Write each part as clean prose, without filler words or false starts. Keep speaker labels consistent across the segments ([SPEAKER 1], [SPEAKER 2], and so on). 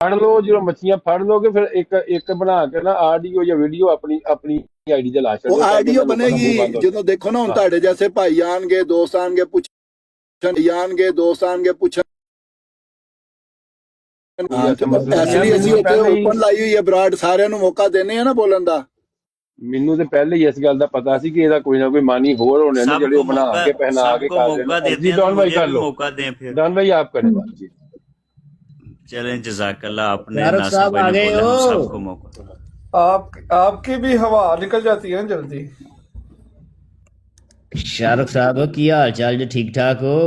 [SPEAKER 1] ਫੜ ਲਓ, ਜਦੋਂ ਮੱਛੀਆਂ ਫੜ ਲੋਗੇ ਫਿਰ ਇੱਕ ਇੱਕ ਬਣਾ ਕੇ ਨਾ ਆਡੀਓ ਜਾਂ ਵੀਡੀਓ ਆਪਣੀ ਆਪਣੀ ਆਈਡੀ ਤੇ ਲਾ
[SPEAKER 2] ਉਹ
[SPEAKER 1] ਛੱਡੋ ਤਾਂ ਕਿ
[SPEAKER 2] ਆਡੀਓ
[SPEAKER 1] ਉਹਨਾਂ ਲੋਕਾਂ ਦਾ ਮੂੰਹ
[SPEAKER 2] ਬਣੇਗੀ
[SPEAKER 1] ਬੰਦ ਹੋ
[SPEAKER 2] ਜਦੋਂ ਦੇਖੋ ਨਾ ਹੁਣ
[SPEAKER 1] ਜਾਏ।
[SPEAKER 2] ਤੁਹਾਡੇ ਜੈਸੇ ਭਾਈ ਆਣਗੇ, ਦੋਸਤ ਆਣਗੇ, ਪੁੱਛਣ
[SPEAKER 1] ਹਾਂ ਤੇ ਮਸਲਾ
[SPEAKER 2] ਇਸ
[SPEAKER 1] ਇਹ
[SPEAKER 2] ਲਈ ਅਸੀਂ
[SPEAKER 1] ਮੈਨੂੰ
[SPEAKER 2] ਉੱਥੇ
[SPEAKER 1] ਪਹਿਲੇ ਹੀ
[SPEAKER 2] ਓਪਨ ਲਾਈ ਹੋਈ ਹੈ ਬਰਾਡ, ਸਾਰਿਆਂ ਨੂੰ ਮੌਕਾ ਦਿੰਦੇ ਆ ਨਾ ਬੋਲਣ ਦਾ।
[SPEAKER 1] ਮੈਨੂੰ ਤੇ ਪਹਿਲੇ ਹੀ ਇਸ ਗੱਲ ਦਾ ਪਤਾ ਸੀ ਕਿ ਇਹਦਾ ਕੋਈ ਨਾ ਕੋਈ ਮਾਨੀ ਹੋਰ होने ने ਜਿਹੜੇ
[SPEAKER 3] सबको
[SPEAKER 1] ਉਹ ਬਣਾ
[SPEAKER 3] मौका
[SPEAKER 1] ਕੇ पहना के
[SPEAKER 3] सबको
[SPEAKER 1] कर रहे
[SPEAKER 3] मौका
[SPEAKER 1] हैं।
[SPEAKER 3] देते
[SPEAKER 1] जी
[SPEAKER 3] हैं तो
[SPEAKER 1] डॉन भाई
[SPEAKER 3] मुझे
[SPEAKER 1] कर
[SPEAKER 3] भी
[SPEAKER 1] लो,
[SPEAKER 3] मौका दें फिर।
[SPEAKER 1] डॉन भाई आप करें बात जी।
[SPEAKER 3] चलें, जज़ाकल्लाह, आपने
[SPEAKER 4] शाहरुख
[SPEAKER 3] नासिर
[SPEAKER 4] साहब
[SPEAKER 3] भाई
[SPEAKER 4] आ
[SPEAKER 3] ने
[SPEAKER 4] गए
[SPEAKER 3] बोला, हम
[SPEAKER 4] हो।
[SPEAKER 3] सबको मौका।
[SPEAKER 5] आपकी भी हवा निकल जाती है ना जल्दी।
[SPEAKER 4] शाहरुख साहब की हाल चाल जो ठीक ठाक हो?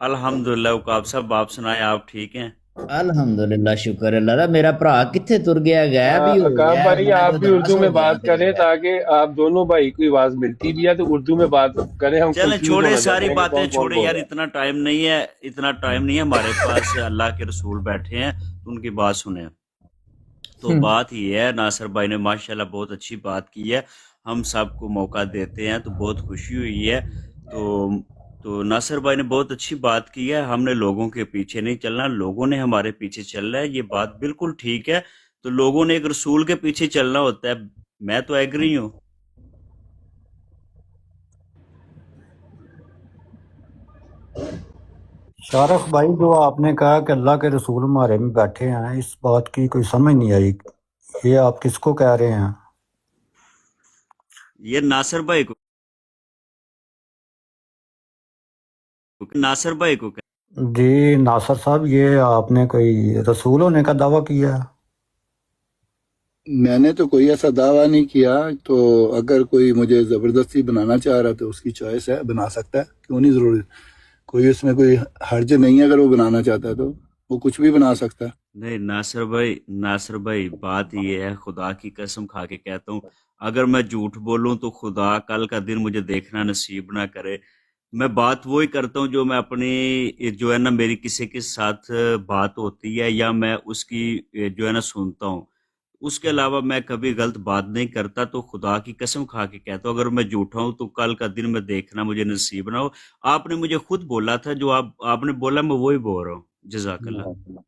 [SPEAKER 3] अल्हम्दुलिल्लाह उकाब साहब, आप सुनाएं, आप ठीक हैं?
[SPEAKER 4] अल्हम्दुलिल्लाह, शुक्र अल्लाह दा। मेरा भरा किथे तुर गया, गायब ही हो
[SPEAKER 1] अकाब
[SPEAKER 4] गया।
[SPEAKER 1] भाई
[SPEAKER 4] मैं
[SPEAKER 1] आप
[SPEAKER 4] तो
[SPEAKER 1] भी
[SPEAKER 4] उदास
[SPEAKER 1] उर्दू
[SPEAKER 4] हो
[SPEAKER 1] में
[SPEAKER 4] गया
[SPEAKER 1] बात
[SPEAKER 4] फिर
[SPEAKER 1] करें
[SPEAKER 4] मैं।
[SPEAKER 1] ताकि आप दोनों भाई की आवाज मिलती भी है तो उर्दू में बात करें। हम
[SPEAKER 3] चलें,
[SPEAKER 1] कंफ्यूज
[SPEAKER 3] छोड़े
[SPEAKER 1] होना
[SPEAKER 3] सारी
[SPEAKER 1] चाहते हैं कि
[SPEAKER 3] बातें,
[SPEAKER 1] कौन कौन
[SPEAKER 3] छोड़े
[SPEAKER 1] बोल
[SPEAKER 3] यार,
[SPEAKER 1] रहा है।
[SPEAKER 3] इतना टाइम नहीं है, इतना टाइम नहीं है हमारे पास। अल्लाह के रसूल बैठे हैं तो उनकी बात सुने। तो बात ये है, नासिर भाई ने माशाल्लाह बहुत अच्छी बात की है, हम सबको मौका देते हैं तो बहुत खुशी हुई है। तो नासिर भाई ने बहुत अच्छी बात की है, हमने लोगों के पीछे नहीं चलना, लोगों ने हमारे पीछे चलना है, ये बात बिल्कुल ठीक है। तो लोगों ने एक रसूल के पीछे चलना होता है, मैं तो एग्री हूँ।
[SPEAKER 6] शारफ भाई, जो आपने कहा कि अल्लाह के रसूल हमारे में बैठे हैं, इस बात की कोई समझ नहीं आई। ये आप किसको कह रहे हैं?
[SPEAKER 3] ये नासिर भाई को
[SPEAKER 6] जी नासर साहब, ये आपने कोई रसूल होने का दावा किया?
[SPEAKER 2] मैंने तो कोई ऐसा दावा नहीं किया। तो अगर कोई मुझे ज़बरदस्ती बनाना चाह रहा तो उसकी चॉइस है, बना सकता है, क्यों नहीं ज़रूरी, कोई उसमें कोई हर्ज नहीं है। अगर वो बनाना चाहता है तो वो कुछ भी बना सकता है।
[SPEAKER 3] नहीं नासिर भाई बात ये है, खुदा की कसम खा के कहता हूँ, अगर मैं झूठ बोलूं तो खुदा कल का दिन मुझे देखना नसीब ना करे। मैं बात वही करता हूँ जो मैं अपनी, जो है ना, मेरी किसी के साथ बात होती है या मैं उसकी जो है ना सुनता हूँ, उसके अलावा मैं कभी गलत बात नहीं करता। तो खुदा की कसम खा के कहता हूँ, अगर मैं झूठा हूँ तो कल का दिन मैं देखना मुझे नसीब ना हो। आपने मुझे खुद बोला था, जो आपने बोला मैं वही बोल रहा हूँ। जज़ाकल्लाह।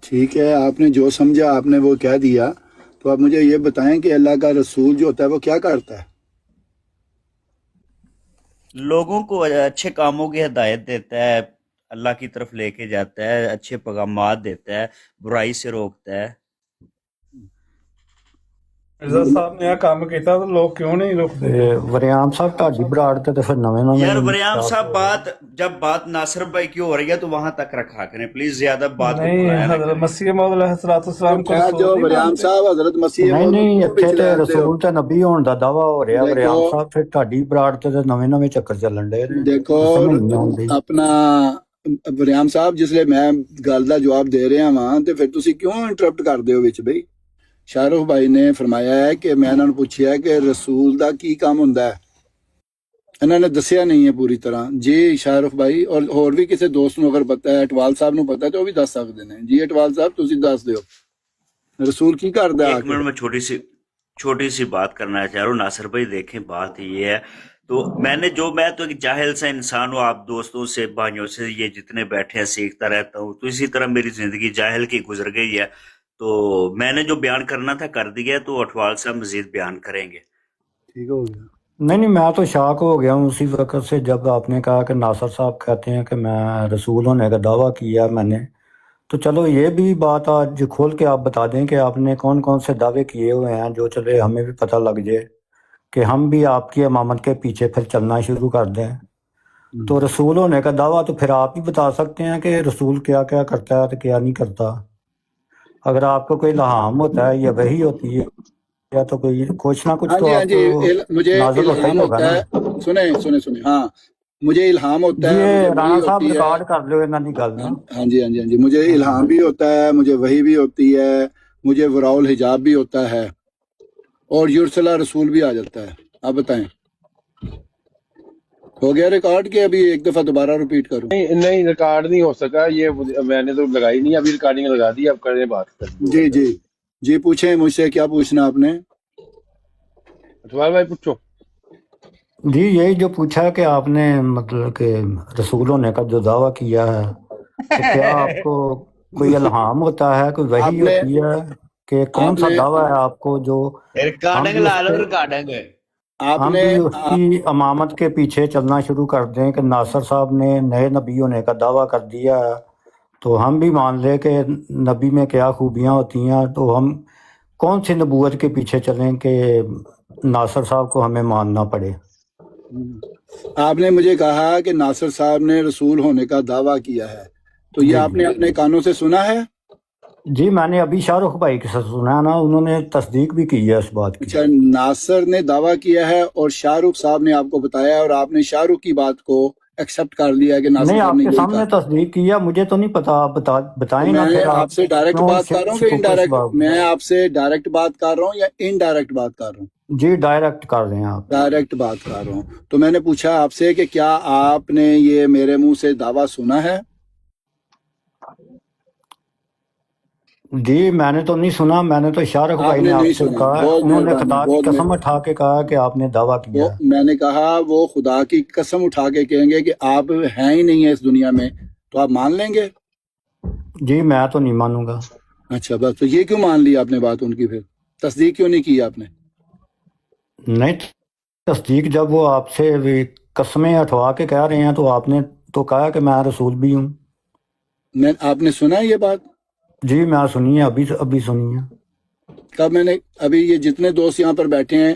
[SPEAKER 2] ठीक है, आपने जो समझा आपने वो कह दिया। तो आप मुझे ये बताएं कि अल्लाह का रसूल जो होता है वो क्या करता है?
[SPEAKER 3] लोगों को अच्छे कामों की हिदायत देता है, अल्लाह की तरफ लेके जाता है, अच्छे पैगामात देता है, बुराई से रोकता है।
[SPEAKER 5] मिर्जा साहब ने काम किया तो लोग क्यों नहीं रुकते?
[SPEAKER 6] ते वरियाम साहब, ढाडी बराड़ ते फिर नवे नवे
[SPEAKER 3] यार वरियाम साहब, जब बात नासिर भाई की हो रही है तो वहां तक रखा करें प्लीज, ज्यादा बात को
[SPEAKER 5] नहीं,
[SPEAKER 3] फैलाया ना
[SPEAKER 5] हजरत
[SPEAKER 3] करें।
[SPEAKER 5] मसीह मौद अलैहिस्सलाम को
[SPEAKER 2] खैर,
[SPEAKER 5] रसूल
[SPEAKER 2] जो
[SPEAKER 5] नहीं
[SPEAKER 2] बरियाम
[SPEAKER 5] मानते।
[SPEAKER 2] साहब हजरत मसीह
[SPEAKER 6] नहीं
[SPEAKER 2] मौद
[SPEAKER 6] नहीं,
[SPEAKER 2] को
[SPEAKER 6] ਇੱਥੇ
[SPEAKER 2] पिछले
[SPEAKER 6] ਤੇ
[SPEAKER 2] रहते हो।
[SPEAKER 6] ਰਸੂਲ ਤੇ ਨਬੀ ਹੋਣ ਦਾ ਦਾਵਾ ਹੋ ਰਿਹਾ।
[SPEAKER 2] देखो
[SPEAKER 6] ਵਰਿਆਮ ਸਾਹਿਬ, ਫਿਰ ਢਾਡੀ ਬਰਾੜ ਤੇ ਨਵੇਂ ਨਵੇਂ ਚੱਕਰ ਚੱਲਣ ਡੇ ਨੇ,
[SPEAKER 2] देखो
[SPEAKER 6] ਸਮਝ ਨਹੀਂ ਆਉਂਦੀ।
[SPEAKER 2] अपना ਬਰਿਆਮ ਸਾਹਿਬ, ਜਿਸਲੇ ਮੈਂ ਗੱਲ ਦਾ ਜਵਾਬ ਦੇ ਰਿਹਾ ਵਾਂ ਤੇ ਫਿਰ ਤੁਸੀਂ ਕਿਉਂ ਇੰਟਰਪਟ ਕਰਦੇ ਹੋ ਵਿੱਚ ਬਈ? ਸ਼ਾਹਰੁਖ ਭਾਈ ਨੇ ਫਰਮਾਇਆ ਹੈ ਕਿ ਮੈਂ ਇਹਨਾਂ ਨੂੰ ਪੁੱਛਿਆ ਕਿ ਰਸੂਲ ਦਾ ਕੀ ਕੰਮ ਹੁੰਦਾ ਹੈ, ਇਹਨਾਂ ਨੇ ਦੱਸਿਆ ਨਹੀਂ ਹੈ ਪੂਰੀ ਤਰ੍ਹਾਂ। ਜੀ ਸ਼ਾਹਰੁਖ ਭਾਈ, ਔਰ ਹੋਰ ਵੀ ਕਿਸੇ ਦੋਸਤ ਨੂੰ ਅਗਰ ਪਤਾ ਹੈ, ਅਟਵਾਲ ਸਾਹਿਬ ਨੂੰ ਪਤਾ ਹੈ ਤਾਂ ਉਹ ਵੀ ਦੱਸ ਸਕਦੇ ਨੇ। ਜੀ ਅਟਵਾਲ ਸਾਹਿਬ, ਤੁਸੀਂ ਦੱਸ ਦਿਓ रसूल की करदा
[SPEAKER 3] एक मिनट में छोटी सी बात करना चाह रहा हूँ नासिर भाई। देखें, बात ये है, तो मैं तो एक जाहिल सा इंसान हूँ, आप दोस्तों से, भाइयों से, ये जितने बैठे हैं सीखता रहता हूँ। तो इसी तरह मेरी जिंदगी जाहिल की गुजर गई है। तो मैंने जो बयान करना था कर दिया है, तो अठवाल साहब मजीद बयान करेंगे।
[SPEAKER 2] ठीक हो गया।
[SPEAKER 6] नहीं नहीं, मैं तो शॉक हो गया हूँ उसी वक्त से जब आपने कहा कि नासर साहब कहते हैं कि मैं रसूल होने का दावा किया मैंने। तो चलो ये भी बात आज खोल के आप बता दें कि आपने कौन कौन से दावे किए हुए हैं, जो चले हमें भी पता लग जाए कि हम भी आपकी इमामत के पीछे फिर चलना शुरू कर दें। तो रसूल होने का दावा तो फिर आप ही बता सकते हैं कि रसूल क्या क्या करता है तो क्या नहीं करता। अगर आपको कोई इल्हाम होता है या वही होती है या तो कोई कुछ ना कुछ
[SPEAKER 2] हाँ
[SPEAKER 6] तो
[SPEAKER 2] जी, हाँ जी,
[SPEAKER 6] आपको
[SPEAKER 2] मुझे
[SPEAKER 6] नाज़िल होता ही
[SPEAKER 2] इल्हाम
[SPEAKER 6] होगा
[SPEAKER 2] होता
[SPEAKER 6] ना।
[SPEAKER 2] है। सुने, हाँ, मुझे इल्हाम होता है,
[SPEAKER 6] ये
[SPEAKER 2] मुझे
[SPEAKER 6] राणा
[SPEAKER 2] वही
[SPEAKER 6] साहब
[SPEAKER 2] होती है।
[SPEAKER 6] रिकॉर्ड कर लो इन्हों की गल ना।
[SPEAKER 2] हाँ जी, हाँ जी, हाँ जी, मुझे इल्हाम भी होता है, मुझे वही भी होती है, मुझे वराउल हिजाब भी होता है, और युरसला रसूल भी आ जाता है। आप बताएं, हो गया रिकॉर्ड के अभी एक दफा दोबारा रिपीट करूं?
[SPEAKER 1] नहीं रिकॉर्ड नहीं हो सका ये, मैंने तो लगाई नहीं, अभी रिकॉर्डिंग लगा दी। अब करें बात
[SPEAKER 2] जी जी जी, पूछें मुझसे, क्या पूछना आपने?
[SPEAKER 1] अठवाल भाई पूछो।
[SPEAKER 6] जी यही जो पूछा कि आपने मतलब कि रसूल होने का जो दावा किया है, तो क्या आपको कोई इल्हाम होता है, कोई वही
[SPEAKER 2] आपने
[SPEAKER 6] होती है कि कौन सा
[SPEAKER 2] आपने
[SPEAKER 6] दावा है आपको जो हम
[SPEAKER 4] रिकॉर्डिंग
[SPEAKER 6] भी
[SPEAKER 4] ला लो,
[SPEAKER 6] उसके
[SPEAKER 4] रिकॉर्डिंग।
[SPEAKER 6] हम
[SPEAKER 2] आपने
[SPEAKER 6] भी उसकी अमामत के पीछे चलना शुरू कर दें कि नासिर साहब ने नए नबी होने का दावा कर दिया है, तो हम भी मान लें कि नबी में क्या खूबियाँ होती हैं, तो हम कौन सी नबूवत के पीछे चलें कि नासिर साहब को हमें मानना पड़े।
[SPEAKER 2] आपने मुझे कहा कि नासिर साहब ने रसूल होने का दावा किया है, तो ये
[SPEAKER 6] जी जी
[SPEAKER 2] आपने अपने कानों से सुना है?
[SPEAKER 6] जी, मैंने अभी शाहरुख भाई के साथ सुना ना, उन्होंने तस्दीक भी की है इस बात की।
[SPEAKER 2] अच्छा, नासिर ने दावा किया है और शाहरुख साहब ने आपको बताया और आपने शाहरुख की बात को एक्सेप्ट कर लिया है कि नासिर
[SPEAKER 6] नहीं,
[SPEAKER 2] साहब ने
[SPEAKER 6] आपके
[SPEAKER 2] यही
[SPEAKER 6] सामने
[SPEAKER 2] कहा।
[SPEAKER 6] तस्दीक किया, मुझे तो नहीं पता, आप बताएं ना
[SPEAKER 2] मैं
[SPEAKER 6] फिर। आप
[SPEAKER 2] आपसे डायरेक्ट
[SPEAKER 6] क्यों
[SPEAKER 2] बात कर रहा हूँ कि
[SPEAKER 6] शकूक इस
[SPEAKER 2] इनडायरेक्ट?
[SPEAKER 6] बात
[SPEAKER 2] मैं आपसे डायरेक्ट बात कर रहा हूँ या इनडायरेक्ट बात कर रहा हूँ?
[SPEAKER 6] जी, डायरेक्ट कर रहे हैं आप।
[SPEAKER 2] डायरेक्ट बात कर रहा हूँ। तो मैंने पूछा आपसे कि क्या आपने ये मेरे मुंह से दावा सुना है?
[SPEAKER 6] जी, मैंने तो नहीं सुना, मैंने तो शाहरुख भाई ने
[SPEAKER 2] आपने नहीं
[SPEAKER 6] आपसे
[SPEAKER 2] सुना।
[SPEAKER 6] कहा,
[SPEAKER 2] बहुत
[SPEAKER 6] उन्होंने
[SPEAKER 2] मेहरबानी,
[SPEAKER 6] खुदा की
[SPEAKER 2] बहुत
[SPEAKER 6] कसम उठा के कहा कि आपने दावा किया
[SPEAKER 2] वो
[SPEAKER 6] है।
[SPEAKER 2] मैंने कहा वो खुदा की कसम उठा के कहेंगे कि आप हैं ही नहीं है इस दुनिया में, तो आप मान लेंगे?
[SPEAKER 6] जी, मैं तो नहीं मानूंगा।
[SPEAKER 2] अच्छा, बस तो ये क्यों मान ली आपने बात उनकी, फिर तस्दीक क्यों नहीं की आपने?
[SPEAKER 6] नहीं, तस्दीक जब वो आपसे भी कस्में उठवा के कह रहे हैं, तो आपने तो कहा कि मैं रसूल भी हूँ।
[SPEAKER 2] आपने सुना है ये बात?
[SPEAKER 6] जी, मैं सुनी है, अभी सुनी है।
[SPEAKER 2] कब? मैंने अभी ये जितने दोस्त यहाँ पर बैठे हैं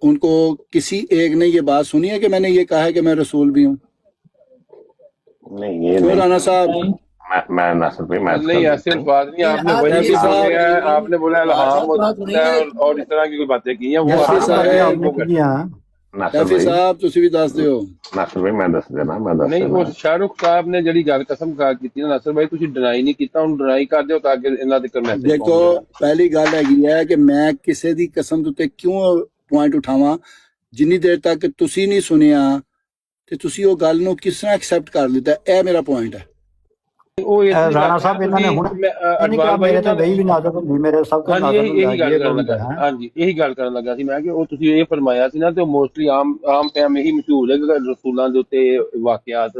[SPEAKER 2] उनको किसी एक ने ये बात सुनी है कि मैंने ये कहा है कि मैं रसूल भी हूँ?
[SPEAKER 7] नहीं ये
[SPEAKER 2] क्यों
[SPEAKER 7] नहीं,
[SPEAKER 2] राना साहब?
[SPEAKER 7] मैं नासिर भाई मैं
[SPEAKER 1] नहीं, ऐसे बात नहीं, आपने वही
[SPEAKER 2] कैफी
[SPEAKER 1] बोले
[SPEAKER 2] साहब,
[SPEAKER 1] हैं, आपने बोला इल्हाम होता है और इस तरह की कोई बातें की हैं, वो
[SPEAKER 6] ये
[SPEAKER 2] कैफी
[SPEAKER 6] सारी
[SPEAKER 1] आपने
[SPEAKER 6] बातें
[SPEAKER 2] साहब,
[SPEAKER 6] आपने
[SPEAKER 1] वो
[SPEAKER 6] की
[SPEAKER 1] कर
[SPEAKER 6] हैं।
[SPEAKER 7] नासिर
[SPEAKER 2] कैफी
[SPEAKER 7] भाई
[SPEAKER 2] साहब ਤੁਸੀਂ ਵੀ ਦੱਸ ਦਿਓ।
[SPEAKER 7] नासिर भाई मैं दस देना, मैं दस
[SPEAKER 1] नहीं,
[SPEAKER 7] देना।
[SPEAKER 1] वो शाहरुख साहब ने ਜਿਹੜੀ ਗੱਲ ਕਸਮ ਖਾ ਕੀਤੀ ਨਾ ਨਾਸਰ ਭਾਈ, ਤੁਸੀਂ ਡਿਨਾਈ ਨਹੀਂ ਕੀਤਾ, ਹੁਣ ਡਿਨਾਈ ਕਰ ਦਿਓ ਤਾਂ ਕਿ ਇਹਨਾਂ ਤੱਕ ਮੈਸੇਜ
[SPEAKER 2] ਦੇਖੋ,
[SPEAKER 1] ਪਹੁੰਚ ਜਾਣਾ।
[SPEAKER 2] ਪਹਿਲੀ ਗੱਲ ਹੈਗੀ ਹੈ ਕਿ ਮੈਂ ਕਿਸੇ ਦੀ ਕਸਮ ਦੇ ਉੱਤੇ ਕਿਉਂ ਪੁਆਇੰਟ ਉਠਾਵਾਂ, ਜਿੰਨੀ ਦੇਰ ਤੱਕ ਤੁਸੀਂ ਨਹੀਂ ਸੁਣਿਆ ਤੇ ਤੁਸੀਂ ਉਹ ਗੱਲ ਨੂੰ ਕਿਸ ਤਰ੍ਹਾਂ ਐਕਸੈਪਟ ਕਰ ਲਿੱਤਾ, ਇਹ ਮੇਰਾ ਪੁਆਇੰਟ ਹੈ।
[SPEAKER 1] ਉਹ ਇਸ ਲਈ
[SPEAKER 6] ਰਾਣਾ
[SPEAKER 1] ਲੱਗ
[SPEAKER 6] ਸਾਹਿਬ ਇਹਨਾਂ ਨੇ ਹੁਣ
[SPEAKER 1] ਤੁਸੀਂ
[SPEAKER 6] ਨਹੀਂ ਕਿਹਾ
[SPEAKER 1] ਅਡਵਾਨ ਭਾਈ
[SPEAKER 6] ਮੇਰੇ ਤੇ
[SPEAKER 1] ਇਹਨਾਂ
[SPEAKER 6] ਵਹੀ ਵੀ ਨਾਜ਼ਰ ਹੁੰਦੀ, ਮੇਰੇ ਸਭ ਕੁਝ
[SPEAKER 1] ਹਾਂਜੀ,
[SPEAKER 6] ਨਾਜ਼ਰ
[SPEAKER 1] ਇਹੀ
[SPEAKER 6] ਹੁੰਦਾ,
[SPEAKER 1] ਗੱਲ
[SPEAKER 6] ਇਹ
[SPEAKER 1] ਕਰਨ
[SPEAKER 6] ਹੁੰਦਾ
[SPEAKER 1] ਲੱਗਾ
[SPEAKER 6] ਹੈ।
[SPEAKER 1] ਹਾਂਜੀ, ਇਹੀ ਗੱਲ ਕਰਨ ਲੱਗਾ ਸੀ ਮੈਂ ਕਿ ਉਹ ਤੁਸੀਂ ਇਹ ਫਰਮਾਇਆ ਸੀ ਨਾ, ਤੇ ਮੋਸਟਲੀ ਆਮ ਟਾਈਮ ਇਹੀ ਮਸ਼ਹੂਰ ਹੈ ਕਿ ਰਸੂਲਾਂ ਦੇ ਉੱਤੇ ਵਾਕਿਆਤ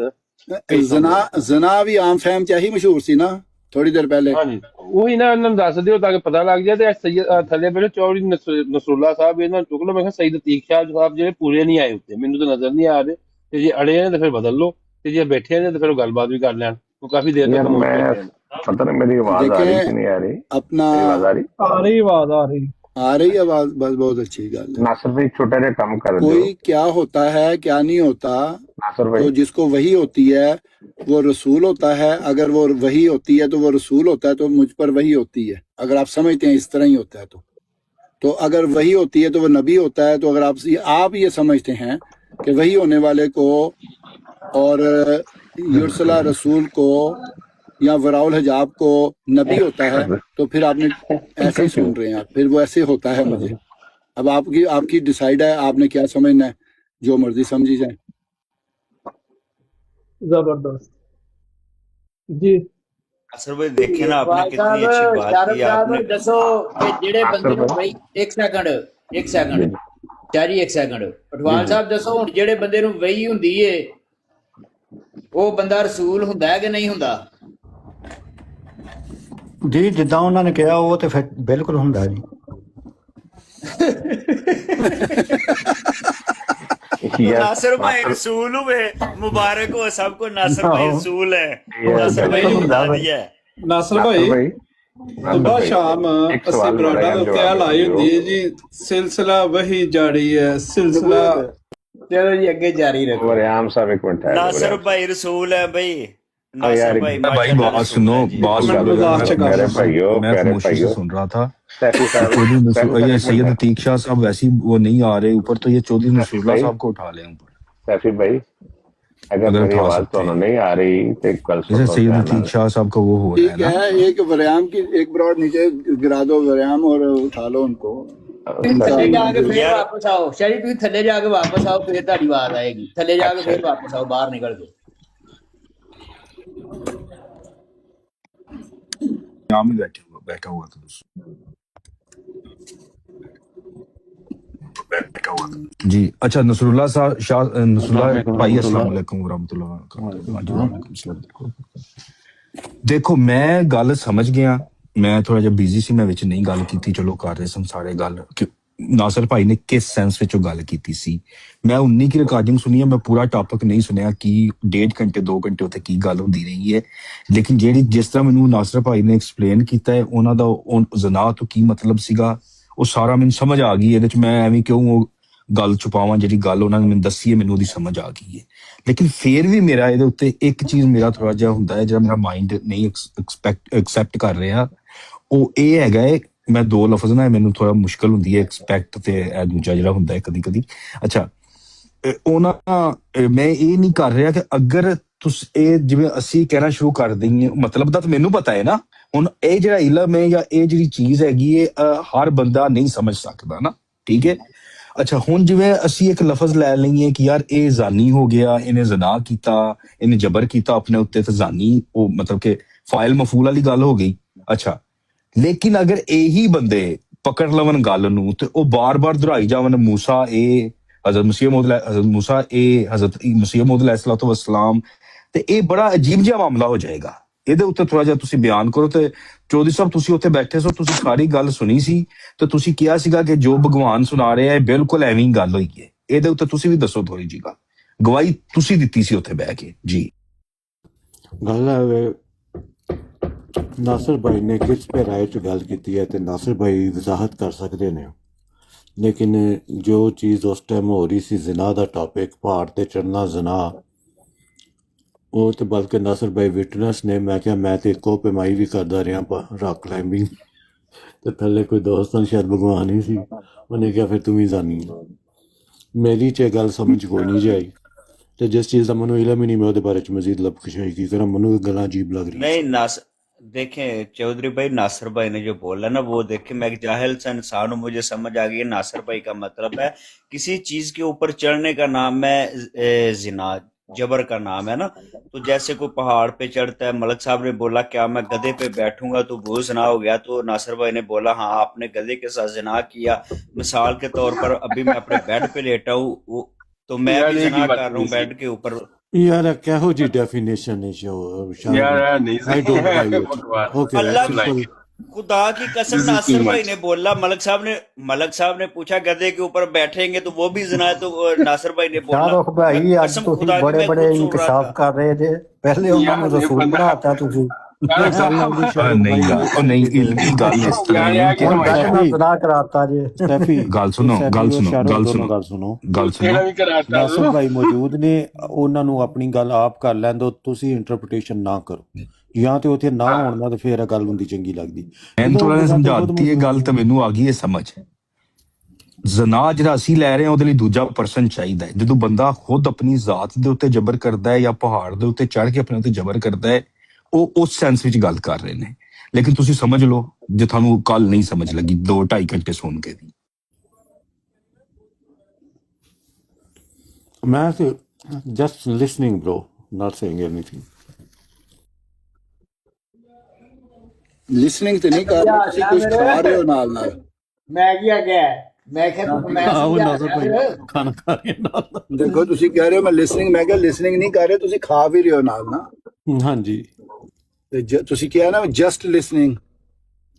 [SPEAKER 1] ਪੇਸ਼ ਹੁੰਦੇ ਨੇ।
[SPEAKER 2] ਜ਼ਨਾ ਵੀ ਆਮ ਫਹਿਮ ਚ ਇਹੀ ਮਸ਼ਹੂਰ ਸੀ ਨਾ ਥੋੜੀ ਦੇਰ ਪਹਿਲੇ।
[SPEAKER 1] ਹਾਂਜੀ, ਉਹੀ ਨਾ ਇਹਨਾਂ ਨੂੰ ਦੱਸ ਦਿਓ ਤਾਂ ਕਿ ਪਤਾ ਲੱਗ ਜਾਏ। ਤੇ ਥੱਲੇ ਪਹਿਲੇ ਚੌਧਰੀ ਨਸਰੁੱਲਾ ਸਾਹਿਬ ਇਹਨਾਂ ਨੂੰ ਚੁੱਕ ਲਓ। ਮੈਂ ਕਿਹਾ ਸਈਦ ਅਤੀਕ ਸ਼ਾਹ ਸਾਹਿਬ ਜਿਹੜੇ ਪੂਰੇ ਨਹੀਂ ਆਏ ਉੱਤੇ, ਮੈਨੂੰ ਤਾਂ ਨਜ਼ਰ ਨਹੀਂ ਆ ਰਹੇ, ਤੇ ਜੇ ਅੜੇ ਨੇ ਤਾਂ ਫਿਰ ਬਦਲ ਲਓ, ਤੇ ਜੇ ਬੈਠੇ ਨੇ ਤਾਂ ਫਿਰ ਉਹ ਗੱਲਬਾਤ ਵੀ ਕਰ ਲੈਣ। ਉਹ ਕਾਫੀ ਦੇਰ
[SPEAKER 7] यार
[SPEAKER 1] ਤੱਕ ਮੌਜੂਦ
[SPEAKER 7] मैं
[SPEAKER 1] ਬੈਠੇ ਨੇ।
[SPEAKER 7] पता नहीं मेरी आवाज आ रही कि
[SPEAKER 2] देखें
[SPEAKER 7] नहीं आ रही,
[SPEAKER 2] अपना
[SPEAKER 7] मेरी आवाज आ रही?
[SPEAKER 5] ਆ ਰਹੀ ਆਵਾਜ਼ ਆ ਰਹੀ।
[SPEAKER 2] आ रही है आवाज, बस बहुत अच्छी गल है।
[SPEAKER 7] नासिर भाई छोटा जिहा काम कर दो।
[SPEAKER 2] कोई क्या होता है क्या नहीं होता,
[SPEAKER 7] नासिर
[SPEAKER 2] तो
[SPEAKER 7] भाई
[SPEAKER 2] जिसको वही होती है वो रसूल होता है। अगर वो वही होती है तो वो रसूल होता है, तो मुझ पर वही होती है। अगर आप समझते हैं इस तरह ही होता है तो अगर वही होती है तो वो नबी होता है। तो अगर आप ये समझते हैं कि वही होने वाले को और युरसला रसूल को या वराउल हिजाब को नबी होता है, तो फिर आपने ऐसे ही सुन रहे हैं आप, फिर वो ऐसे होता है। मुझे अब आपकी डिसाइड है, आपने क्या समझना है, जो मर्जी समझी जाए।
[SPEAKER 5] जबरदस्त जी।
[SPEAKER 3] नासिर भाई देखे ना आपने कितनी अच्छी बात की आपने।
[SPEAKER 4] दसो कि ਜਿਹੜੇ
[SPEAKER 7] नासिर
[SPEAKER 4] ਬੰਦੇ ਨੂੰ
[SPEAKER 7] भाई
[SPEAKER 4] ਵਹੀ ਇੱਕ ਸੈਕਿੰਡ ਚਾਰੀ ਇੱਕ ਸੈਕਿੰਡ ਪਟਵਾਲ
[SPEAKER 7] जी
[SPEAKER 4] ਸਾਹਿਬ ਦੱਸੋ, ਹੁਣ ਜਿਹੜੇ ਬੰਦੇ ਨੂੰ ਵਹੀ ਹੁੰਦੀ ਏ ਉਹ ਬੰਦਾ ਰਸੂਲ ਹੁੰਦਾ ਹੈ ਕਿ ਨਹੀਂ ਹੁੰਦਾ?
[SPEAKER 6] ਜੀ, ਜਿੱਦਾਂ ਉਹਨਾਂ ਨੇ ਕਿਹਾ ਉਹ ਤੇ ਫਿਰ ਬਿਲਕੁਲ ਹੁੰਦਾ ਜੀ।
[SPEAKER 7] यार
[SPEAKER 3] नासिर भाई
[SPEAKER 7] नासिर
[SPEAKER 3] रसूल हुए, मुबारक हो सबको, नासिर भाई
[SPEAKER 6] ਆਹੋ।
[SPEAKER 3] रसूल है,
[SPEAKER 7] यार
[SPEAKER 3] नासिर भाई ने
[SPEAKER 5] बिल्कुल
[SPEAKER 3] बता
[SPEAKER 6] ਹੁੰਦਾ
[SPEAKER 3] दिया है।
[SPEAKER 5] ਨਾਸਰ
[SPEAKER 7] नासिर
[SPEAKER 5] ਭਾਈ
[SPEAKER 7] भाई नासिर
[SPEAKER 5] ਸੁਬਹ
[SPEAKER 7] भाई
[SPEAKER 5] ਸ਼ਾਮ
[SPEAKER 7] एक
[SPEAKER 5] ਅਸੀਂ
[SPEAKER 7] सवाल मेरा
[SPEAKER 5] ਬਰਾੜਾ
[SPEAKER 7] यार
[SPEAKER 5] ਦੇ ਉੱਤੇ ਆ
[SPEAKER 7] जवाब
[SPEAKER 5] ਲਾਈ
[SPEAKER 7] दो।
[SPEAKER 5] ਹੁੰਦੀ ਹੈ ਜੀ, ਸਿਲਸਿਲਾ ਵਹੀ ਜਾਰੀ ਹੈ, ਸਿਲਸਿਲਾ।
[SPEAKER 4] ਚਲੋ ਜੀ ਅੱਗੇ ਜਾਰੀ ਰੱਖੋ।
[SPEAKER 7] वरियाम साहब एक मिनट है,
[SPEAKER 3] नासिर
[SPEAKER 7] वरियाम
[SPEAKER 3] भाई रसूल है भाई,
[SPEAKER 7] यार
[SPEAKER 3] नासिर भाई
[SPEAKER 8] भाई
[SPEAKER 3] माशाल्लाह
[SPEAKER 8] बात
[SPEAKER 3] रसूल
[SPEAKER 8] सुनो,
[SPEAKER 3] है जी।
[SPEAKER 8] बात
[SPEAKER 5] मैं
[SPEAKER 8] सुनो
[SPEAKER 5] मजाक
[SPEAKER 8] जरा।
[SPEAKER 5] से कर
[SPEAKER 7] प्यारे
[SPEAKER 5] रहा था।
[SPEAKER 7] भाइयों,
[SPEAKER 8] मैं
[SPEAKER 7] प्यारे
[SPEAKER 8] खामोशी से
[SPEAKER 7] भाइयों,
[SPEAKER 8] सुन रहा था।
[SPEAKER 7] सैफी साहब
[SPEAKER 8] ये
[SPEAKER 7] एक
[SPEAKER 8] सैयद
[SPEAKER 7] मिनट,
[SPEAKER 8] अतीक शाह साहब वैसे ही वो नहीं आ रहे ऊपर, तो ये चौधरी
[SPEAKER 7] सैफी
[SPEAKER 8] नसरुल्लाह
[SPEAKER 7] भाई,
[SPEAKER 8] साहब को उठा लें ऊपर,
[SPEAKER 7] सैफी भाई अगर
[SPEAKER 8] अगर
[SPEAKER 7] मेरी
[SPEAKER 8] उठा
[SPEAKER 7] आवाज
[SPEAKER 8] सकते
[SPEAKER 7] तो
[SPEAKER 8] हैं।
[SPEAKER 7] नहीं आ रही तो कल
[SPEAKER 8] जैसे
[SPEAKER 7] सुनो
[SPEAKER 8] सैयद
[SPEAKER 7] ध्यान
[SPEAKER 8] अतीक
[SPEAKER 7] से।
[SPEAKER 8] शाह साहब का वो हो रहा
[SPEAKER 2] ठीक
[SPEAKER 8] है ना।
[SPEAKER 2] है, एक वरियाम की एक ब्रॉड नीचे गिरा दो वरियाम और उठा लो उनको।
[SPEAKER 4] ਤੁਸੀਂ ਥੱਲੇ
[SPEAKER 7] सैफी
[SPEAKER 4] ਜਾ ਕੇ ਫੇਰ
[SPEAKER 3] यार
[SPEAKER 4] ਵਾਪਸ ਆਓ ਸ਼ਰੀ, ਤੁਸੀਂ ਥੱਲੇ ਜਾ ਕੇ ਵਾਪਸ ਆਓ, ਫੇਰ ਤੁਹਾਡੀ ਆਵਾਜ਼ ਆਏਗੀ। ਥੱਲੇ ਜਾ ਕੇ
[SPEAKER 7] अच्छा
[SPEAKER 4] ਫੇਰ ਵਾਪਸ ਆਓ, ਬਾਹਰ ਨਿਕਲ ਕੇ।
[SPEAKER 8] यहाँ में बैठा हुआ था जी। अच्छा, नसरुल्लाह शाह भाई, अस्सलाम वालेकुम वरहमतुल्लाह वबरकातुहू। वालेकुम सलाम। ਦੇਖੋ ਮੈਂ ਗੱਲ ਸਮਝ ਗਿਆ। ਮੈਂ ਥੋੜਾ ਜਿਹਾ ਬਿਜ਼ੀ ਸੀ, ਮੈਂ ਵਿੱਚ ਨਹੀਂ ਗੱਲ ਕੀਤੀ। ਚਲੋ ਕਰ ਰਹੇ ਸਨ ਸਾਰੇ ਗੱਲ ਕਿ ਨਾਸਰ ਭਾਈ ਨੇ ਕਿਸ ਸੈਂਸ ਵਿੱਚ ਉਹ ਗੱਲ ਕੀਤੀ ਸੀ। ਮੈਂ 19 ਕੀ ਰਿਕਾਰਡਿੰਗ ਸੁਣੀ ਹੈ, ਮੈਂ ਪੂਰਾ ਟੌਪਿਕ ਨਹੀਂ ਸੁਣਿਆ ਕਿ 1.5 ਘੰਟੇ 2 ਘੰਟੇ ਉੱਥੇ ਕੀ ਗੱਲ ਹੁੰਦੀ ਰਹੀ ਹੈ। ਲੇਕਿਨ ਜਿਸ ਤਰ੍ਹਾਂ ਮੈਨੂੰ ਨਾਸਰ ਭਾਈ ਨੇ ਐਕਸਪਲੇਨ ਕੀਤਾ ਹੈ ਉਹਨਾਂ ਦਾ ਜ਼ਨਾ ਤੋਂ ਕੀ ਮਤਲਬ ਸੀਗਾ, ਉਹ ਸਾਰਾ ਮੈਨੂੰ ਸਮਝ ਆ ਗਈ। ਇਹਦੇ ਚ ਮੈਂ ਐਵੇਂ ਕਿਉਂ ਉਹ ਗੱਲ ਛੁਪਾਵਾਂ, ਜਿਹੜੀ ਗੱਲ ਉਹਨਾਂ ਨੇ ਮੈਨੂੰ ਦੱਸੀ ਹੈ ਮੈਨੂੰ ਉਹਦੀ ਸਮਝ ਆ ਗਈ ਹੈ। ਲੇਕਿਨ ਫੇਰ ਵੀ ਮੇਰਾ ਇਹਦੇ ਉੱਤੇ ਇੱਕ ਚੀਜ਼ ਮੇਰਾ ਥੋੜਾ ਜਿਹਾ ਹੁੰਦਾ ਹੈ, ਜਿਹੜਾ ਮੇਰਾ ਮਾਈਂਡ ਨਹੀਂ ਐਕਸੈਪਟ ਕਰ ਰਿਹਾ, ਉਹ ਇਹ ਹੈਗਾ ਹੈ। ਮੈਂ 2 ਲਫ਼ਜ਼ ਨਾਲ ਮੈਨੂੰ ਥੋੜਾ ਮੁਸ਼ਕਲ ਹੁੰਦੀ ਹੈ ਐਕਸਪੈਕਟ ਤੇ ਇਹ ਦੂਜਾ ਜਿਹੜਾ ਹੁੰਦਾ ਹੈ ਕਦੀ ਕਦੀ। ਅੱਛਾ ਮੈਂ ਇਹ ਨਹੀਂ ਕਰ ਰਿਹਾ ਕਿ ਅਗਰ ਤੁਸੀਂ ਇਹ ਜਿਵੇਂ ਅਸੀਂ ਕਹਿਣਾ ਸ਼ੁਰੂ ਕਰ ਦਈਏ, ਮਤਲਬ ਦਾ ਤਾਂ ਮੈਨੂੰ ਪਤਾ ਹੈ ਨਾ। ਹੁਣ ਇਹ ਜਿਹੜਾ ਇਲਮ ਹੈ ਜਾਂ ਇਹ ਜਿਹੜੀ ਚੀਜ਼ ਹੈਗੀ ਹੈ ਹਰ ਬੰਦਾ ਨਹੀਂ ਸਮਝ ਸਕਦਾ ਨਾ, ਠੀਕ ਹੈ। ਅੱਛਾ ਹੁਣ ਜਿਵੇਂ ਅਸੀਂ ਇੱਕ ਲਫ਼ਜ਼ ਲੈ ਲਈਏ ਕਿ ਯਾਰ ਇਹ ਜ਼ਾਨੀ ਹੋ ਗਿਆ, ਇਹਨੇ ਜ਼ਨਾ ਕੀਤਾ, ਇਹਨੇ ਜਬਰ ਕੀਤਾ ਆਪਣੇ ਉੱਤੇ, ਤੇ ਜ਼ਾਨੀ ਉਹ ਮਤਲਬ ਕਿ ਫਾਇਲ ਮਫੂਲ ਵਾਲੀ ਗੱਲ ਹੋ ਗਈ। ਅੱਛਾ ਲੇਕਿਨ ਅਗਰ ਇਹੀ ਬੰਦੇ ਪਕੜ ਲਵਣ ਗੱਲ ਨੂੰ ਤੇ ਉਹ ਬਾਰ-ਬਾਰ ਦੁਹਰਾਈ ਜਾਵਣ, ਮੂਸਾ ਇਹ ਹਜ਼ਰਤ ਮਸੀਹ ਮੌਊਦ ਹਜ਼ਰਤ ਮੂਸਾ ਇਹ ਹਜ਼ਰਤ ਮਸੀਹ ਮੌਊਦ अलैहिस्सलातु वस्सलाम, ਤੇ ਇਹ ਬੜਾ ਅਜੀਬ ਜਿਹਾ ਮਾਮਲਾ ਹੋ ਜਾਏਗਾ। ਇਹਦੇ ਉੱਤੇ ਥੋੜਾ ਜਿਹਾ ਤੁਸੀਂ ਬਿਆਨ ਕਰੋ। ਤੇ ਚੌਧਰੀ ਸਾਹਿਬ ਤੁਸੀਂ ਉੱਥੇ ਬੈਠੇ ਸੋ, ਤੁਸੀਂ ਸਾਰੀ ਗੱਲ ਸੁਣੀ ਸੀ ਤੇ ਤੁਸੀਂ ਕਿਹਾ ਸੀਗਾ ਕਿ ਜੋ ਭਗਵਾਨ ਸੁਣਾ ਰਿਹਾ ਹੈ ਬਿਲਕੁਲ ਐਵੇਂ ਹੀ ਗੱਲ ਹੋਈ ਹੈ। ਇਹਦੇ ਉੱਤੇ ਤੁਸੀਂ ਵੀ ਦੱਸੋ ਥੋੜੀ ਜਿਹੀ ਗੱਲ, ਗਵਾਹੀ ਤੁਸੀਂ ਦਿੱਤੀ ਸੀ ਉੱਥੇ ਬਹਿ ਕੇ ਜੀ।
[SPEAKER 9] ਗੱਲ ਹੈ ਨਾਸਰ ਭਾਈ ਨੇ ਕਿਸ ਪੇ ਰਾਏ 'ਚ ਗੱਲ ਕੀਤੀ ਹੈ ਤੇ ਨਾਸਰ ਭਾਈ ਵਜ਼ਾਹਤ ਕਰ ਸਕਦੇ ਨੇ। ਲੇਕਿਨ ਜੋ ਚੀਜ਼ ਉਸ ਟਾਈਮ ਹੋ ਰਹੀ ਸੀ, ਜ਼ਿਨਾ ਦਾ ਟੌਪਿਕ, ਪਹਾੜ ਤੇ ਚੜ੍ਹਨਾ ਜ਼ਿਨਾ, ਉਹ ਤੇ ਬਲਕਿ ਨਾਸਰ ਭਾਈ ਵਿਟਨੈਸ ਨੇ। ਮੈਂ ਕਿਹਾ ਮੈਂ ਤੇ ਇੱਕੋ ਪੈਮਾਈ ਵੀ ਕਰਦਾ ਰਿਹਾ ਰਾਕ ਕਲਾਈਮਿੰਗ, ਤੇ ਥੱਲੇ ਕੋਈ ਦੋਸਤਾਂ ਸ਼ਾਇਦ ਭਗਵਾਨ ਹੀ ਸੀ, ਉਹਨੇ ਕਿਹਾ ਫਿਰ ਤੂੰ ਵੀ ਜਾਨੀ। ਮੇਰੀ 'ਚ ਗੱਲ ਸਮਝ ਕੋਈ ਨਹੀਂ ਜਾਈ, ਤੇ ਜਿਸ ਚੀਜ਼ ਦਾ ਮੈਨੂੰ ਇਲਮ ਹੀ ਨਹੀਂ ਮੈਂ ਉਹਦੇ ਬਾਰੇ 'ਚ ਮਜ਼ੀਦ ਲਬਖਸ਼ਾਈ ਕੀ करा। ਮੈਨੂੰ ਇਹ ਗੱਲਾਂ अजीब लग रही
[SPEAKER 3] नहीं नास देखें चौधरी भाई, नासिर भाई ने जो बोला ना वो देखे, मैं एक जाहिल सा इंसान हूँ, मुझे समझ आ गई है। नासिर भाई का मतलब है किसी चीज के ऊपर चढ़ने का नाम है जिना, जबर का नाम है ना। तो जैसे कोई पहाड़ पे चढ़ता है, मलक साहब ने बोला क्या मैं गधे पे बैठूंगा तो वो जिना हो गया, तो नासिर भाई ने बोला हाँ आपने गधे के साथ जिना किया। मिसाल के तौर पर अभी मैं अपने बेड पे लेटा हूँ तो मैं
[SPEAKER 1] यार
[SPEAKER 3] भी
[SPEAKER 1] एक ही
[SPEAKER 3] जिना
[SPEAKER 1] बात
[SPEAKER 3] कर रहा हूँ
[SPEAKER 1] नहीं
[SPEAKER 3] बेड के ऊपर।
[SPEAKER 9] यार कहो जी डेफिनेशन है शो
[SPEAKER 1] यार यार नहीं
[SPEAKER 9] आई डोंट बाय इट।
[SPEAKER 1] बकवास।
[SPEAKER 9] ओके
[SPEAKER 3] अल्लाह की
[SPEAKER 9] सिंपल।
[SPEAKER 3] खुदा की कसम,
[SPEAKER 1] This is too
[SPEAKER 3] नासिर भाई
[SPEAKER 1] much.
[SPEAKER 3] ने बोला, मलक साहब ने पूछा गधे के ऊपर बैठेंगे तो वो भी जिना है, तो नासिर भाई ने बोला
[SPEAKER 6] शाहरुख भाई आज
[SPEAKER 3] कसम
[SPEAKER 6] ਤੁਸੀਂ
[SPEAKER 3] खुदा की
[SPEAKER 6] ਬੜੇ
[SPEAKER 3] मैं
[SPEAKER 6] ਬੜੇ
[SPEAKER 3] खुद सुन रहा
[SPEAKER 6] इंकशाफ
[SPEAKER 3] था।
[SPEAKER 6] ਕਰ ਰਹੇ ਜੇ। ਪਹਿਲੇ ਉਹਨਾਂ ਨੂੰ
[SPEAKER 1] यार ये
[SPEAKER 6] ਰਸੂਲ
[SPEAKER 1] बंदा
[SPEAKER 6] ਬਣਾਤਾ ਤੁਸੀਂ।
[SPEAKER 1] शाहरुख साहब
[SPEAKER 8] ਨਹੀਂ ਯਾਰ, ਉਹ ਨਹੀਂ ਇਲਮੀ ਗੱਲ ਇਸ ਤਰ੍ਹਾਂ
[SPEAKER 1] यार
[SPEAKER 8] ਹੈ
[SPEAKER 1] यार की
[SPEAKER 8] ਕਿ
[SPEAKER 6] ਹੁਣ
[SPEAKER 1] नुमाइश
[SPEAKER 6] ਗੱਜ ਨਾਲ ਜ਼ਰਾ ਕਰਾਤਾ ਜੇ।
[SPEAKER 9] सैफी
[SPEAKER 8] ਗੱਲ ਸੁਣੋ
[SPEAKER 9] सैफी
[SPEAKER 8] ਗੱਲ
[SPEAKER 9] और
[SPEAKER 8] ਸੁਣੋ
[SPEAKER 9] शाहरुख
[SPEAKER 8] ਗੱਲ
[SPEAKER 9] दोनों
[SPEAKER 8] ਸੁਣੋ
[SPEAKER 9] गल सुनो।
[SPEAKER 8] ਗੱਲ
[SPEAKER 1] तेरा
[SPEAKER 8] ਸੁਣੋ
[SPEAKER 1] भी कराता
[SPEAKER 9] ਨਾਸਰ ਭਾਈ ਮੌਜੂਦ ਨੇ, ਉਹਨਾਂ ਨੂੰ ਆਪਣੀ ਗੱਲ ਆਪ ਕਰ ਲੈਣ ਦਿਓ, ਤੁਸੀਂ ਇੰਟਰਪ੍ਰੀਟੇਸ਼ਨ ਨਾ ਕਰੋ। ਜਾਂ ਤੇ ਉੱਥੇ ਨਾ ਹੋਣ ਦਾ ਤੇ ਫੇਰ ਇਹ ਗੱਲ ਹੁੰਦੀ ਚੰਗੀ ਲੱਗਦੀ।
[SPEAKER 8] ਮੈਨੂੰ ਥੋੜਾ ਜਿਹਾ
[SPEAKER 9] ਬੰਦਾ
[SPEAKER 8] ਸਮਝਾ
[SPEAKER 9] ਖੁਦ
[SPEAKER 8] ਦਿੱਤੀ ਇਹ ਗੱਲ ਤਾਂ ਮੈਨੂੰ ਆ ਗਈ ਹੈ ਸਮਝ। ਜ਼ਨਾ ਜਿਹੜਾ ਅਸੀਂ ਲੈ ਰਹੇ ਹਾਂ ਉਹਦੇ ਲਈ ਦੂਜਾ ਪਰਸਨ ਚਾਹੀਦਾ ਹੈ। ਜਦੋਂ ਬੰਦਾ ਖੁਦ ਆਪਣੀ ਜ਼ਾਤ ਦੇ ਉੱਤੇ ਜਬਰ ਕਰਦਾ ਹੈ ਜਾਂ ਪਹਾੜ ਦੇ ਉੱਤੇ ਚੜ੍ਹ ਕੇ ਆਪਣੇ ਉੱਤੇ ਜਬਰ ਕਰਦਾ ਹੈ, ਉਹ ਉਸ ਸੈਂਸ ਵਿੱਚ ਗੱਲ ਕਰ ਰਹੇ ਨੇ। ਲੇਕਿਨ ਤੁਸੀਂ ਸਮਝ ਲਓ ਜੇ ਤੁਹਾਨੂੰ ਕੱਲ ਨਹੀਂ ਸਮਝ ਲੱਗੀ 2-2.5 ਘੰਟੇ ਸੁਣ ਕੇ ਵੀ।
[SPEAKER 9] ਮੈਂ ਤੇ just listening bro, not saying anything.
[SPEAKER 2] Listening ਤੇ ਨਹੀਂ ਕਰ ਰਹੇ, ਤੁਸੀਂ ਕੁਝ ਖਾ ਰਹੇ ਹੋ ਨਾਲ ਨਾਲ।
[SPEAKER 4] ਮੈਂ ਕੀ ਆ ਗਿਆ, ਮੈਂ ਕਿਹਾ ਮੈਂ
[SPEAKER 9] ਆਹੋ ਨਾਸਰ ਭਾਈ ਖਾਣਾ ਖਾ ਰਹੇ ਨਾਲ।
[SPEAKER 2] ਦੇਖੋ ਤੁਸੀਂ ਕਹਿ ਰਹੇ ਹੋ ਮੈਂ ਲਿਸਨਿੰਗ, ਮੈਂ ਕਿਹਾ ਲਿਸਨਿੰਗ ਨਹੀਂ ਕਰ ਰਹੇ, ਤੁਸੀਂ ਖਾ ਵੀ ਰਹੇ ਹੋ ਨਾਲ ਨਾ।
[SPEAKER 9] ਹਾਂਜੀ
[SPEAKER 2] ਤੇ ਤੁਸੀਂ ਕਿਹਾ ਨਾ ਜਸਟ ਲਿਸਨਿੰਗ,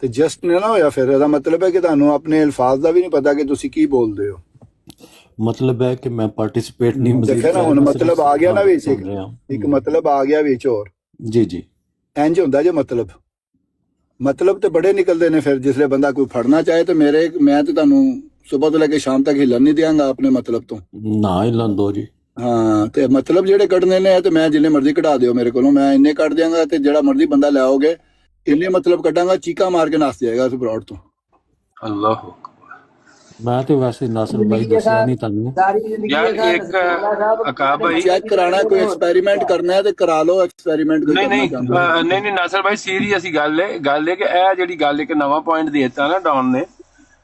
[SPEAKER 2] ਤੇ ਜਸਟ ਨਾ ਹੋਇਆ, ਫਿਰ ਇਹਦਾ ਮਤਲਬ ਹੈ ਕਿ ਤੁਹਾਨੂੰ ਆਪਣੇ ਅਲਫਾਜ਼ ਦਾ ਵੀ ਨਹੀਂ ਪਤਾ ਕਿ ਤੁਸੀਂ ਕੀ ਬੋਲਦੇ ਹੋ।
[SPEAKER 9] ਮਤਲਬ ਹੈ ਕਿ ਮੈਂ ਪਾਰਟਿਸਿਪੇਟ ਨਹੀਂ ਮਜ਼ੀਦ
[SPEAKER 2] ਦੇਖਿਆ ਨਾ ਹੁਣ ਮਤਲਬ ਆ ਗਿਆ ਨਾ ਵਿੱਚ, ਇੱਕ ਮਤਲਬ ਆ ਗਿਆ ਵਿੱਚ ਹੋਰ।
[SPEAKER 9] ਜੀ ਜੀ
[SPEAKER 2] ਇੰਜ ਹੁੰਦਾ ਜੇ ਮਤਲਬ ਤੇ ਬੜੇ ਨਿਕਲਦੇ ਨੇ। ਫਿਰ ਜਿਸਲੇ ਬੰਦਾ ਕੋਈ ਫੜਨਾ ਚਾਹੇ ਤੇ ਮੈਂ ਤੇ ਤੁਹਾਨੂੰ ਸਵੇਰ ਤੋਂ ਲੈ ਕੇ ਸ਼ਾਮ ਤੱਕ ਹਿੱਲਣ ਨਹੀਂ ਦਿਆਂਗਾ ਆਪਣੇ ਮਤਲਬ ਤੋਂ।
[SPEAKER 9] ਨਾ ਹਿੱਲਣ ਦੋ ਜੀ।
[SPEAKER 2] ਹਾਂ ਤੇ ਮਤਲਬ ਜਿਹੜੇ ਕੱਢਣੇ ਨੇ ਤੇ ਮੈਂ ਜਿੰਨੇ ਮਰਜ਼ੀ ਕਢਾ ਦਿਓ ਮੇਰੇ ਕੋਲੋਂ, ਮੈਂ ਇੰਨੇ ਕੱਢ ਦਿਆਂਗਾ। ਤੇ ਜਿਹੜਾ ਮਰਜ਼ੀ ਬੰਦਾ ਲੈ ਆਓਗੇ ਇੰਨੇ ਮਤਲਬ ਕੱਢਾਂਗਾ, ਚੀਕਾ ਮਾਰ ਕੇ ਨੱਸ ਜਾਏਗਾ ਉਸ ਬਰੌਡ ਤੋਂ।
[SPEAKER 1] अल्लाह
[SPEAKER 9] ਮੈਂ ਤੇ ਵੈਸੇ ਨਾਸਰ ਭਾਈ ਦੱਸਿਆ ਨਹੀਂ ਤੁਹਾਨੂੰ।
[SPEAKER 4] ਸਾਰੀ ਜ਼ਿੰਦਗੀ
[SPEAKER 1] यार एक अकाब भाई
[SPEAKER 2] ਚੈੱਕ ਕਰਾਣਾ, ਕੋਈ ਐਕਸਪੈਰੀਮੈਂਟ ਕਰਨਾ ਹੈ ਤੇ ਕਰਾ ਲਓ ਐਕਸਪੈਰੀਮੈਂਟ। ਕੋਈ
[SPEAKER 1] नहीं
[SPEAKER 2] ਕਰਨਾ
[SPEAKER 1] नहीं
[SPEAKER 2] ਚਾਹੁੰਦੇ ਹੋ।
[SPEAKER 1] नहीं नहीं नासिर भाई सीरियस ही गल है कि ਇਹ ਜਿਹੜੀ ਗੱਲ ਇੱਕ ਨਵਾਂ ਪੁਆਇੰਟ ਦੇਤਾ ਨਾ ਡਾਉਨ ਨੇ,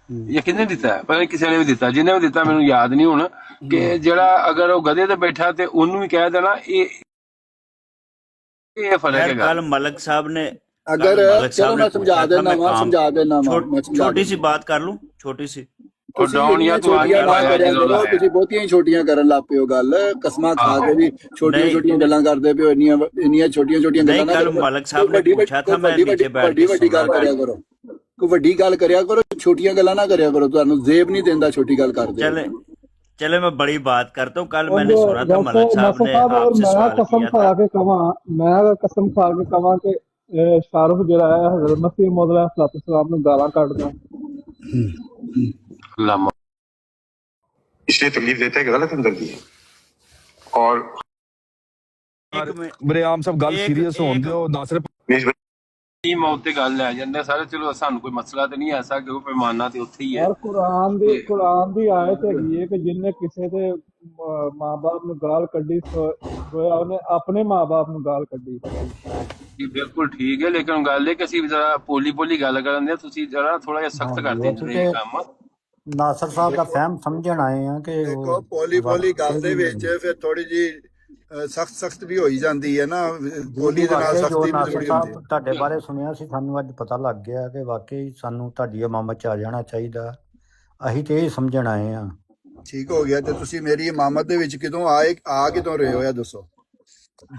[SPEAKER 1] ਇਹ ਕਿਹਨੇ ਦਿੱਤਾ ਪਤਾ ਨਹੀਂ, ਕਿਸੇ ਨੇ ਵੀ ਦਿੱਤਾ, ਜਿਹਨੇ ਵੀ ਦਿੱਤਾ ਮੈਨੂੰ ਯਾਦ ਨਹੀਂ ਹੁਣ, ਕਿ ਜਿਹੜਾ ਅਗਰ ਉਹ ਗਧੇ ਤੇ ਬੈਠਾ ਤੇ ਉਹਨੂੰ ਵੀ ਕਹਿ ਦੇਣਾ ਇਹ ਫਰਕ
[SPEAKER 3] खैर
[SPEAKER 1] ਹੈਗਾ।
[SPEAKER 3] कल मलक साहब ने
[SPEAKER 2] अगर
[SPEAKER 3] मलक
[SPEAKER 2] चलो
[SPEAKER 3] साहब
[SPEAKER 2] मैं
[SPEAKER 3] ने
[SPEAKER 2] समझा
[SPEAKER 3] पूछा था,
[SPEAKER 2] देना
[SPEAKER 3] मैं
[SPEAKER 2] वहाँ
[SPEAKER 3] काम
[SPEAKER 2] समझा देना वहाँ, मैं समझा
[SPEAKER 3] छोटी
[SPEAKER 2] देना।
[SPEAKER 3] सी बात कर लूं, छोटी सी
[SPEAKER 1] ਉਹ
[SPEAKER 2] ਤੁਸੀਂ
[SPEAKER 1] ਡਾਉਨ
[SPEAKER 2] ਇੰਨੀਆਂ
[SPEAKER 1] ਯਾਰ ਤੂੰ ਆ
[SPEAKER 2] ਛੋਟੀਆਂ
[SPEAKER 1] ਗਿਆ
[SPEAKER 2] ਨਾ
[SPEAKER 1] ਲਾਇਆ
[SPEAKER 2] ਕਰਿਆ
[SPEAKER 1] ਜਦੋਂ
[SPEAKER 2] ਕਰੋ,
[SPEAKER 1] ਲਾਇਆ
[SPEAKER 2] ਤੁਸੀਂ ਬਹੁਤੀਆਂ ਹੀ ਛੋਟੀਆਂ ਕਰਨ ਲੱਗ ਪਏ ਹੋ ਗੱਲ। ਕਸਮਾਂ ਖਾ ਕੇ ਵੀ ਛੋਟੀਆਂ
[SPEAKER 3] नहीं
[SPEAKER 2] ਛੋਟੀਆਂ ਗੱਲਾਂ ਕਰਦੇ ਪਿਓ, ਇੰਨੀਆਂ ਇੰਨੀਆਂ ਛੋਟੀਆਂ ਛੋਟੀਆਂ ਗੱਲਾਂ
[SPEAKER 3] नहीं,
[SPEAKER 2] ਨਾ
[SPEAKER 3] कल
[SPEAKER 2] ਕਰੋ।
[SPEAKER 3] मलिक
[SPEAKER 2] ਕੋਈ
[SPEAKER 3] साहब ने
[SPEAKER 2] ਵੱਡੀ
[SPEAKER 3] पूछा
[SPEAKER 2] ਕੋਈ
[SPEAKER 3] था, मैं
[SPEAKER 2] ਵੱਡੀ
[SPEAKER 3] नीचे बैठ
[SPEAKER 2] ਵੱਡੀ
[SPEAKER 3] के
[SPEAKER 2] ਵੱਡੀ
[SPEAKER 3] सुन
[SPEAKER 2] ਗੱਲ
[SPEAKER 3] रहा
[SPEAKER 2] ਕਰਿਆ
[SPEAKER 3] था।
[SPEAKER 2] ਕਰੋ, ਕੋਈ ਵੱਡੀ ਗੱਲ ਕਰਿਆ ਕਰੋ, ਛੋਟੀਆਂ ਗੱਲਾਂ ਨਾ ਕਰਿਆ ਕਰੋ, ਤੁਹਾਨੂੰ ਜ਼ੇਬ ਨਹੀਂ ਦਿੰਦਾ ਛੋਟੀ ਗੱਲ ਕਰਦੇ ਹੋ।
[SPEAKER 3] चले चले, मैं बड़ी बात करता हूँ। कल
[SPEAKER 5] और
[SPEAKER 3] मैंने सुना था
[SPEAKER 5] वैसे
[SPEAKER 3] मलिक साहब
[SPEAKER 5] नासिर
[SPEAKER 3] ने
[SPEAKER 5] साहब, और
[SPEAKER 3] आपसे
[SPEAKER 5] मैं
[SPEAKER 3] सवाल
[SPEAKER 5] कसम
[SPEAKER 3] किया
[SPEAKER 5] खा
[SPEAKER 3] था।
[SPEAKER 5] के कवा, मैं कसम खा के कवा कि शाहरुख जो है हजरत मसीह मौद अलैहिस्सलाम ਨੂੰ ਗਾਲਾਂ ਕੱਢਦਾ।
[SPEAKER 1] ਲਾਮਾ
[SPEAKER 10] इसलिए तकलीफ देता है कि गलत हमदर्दी है। और
[SPEAKER 3] एक मिनट,
[SPEAKER 8] ਬਰਿਆਮ ਸਾਹਿਬ ਗੱਲ
[SPEAKER 3] एक
[SPEAKER 8] ਸੀਰੀਅਸ ਹੋਣ
[SPEAKER 3] एक
[SPEAKER 8] ਦਿਓ। ਨਾਸਿਰ
[SPEAKER 10] मेज
[SPEAKER 1] ਦੀ ਮੌਤ ਤੇ ਗੱਲ ਲੈ ਜਾਂਦੇ ਸਾਰੇ। ਚਲੋ ਸਾਨੂੰ ਕੋਈ ਮਸਲਾ ਤੇ ਨਹੀਂ ਐਸਾ, ਕਿਉਂਕਿ ਪੈਮਾਨਾ ਤੇ ਉੱਥੇ ਹੀ ਹੈ।
[SPEAKER 5] ਯਾਰ ਕੁਰਾਨ ਦੀ ਆਇਤ ਹੈਗੀ ਹੈ ਕਿ ਜਿੰਨੇ ਕਿਸੇ ਦੇ ਮਾਂ-ਬਾਪ ਨੂੰ ਗਾਲ ਕੱਢੀ ਗੋਇਆ ਉਹਨੇ ਆਪਣੇ ਮਾਂ-ਬਾਪ ਨੂੰ ਗਾਲ ਕੱਢੀ।
[SPEAKER 1] ਜੀ ਬਿਲਕੁਲ ਠੀਕ ਹੈ, ਲੇਕਿਨ ਗੱਲ ਇਹ ਕਿ ਅਸੀਂ ਜਰਾ ਪੋਲੀ ਗੱਲ ਕਰਨ ਦੇ, ਤੁਸੀਂ ਜਰਾ ਥੋੜਾ ਜਿਹਾ ਸਖਤ
[SPEAKER 6] ਹਾਂਜੀ,
[SPEAKER 1] ਕਰਦੇ
[SPEAKER 6] ਅਸੀਂ
[SPEAKER 1] ਜਿਹੜੇ
[SPEAKER 6] ਤੇ
[SPEAKER 1] ਕੰਮ।
[SPEAKER 6] ਨਾਸਰ ਸਾਹਿਬ ਦਾ ਫਹਿਮ ਸਮਝਣ ਆਏ ਆ ਕਿ
[SPEAKER 2] ਦੇਖੋ
[SPEAKER 6] ਉਹ
[SPEAKER 2] ਪੋਲੀ ਗੱਲ
[SPEAKER 6] ਵਾਕਈ
[SPEAKER 2] ਦੇ ਵਿੱਚ ਫਿਰ ਥੋੜੀ ਜੀ ਸਖਤ ਵੀ ਹੋਈ ਜਾਂਦੀ ਹੈ ਨਾ, ਪੋਲੀ ਦੇ ਨਾਲ
[SPEAKER 6] ਵਾਕਈ ਜੋ
[SPEAKER 2] ਸਖਤੀ ਵੀ
[SPEAKER 6] ਨਾਸਰ
[SPEAKER 2] ਥੋੜੀ ਹੁੰਦੀ
[SPEAKER 6] ਸਾਹਿਬ
[SPEAKER 2] ਹੈ।
[SPEAKER 6] ਤੁਹਾਡੇ ਬਾਰੇ ਸੁਣਿਆ ਸੀ, ਸਾਨੂੰ ਅੱਜ ਪਤਾ ਲੱਗ ਗਿਆ ਕਿ ਵਾਕਈ ਸਾਨੂੰ ਤੁਹਾਡੀ ਇਮਾਮਤ 'ਚ ਆ ਜਾਣਾ ਚਾਹੀਦਾ। ਅਸੀਂ ਤੇ ਇਹ ਸਮਝਣ ਆਏ ਆ।
[SPEAKER 2] ਠੀਕ ਹੋ ਗਿਆ। ਤੇ ਤੁਸੀਂ ਮੇਰੀ ਇਮਾਮਤ ਦੇ ਵਿੱਚ ਕਿਦੋਂ ਆ ਕਿਦੋਂ ਰਹੇ ਹੋ ਇਹ ਦੱਸੋ।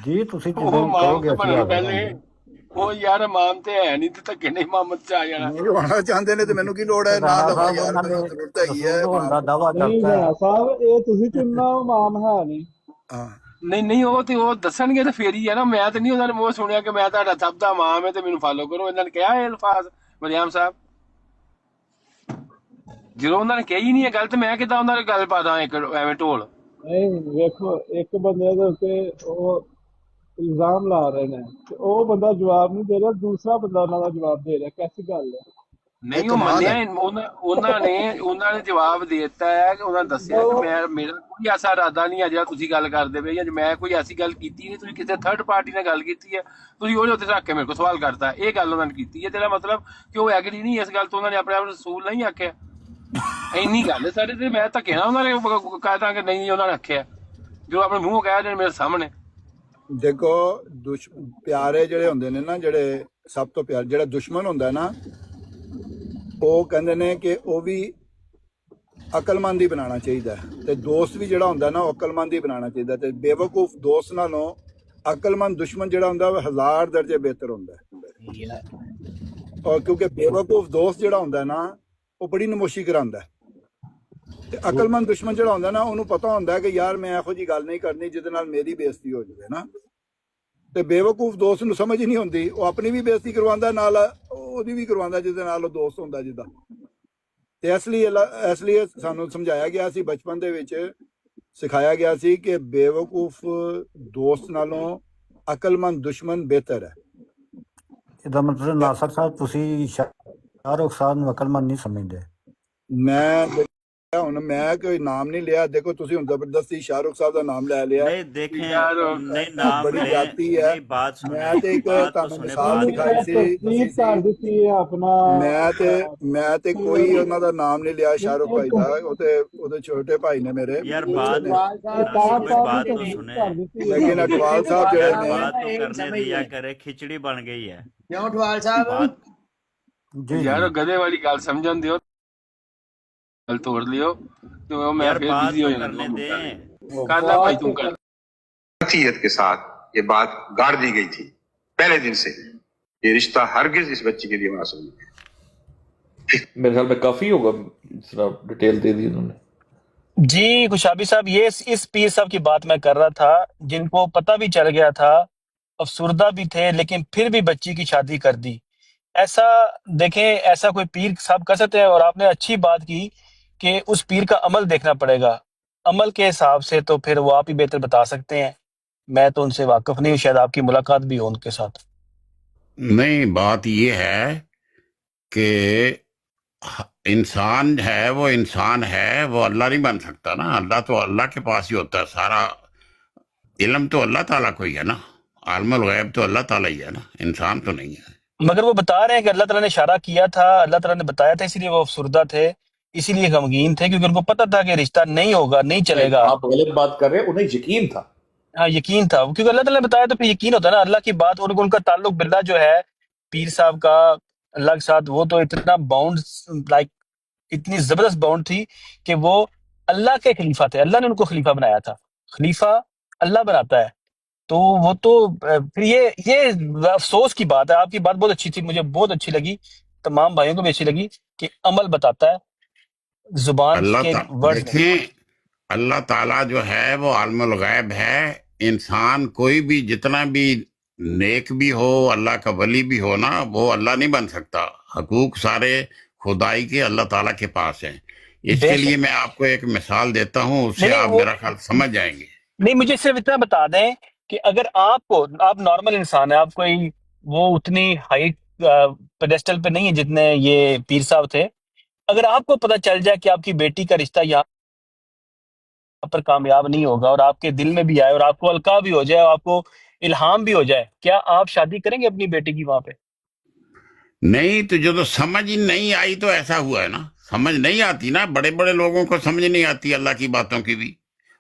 [SPEAKER 6] ਜੀ ਤੁਸੀਂ
[SPEAKER 1] ਉਹ
[SPEAKER 6] ਜਦੋਂ
[SPEAKER 1] ਮਾਮ
[SPEAKER 6] ਕਹੋਗੇ
[SPEAKER 1] ਤੇ
[SPEAKER 6] ਅਸੀਂ
[SPEAKER 1] ਬਣਨ
[SPEAKER 6] ਆ
[SPEAKER 1] ਪਹਿਲੇ,
[SPEAKER 6] ਜਾਵਾਂਗੇ।
[SPEAKER 1] ਉਹ ਯਾਰ ਇਮਾਮ ਤੇ ਹੈ ਨਹੀਂ ਤੇ ਧੱਕੇ ਨਹੀਂ ਇਮਾਮਤ ਚ ਆ ਜਾਣਾ।
[SPEAKER 2] ਨਹੀਂ ਹੋਣਾ ਚਾਹੁੰਦੇ ਨੇ ਤੇ ਮੈਨੂੰ ਕੀ ਲੋੜ ਹੈ, ਨਾ
[SPEAKER 6] ਰਾਣਾ
[SPEAKER 2] ਲਵਾਂ
[SPEAKER 6] ਸਾਹਿਬ
[SPEAKER 2] ਯਾਰ,
[SPEAKER 6] ਉਹਨਾਂ
[SPEAKER 2] ਮੈਨੂੰ
[SPEAKER 6] ਨੇ
[SPEAKER 2] ਜ਼ਰੂਰਤ ਹੈਗੀ ਹੈ।
[SPEAKER 6] ਰਸੂਲ ਹੋਣ ਦਾ ਦਾਵਾ
[SPEAKER 5] ਨਹੀਂ
[SPEAKER 6] ਕਰਤਾ ਹੈ।
[SPEAKER 5] ਭੈਣਾ ਸਾਹਿਬ, ਇਹ ਤੁਸੀਂ ਚੁਣਨਾ ਇਮਾਮ ਹੈ ਨਹੀਂ।
[SPEAKER 2] ਹਾਂ
[SPEAKER 1] ਨਹੀਂ ਉਹ ਤੇ ਉਹ ਦੱਸਣਗੇ ਤੇ ਫੇਰ ਹੀ ਹੈ ਨਾ। ਮੈਂ ਤੇ ਨਹੀਂ ਉਹਨਾਂ ਨੇ ਮੂੰਹ ਸੁਣਿਆ ਕਿ ਮੈਂ ਤੁਹਾਡਾ ਸਭ ਦਾ ਇਮਾਮ ਹੈ ਤੇ ਮੈਨੂੰ ਫਾਲੋ ਕਰੋ। ਇਹਨਾਂ ਨੇ ਕਿਹਾ ਇਹ ਅਲਫਾਜ਼ ਮਰਿਆਮ ਸਾਹਿਬ? ਜਦੋਂ ਉਹਨਾਂ ਨੇ ਕਹੀ ਨਹੀਂ ਇਹ ਗੱਲ, ਤੇ ਮੈਂ ਕਿੱਦਾਂ ਉਹਨਾਂ ਦੀ ਗੱਲ ਪਾ ਦਾਂ ਇੱਕ ਐਵੇਂ ਢੋਲ।
[SPEAKER 5] ਨਹੀਂ ਵੇਖੋ, ਇੱਕ ਬੰਦੇ ਦੇ ਉੱਤੇ ਉਹ ਇਲਜ਼ਾਮ ਲਾ ਰਹੇ ਨੇ ਤੇ ਉਹ ਬੰਦਾ ਜਵਾਬ ਨਹੀਂ ਦੇ ਰਿਹਾ, ਦੂਸਰਾ ਬੰਦਾ ਉਹਨਾਂ ਦਾ ਜਵਾਬ ਦੇ ਰਿਹਾ। ਕੈਸੀ ਗੱਲ ਹੈ?
[SPEAKER 1] ਨਹੀਂ ਉਹ ਮੰਨਿਆ ਉਹਨਾਂ ਨੇ ਜਵਾਬ ਦੇ ਦਿੱਤਾ ਹੈ ਕਿ ਉਹਨਾਂ ਨੇ ਦੱਸਿਆ ਕਿ ਮੇਰਾ ਕੋਈ ਐਸਾ ਇਰਾਦਾ ਨਹੀਂ ਹੈ ਜਿਹੜਾ ਤੁਸੀਂ ਗੱਲ ਕਰਦੇ ਪਏ, ਜਾਂ ਮੈਂ ਕੋਈ ਐਸੀ ਗੱਲ ਕੀਤੀ ਨਹੀਂ। ਤੁਸੀਂ ਕਿਸੇ ਥਰਡ ਪਾਰਟੀ ਨਾਲ ਗੱਲ ਕੀਤੀ ਹੈ, ਤੁਸੀਂ ਉਹਦੇ ਉੱਤੇ ਰੱਖ ਕੇ ਮੇਰੇ ਕੋਲ ਸਵਾਲ ਕਰਤਾ। ਇਹ ਗੱਲ ਉਹਨਾਂ ਨੇ ਕੀਤੀ ਹੈ, ਤੇਰਾ ਮਤਲਬ ਕਿ ਉਹ ਐਗਰੀ ਨਹੀਂ ਇਸ ਗੱਲ ਤੋਂ। ਉਹਨਾਂ ਨੇ ਆਪਣੇ ਆਪ ਨੂੰ ਰਸੂਲ ਨਹੀਂ ਆਖਿਆ। ਇੰਨੀ ਗੱਲ ਹੈ ਸਾਡੇ ਤੇ। ਮੈਂ ਧੱਕੇ ਨਾਲ ਉਹਨਾਂ ਨੇ ਕਹਿ ਕਿ ਨਹੀਂ ਉਹਨਾਂ ਨੇ ਆਖਿਆ, ਜੋ ਆਪਣੇ ਮੂੰਹ ਕਹਿ ਦੇਣ ਮੇਰੇ ਸਾਹਮਣੇ।
[SPEAKER 2] ਦੇਖੋ ਪਿਆਰੇ ਜਿਹੜੇ ਹੁੰਦੇ ਨੇ ਨਾ, ਜਿਹੜੇ ਸਭ ਤੋਂ ਪਿਆਰੇ, ਜਿਹੜਾ ਦੁਸ਼ਮਣ ਹੁੰਦਾ ਨਾ, ਉਹ ਕਹਿੰਦੇ ਨੇ ਕਿ ਉਹ ਵੀ ਅਕਲਮੰਦ ਹੀ ਬਣਾਉਣਾ ਚਾਹੀਦਾ, ਤੇ ਦੋਸਤ ਵੀ ਜਿਹੜਾ ਹੁੰਦਾ ਨਾ ਉਹ ਅਕਲਮੰਦ ਹੀ ਬਣਾਉਣਾ ਚਾਹੀਦਾ। ਤੇ ਬੇਵਕੂਫ ਦੋਸਤ ਨਾਲੋਂ ਅਕਲਮੰਦ ਦੁਸ਼ਮਣ ਜਿਹੜਾ ਹੁੰਦਾ ਉਹ 1000 ਦਰਜੇ ਬਿਹਤਰ ਹੁੰਦਾ। ਔਰ ਕਿਉਂਕਿ ਬੇਵਕੂਫ ਦੋਸਤ ਜਿਹੜਾ ਹੁੰਦਾ ਨਾ ਉਹ ਬੜੀ ਨਮੋਸ਼ੀ ਕਰਾਉਂਦਾ, ਤੇ ਅਕਲਮੰਦ ਦੁਸ਼ਮਣ ਜਿਹੜਾ ਹੁੰਦਾ ਨਾ ਉਹਨੂੰ ਪਤਾ ਹੁੰਦਾ ਕਿ ਯਾਰ ਮੈਂ ਇਹੋ ਜਿਹੀ ਗੱਲ ਨਹੀਂ ਕਰਨੀ ਜਿਹਦੇ ਨਾਲ ਮੇਰੀ ਬੇਇੱਜ਼ਤੀ ਹੋ ਜਾਵੇ ਨਾ। ਤੇ ਬੇਵਕੂਫ ਦੋਸਤ ਨੂੰ ਸਮਝ ਹੀ ਨਹੀਂ ਹੁੰਦੀ, ਉਹ ਆਪਣੀ ਵੀ ਬੇਇੱਜ਼ਤੀ ਕਰਵਾਉਂਦਾ, ਨਾਲ ਉਹਦੀ ਵੀ ਕਰਵਾਉਂਦਾ ਜਿਹਦੇ ਨਾਲ ਉਹ ਦੋਸਤ ਹੁੰਦਾ ਜਿੱਦਾਂ। ਤੇ ਇਸ ਲਈ ਸਾਨੂੰ ਸਮਝਾਇਆ ਗਿਆ ਸੀ, ਬਚਪਨ ਦੇ ਵਿੱਚ ਸਿਖਾਇਆ ਗਿਆ ਸੀ ਕਿ ਬੇਵਕੂਫ ਦੋਸਤ ਨਾਲੋਂ ਅਕਲਮੰਦ ਦੁਸ਼ਮਣ ਬਿਹਤਰ ਹੈ।
[SPEAKER 6] ਇਹਦਾ ਮਤਲਬ ਨਾਸਰ ਸਾਹਿਬ ਤੁਸੀਂ ਸ਼ਾਹਰੁਖ ਸਾਹਿਬ ਨੂੰ ਅਕਲਮੰਦ ਨਹੀਂ ਸਮਝਦੇ।
[SPEAKER 2] ਮੈਂ ਹੁਣ ਮੈਂ ਕੋਈ ਨਾਮ ਨਹੀਂ ਲਿਆ। ਦੇਖੋ ਤੁਸੀਂ ਹੁਣ ਜ਼ਬਰਦਸਤੀ ਸ਼ਾਹਰੁਖ ਸਾਹਿਬ ਦਾ ਨਾਮ ਲੈ ਲਿਆ।
[SPEAKER 3] नहीं देखें, नहीं नाम
[SPEAKER 2] बड़ी
[SPEAKER 3] लें,
[SPEAKER 2] जाती है।
[SPEAKER 3] नहीं बात सुने,
[SPEAKER 2] मैं तो एक
[SPEAKER 3] बात तो
[SPEAKER 2] ਤੁਹਾਨੂੰ
[SPEAKER 3] सुने,
[SPEAKER 2] ਮਿਸਾਲ
[SPEAKER 3] बात
[SPEAKER 2] ਦਿਖਾਈ ਸੀ।
[SPEAKER 5] ਤਸਦੀਕ ਕਰ ਦਿੱਤੀ ਹੈ ਆਪਣਾ।
[SPEAKER 2] ਮੈਂ ਤੇ ਕੋਈ ਉਹਨਾਂ ਦਾ ਨਾਮ ਨਹੀਂ ਲਿਆ ਸ਼ਾਹਰੁਖ ਭਾਈ ਦਾ। ਉਹਦੇ ਛੋਟੇ ਭਾਈ ਨੇ ਮੇਰੇ।
[SPEAKER 3] यार बात नासिर भाई बात तो सुने,
[SPEAKER 2] लेकिन अटवाल साहब जो
[SPEAKER 3] यार
[SPEAKER 2] है
[SPEAKER 3] बात तो करने दिया करे, खिचड़ी बन गई है
[SPEAKER 4] ਕਿਉਂ ਠਵਾਲ ਸਾਹਿਬ?
[SPEAKER 3] बात।
[SPEAKER 6] ਜੀ
[SPEAKER 1] ਯਾਰ ਉਹ ਗਧੇ ਵਾਲੀ ਗੱਲ ਸਮਝਣ ਦਿਓ, ਗੱਲ ਤੋੜ ਲਿਓ ਤੇ ਉਹ ਮੈਂ
[SPEAKER 3] यार
[SPEAKER 1] ਫਿਰ
[SPEAKER 3] बात
[SPEAKER 1] ਬਿਜ਼ੀ ਹੋ
[SPEAKER 3] तो
[SPEAKER 1] ਜਾਣਾ।
[SPEAKER 3] करने दें।
[SPEAKER 1] ਕਰਦਾ ਭਾਈ ਤੂੰ ਕਰ।
[SPEAKER 10] शख्सियत के साथ ये बात गाड़ दी गई थी पहले दिन से। ये रिश्ता हरगिज इस बच्ची के लिए मासूम नहीं है।
[SPEAKER 11] मेरे ख्याल में काफी होगा, जरा डिटेल दे दी उन्होंने।
[SPEAKER 12] जी खुशाबी साहब, ये इस पीर साहब की बात मैं कर रहा था, जिनको पता भी चल गया था, अफसुर्दा भी थे, लेकिन फिर भी बच्ची की शादी कर दी। ऐसा देखें, ऐसा कोई पीर साहब कर सकते हैं? और आपने अच्छी बात की कि उस पीर का अमल देखना पड़ेगा। अमल के हिसाब से तो फिर वो आप ही बेहतर बता सकते हैं। मैं तो उनसे वाकिफ नहीं हूँ, शायद आपकी मुलाकात भी हो उनके साथ।
[SPEAKER 13] नहीं, बात ये है कि इंसान है वो इंसान है, वो अल्लाह नहीं बन सकता ना। अल्लाह तो अल्लाह के पास ही होता है। सारा इल्म तो अल्लाह ताला को ही है ना। आलमुल गैब तो अल्लाह ताला ही है ना, इंसान तो नहीं है।
[SPEAKER 12] मगर वो बता रहे हैं कि अल्लाह ताला ने इशारा किया था, अल्लाह ताला ने बताया था, इसीलिए वो अफसुर्दा थे, इसीलिए गमगीन थे, क्योंकि उनको पता था कि रिश्ता नहीं होगा, नहीं चलेगा।
[SPEAKER 11] आप गलत बात कर रहे हैं, उन्हें यकीन था।
[SPEAKER 12] हाँ, यकीन था, क्योंकि अल्लाह ताला ने बताया तो फिर यकीन होता है ना अल्लाह की बात। और उनका ताल्लुक बिल्ला जो है पीर साहब का अल्लाह के साथ, वो तो इतना बाउंड, लाइक اتنی زبردست بانڈ تھی کہ وہ اللہ کے خلیفہ تھے، اللہ نے ان کو خلیفہ بنایا تھا، خلیفہ اللہ بناتا ہے۔ تو وہ تو پھر یہ افسوس کی بات ہے۔ آپ کی بات بہت اچھی تھی، مجھے بہت اچھی لگی، تمام بھائیوں کو بھی اچھی لگی کہ عمل بتاتا ہے، زبان
[SPEAKER 13] اللہ
[SPEAKER 12] کے
[SPEAKER 13] تعالیٰ
[SPEAKER 12] ورڈز نہیں۔
[SPEAKER 13] دیکھیں، اللہ تعالیٰ جو ہے وہ عالم الغیب ہے۔ انسان کوئی بھی جتنا بھی نیک بھی ہو، اللہ کا ولی بھی ہو نا، وہ اللہ نہیں بن سکتا۔ حقوق سارے خدائی کے اللہ تعالیٰ کے پاس ہیں۔ اس
[SPEAKER 12] بے
[SPEAKER 13] کے لیے
[SPEAKER 12] شک،
[SPEAKER 13] میں آپ کو ایک مثال دیتا ہوں، اس
[SPEAKER 12] نہیں
[SPEAKER 13] سے
[SPEAKER 12] نہیں
[SPEAKER 13] آپ
[SPEAKER 12] وہ
[SPEAKER 13] میرا خیال سمجھ جائیں گے۔
[SPEAKER 12] نہیں، مجھے صرف اتنا بتا دیں کہ اگر آپ نارمل انسان ہیں، آپ کوئی وہ اتنی ہائی پیڈسٹل پہ نہیں ہے جتنے یہ پیر صاحب تھے، اگر آپ کو پتہ چل جائے کہ آپ کی بیٹی کا رشتہ یہاں پر کامیاب نہیں ہوگا اور آپ کے دل میں بھی آئے اور آپ کو القاع بھی ہو جائے اور آپ کو الہام بھی ہو جائے، کیا آپ شادی کریں گے اپنی بیٹی کی وہاں پہ؟
[SPEAKER 13] نہیں تو جو تو سمجھ ہی نہیں آئی تو ایسا ہوا ہے نا، سمجھ نہیں آتی نا، بڑے بڑے لوگوں کو سمجھ نہیں آتی اللہ کی باتوں کی بھی،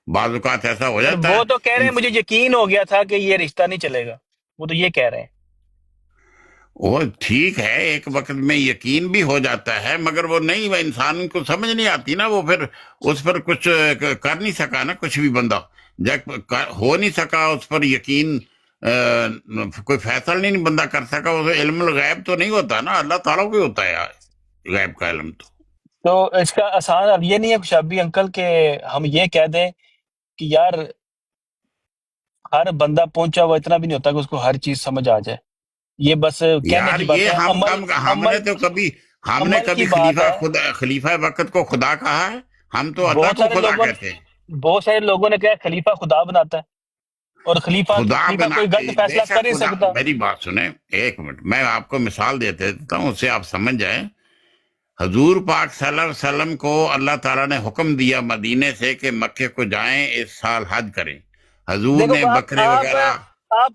[SPEAKER 13] بعض اوقات ایسا ہو
[SPEAKER 12] اور
[SPEAKER 13] جاتا
[SPEAKER 12] وہ تو کہہ رہے
[SPEAKER 13] ہے۔
[SPEAKER 12] ہیں مجھے یقین ہو گیا تھا کہ یہ رشتہ نہیں چلے گا، وہ تو یہ کہہ رہے ہیں۔
[SPEAKER 13] وہ ٹھیک ہے، ایک وقت میں یقین بھی ہو جاتا ہے، مگر وہ نہیں، وہ انسان کو سمجھ نہیں آتی نا، وہ پھر اس پر کچھ کر نہیں سکا نا، کچھ بھی بندہ جب ہو نہیں سکا اس پر یقین، کوئی فیصلہ نہیں بندہ کر سکا، وہ علم الغیب تو نہیں ہوتا نا، اللہ تعالیٰ کو ہی ہوتا ہے غیب کا علم تو۔
[SPEAKER 12] تو اس کا آسان اب یہ نہیں ہے شابی انکل کہ ہم یہ کہہ دیں کہ یار ہر بندہ پہنچا ہوا اتنا بھی نہیں ہوتا کہ اس کو ہر چیز سمجھ آ جائے، یہ بس کہنے
[SPEAKER 13] یار
[SPEAKER 12] کی بات
[SPEAKER 13] یہ
[SPEAKER 12] ہے،
[SPEAKER 13] ہم نے تو کبھی
[SPEAKER 12] عمل کی بات ہے۔
[SPEAKER 13] خلیفہ وقت کو خدا کہا ہے؟ ہم تو اللہ
[SPEAKER 12] بہت
[SPEAKER 13] کو
[SPEAKER 12] سارے
[SPEAKER 13] خدا
[SPEAKER 12] لوگوں
[SPEAKER 13] کہتے ہیں۔
[SPEAKER 12] بہت سارے لوگوں نے کہا خلیفہ خدا بناتا ہے، اور
[SPEAKER 13] خدا
[SPEAKER 12] خلیفہ
[SPEAKER 13] بنا،
[SPEAKER 12] کوئی غلط
[SPEAKER 13] بے
[SPEAKER 12] فیصلہ کر
[SPEAKER 13] شک
[SPEAKER 12] نہیں
[SPEAKER 13] خدا،
[SPEAKER 12] سکتا۔
[SPEAKER 13] میری بات سنیں ایک منٹ، میں آپ کو مثال دیتا ہوں، اس سے آپ سمجھ جائیں۔ حضور پاک صلی اللہ علیہ وسلم کو اللہ تعالیٰ نے حکم دیا مدینے سے کہ مکے کو جائیں، اس سال حج کریں۔ حضور
[SPEAKER 12] دیکھو
[SPEAKER 13] نے بکرے
[SPEAKER 12] آپ
[SPEAKER 13] وغیرہ،